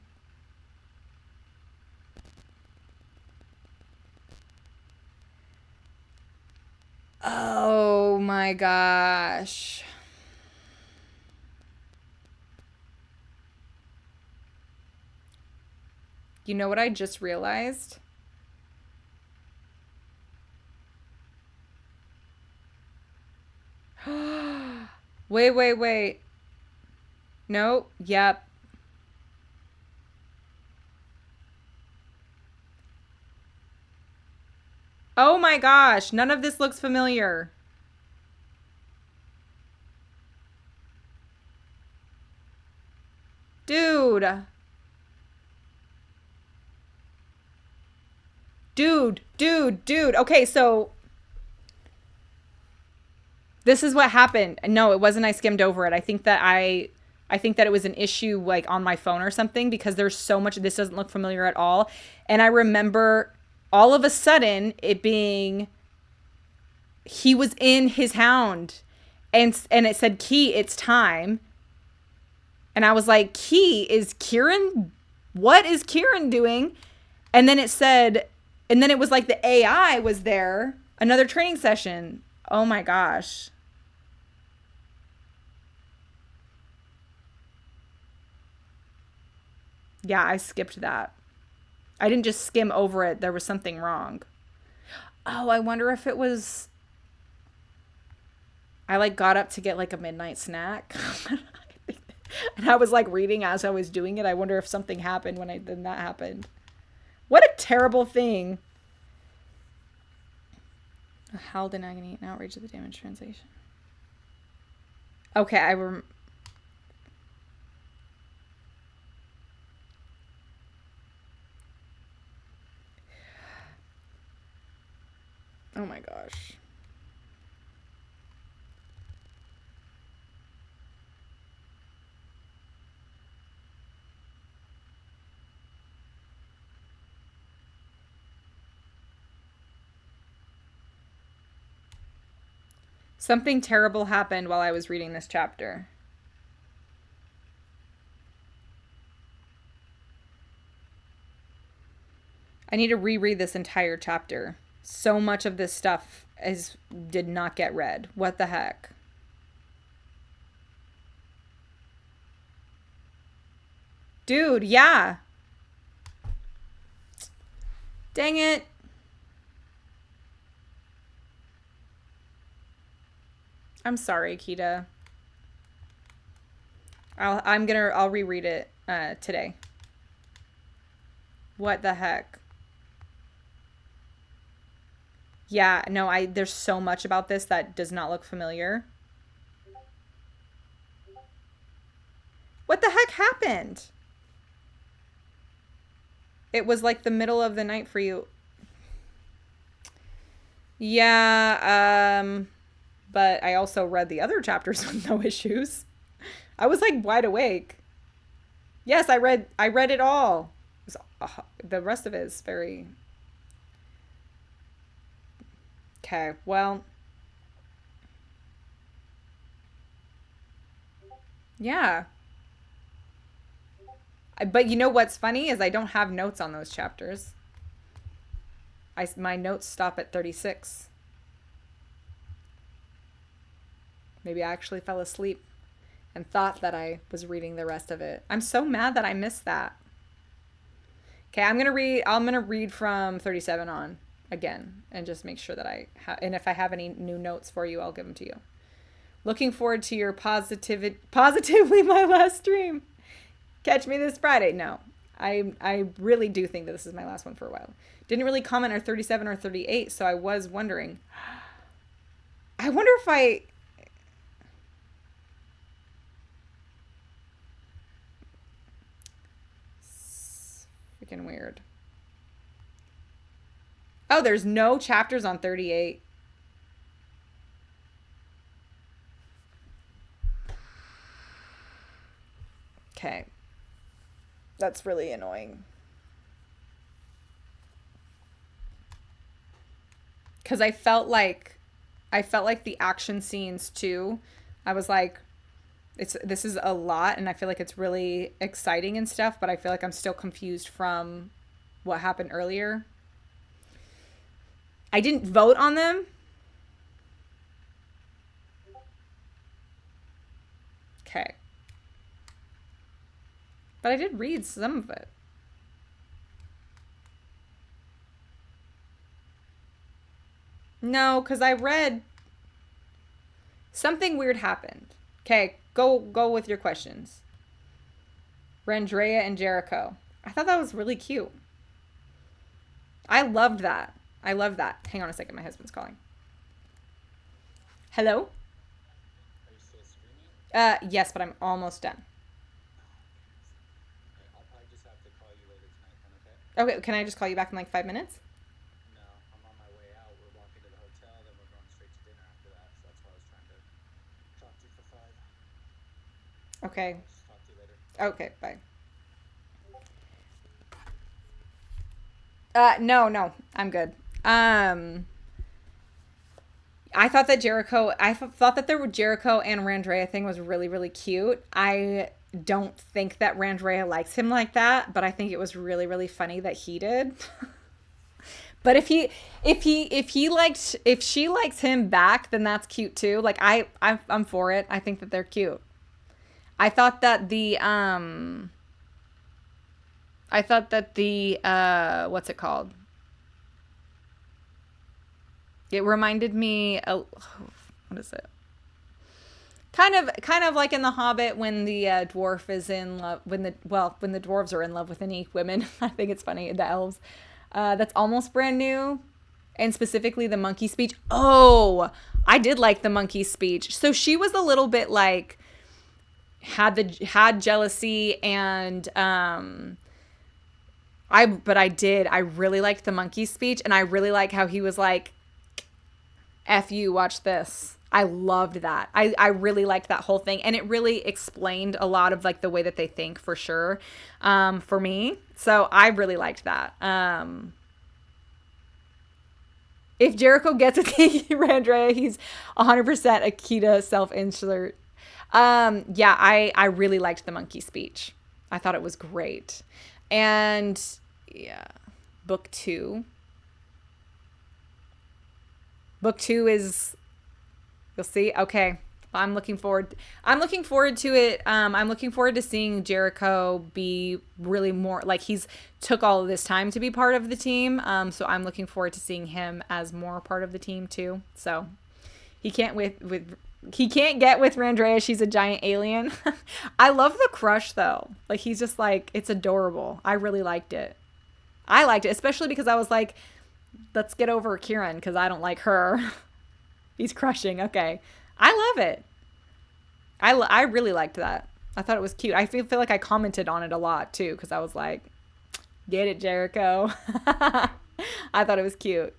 Oh my gosh. You know what I just realized? Wait. No, yep. Oh my gosh, none of this looks familiar. Dude. Okay, so this is what happened. No, it wasn't. I skimmed over it. I think that it was an issue like on my phone or something, because there's so much. This doesn't look familiar at all. And I remember all of a sudden it being, he was in his hound, and it said, Key, it's time. And I was like, Key, is Kieran, what is Kieran doing? And then it said, and then it was like the AI was there, another training session. Oh my gosh. Yeah, I skipped that. I didn't just skim over it. There was something wrong. Oh, I wonder if it was... I like got up to get like a midnight snack. And I was like reading as I was doing it. I wonder if something happened when that happened. What a terrible thing. A howled in agony and outrage at the damaged translation. Okay, oh my gosh. Something terrible happened while I was reading this chapter. I need to reread this entire chapter. So much of this stuff did not get read. What the heck? Dude, yeah. Dang it. I'm sorry, Kita. I'll reread it today. What the heck? Yeah, no, there's so much about this that does not look familiar. What the heck happened? It was like the middle of the night for you. Yeah, but I also read the other chapters with no issues. I was like wide awake. Yes, I read it all. The rest of it is very... Okay, well... Yeah. But you know what's funny is I don't have notes on those chapters. My notes stop at 36. Maybe I actually fell asleep and thought that I was reading the rest of it. I'm so mad that I missed that. Okay, I'm gonna read from 37 on again and just make sure that and if I have any new notes for you, I'll give them to you. Looking forward to your positively my last stream. Catch me this Friday. No, I really do think that this is my last one for a while. Didn't really comment on 37 or 38, so I was wondering. I wonder if freaking weird. Oh, there's no chapters on 38. Okay. That's really annoying. Because I felt like the action scenes too. I was like, this is a lot, and I feel like it's really exciting and stuff, but I feel like I'm still confused from what happened earlier. I didn't vote on them. Okay. But I did read some of it. No, because I read something weird happened. Okay, go with your questions. Randrea and Jericho. I thought that was really cute. I loved that. I love that. Hang on a second, my husband's calling. Hello?
Are you still streaming?
Yes, but I'm almost done.
I'll probably just have to call you later tonight then, okay?
Okay, can I just call you back in like 5 minutes?
No, I'm on my way out. We're walking to the hotel, then we're going straight to dinner after that. So that's why I was trying to talk to you for 5.
Okay.
I'll just talk to you later.
Okay, bye. No, I'm good. I thought that Jericho and Randrea thing was really, really cute. I don't think that Randrea likes him like that, but I think it was really, really funny that he did. But if she likes him back, then that's cute too. Like I'm for it. I think that they're cute. I thought that the what's it called? It reminded me, what is it? Kind of like in The Hobbit when the dwarf is in love when the dwarves are in love with any women. I think it's funny, the elves. That's almost brand new, and specifically the monkey speech. Oh, I did like the monkey speech. So she was a little bit like had jealousy and I really liked the monkey speech, and I really like how he was like, F you, watch this. I loved that. I really liked that whole thing. And it really explained a lot of like the way that they think for sure, for me. So I really liked that. If Jericho gets with Randrea, he's 100% Akita self-insert. Yeah, I really liked the monkey speech. I thought it was great. And yeah, book two. Book two is, you'll see. Okay. I'm looking forward to it. I'm looking forward to seeing Jericho be really more like he's took all of this time to be part of the team. So I'm looking forward to seeing him as more part of the team too. So he can't he can't get with Randrea. She's a giant alien. I love the crush though. Like he's just like, it's adorable. I really liked it. I liked it, especially because I was like, let's get over Kieran because I don't like her. He's crushing. Okay. I love it. I really liked that. I thought it was cute. I feel like I commented on it a lot too because I was like, get it, Jericho. I thought it was cute.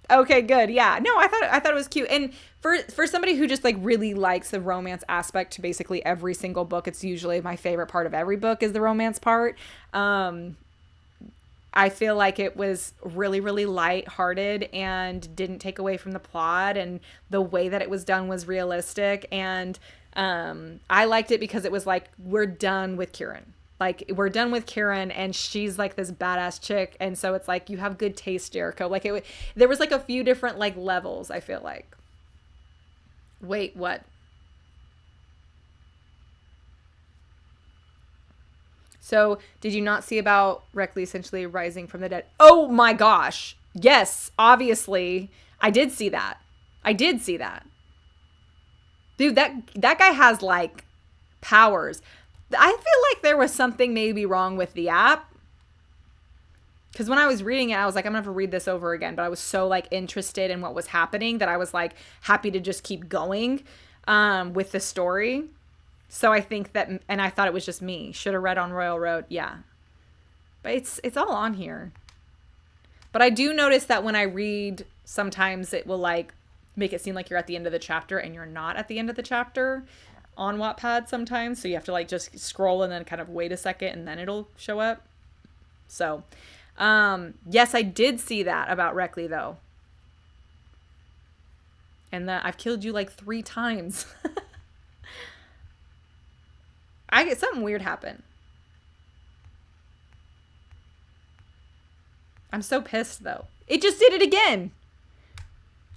Okay, good. Yeah. No, I thought it was cute. And for somebody who just like really likes the romance aspect to basically every single book, it's usually my favorite part of every book is the romance part. I feel like it was really, really lighthearted and didn't take away from the plot, and the way that it was done was realistic. And I liked it because it was like, we're done with Kieran. Like, we're done with Kieran, and she's like this badass chick. And so it's like, you have good taste, Jericho. Like, there was like a few different like levels, I feel like. Wait, what? So, did you not see about Reckley essentially rising from the dead? Oh my gosh. Yes, obviously. I did see that. Dude, that guy has like powers. I feel like there was something maybe wrong with the app. Because when I was reading it, I was like, I'm going to have to read this over again. But I was so like interested in what was happening that I was like happy to just keep going with the story. So I think that, and I thought it was just me. Should have read on Royal Road. Yeah. But it's all on here. But I do notice that when I read, sometimes it will like make it seem like you're at the end of the chapter and you're not at the end of the chapter on Wattpad sometimes. So you have to like just scroll and then kind of wait a second and then it'll show up. So, yes, I did see that about Reckley though. And that I've killed you like 3 times. I get something weird happen. I'm so pissed though. It just did it again.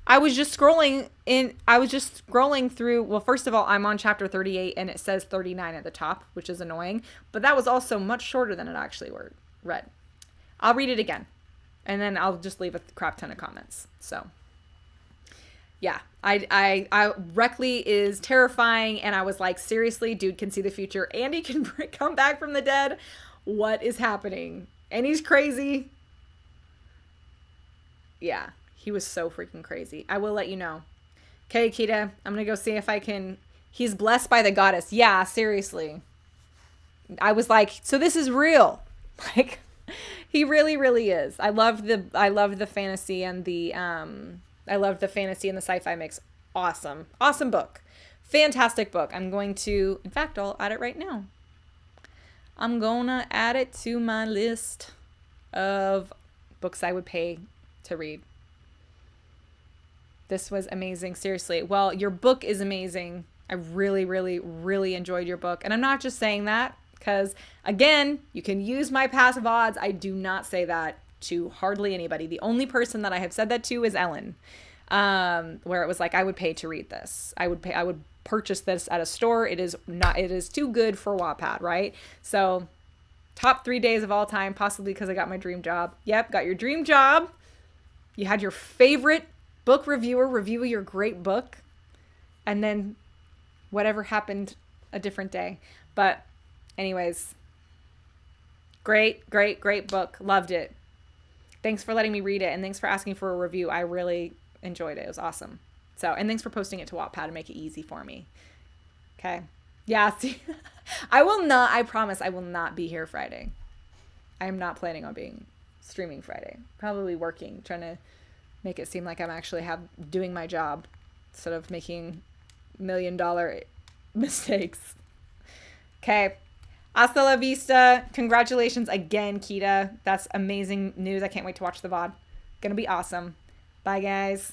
I was just scrolling through. Well, first of all, I'm on chapter 38 and it says 39 at the top, which is annoying. But that was also much shorter than it actually read. I'll read it again. And then I'll just leave a crap ton of comments. So, yeah. I Reckley is terrifying. And I was like, seriously, dude can see the future and he can come back from the dead. What is happening? And he's crazy. Yeah. He was so freaking crazy. I will let you know. Okay, Kita, I'm going to go see if I can. He's blessed by the goddess. Yeah, seriously. I was like, so this is real. Like, he really, really is. I love the fantasy and the sci-fi mix. Awesome. Awesome book. Fantastic book. I'm going to, in fact, I'll add it right now. I'm going to add it to my list of books I would pay to read. This was amazing. Seriously. Well, your book is amazing. I really, really, really enjoyed your book. And I'm not just saying that because, again, you can use my passive odds. I do not say that to hardly anybody. The only person that I have said that to is Ellen, where it was like, I would pay to read this. I would purchase this at a store. It is too good for Wattpad, right? So top 3 days of all time, possibly because I got my dream job. Yep, got your dream job. You had your favorite book reviewer review your great book. And then whatever happened a different day. But anyways, great book. Loved it. Thanks for letting me read it, and thanks for asking for a review. I really enjoyed it. It was awesome. So, and thanks for posting it to Wattpad to make it easy for me. Okay. Yeah, see, I promise I will not be here Friday. I am not planning on being streaming Friday. Probably working, trying to make it seem like I'm actually doing my job instead of making $1 million mistakes. Okay. Hasta la vista. Congratulations again, Kita. That's amazing news. I can't wait to watch the VOD. Gonna be awesome. Bye, guys.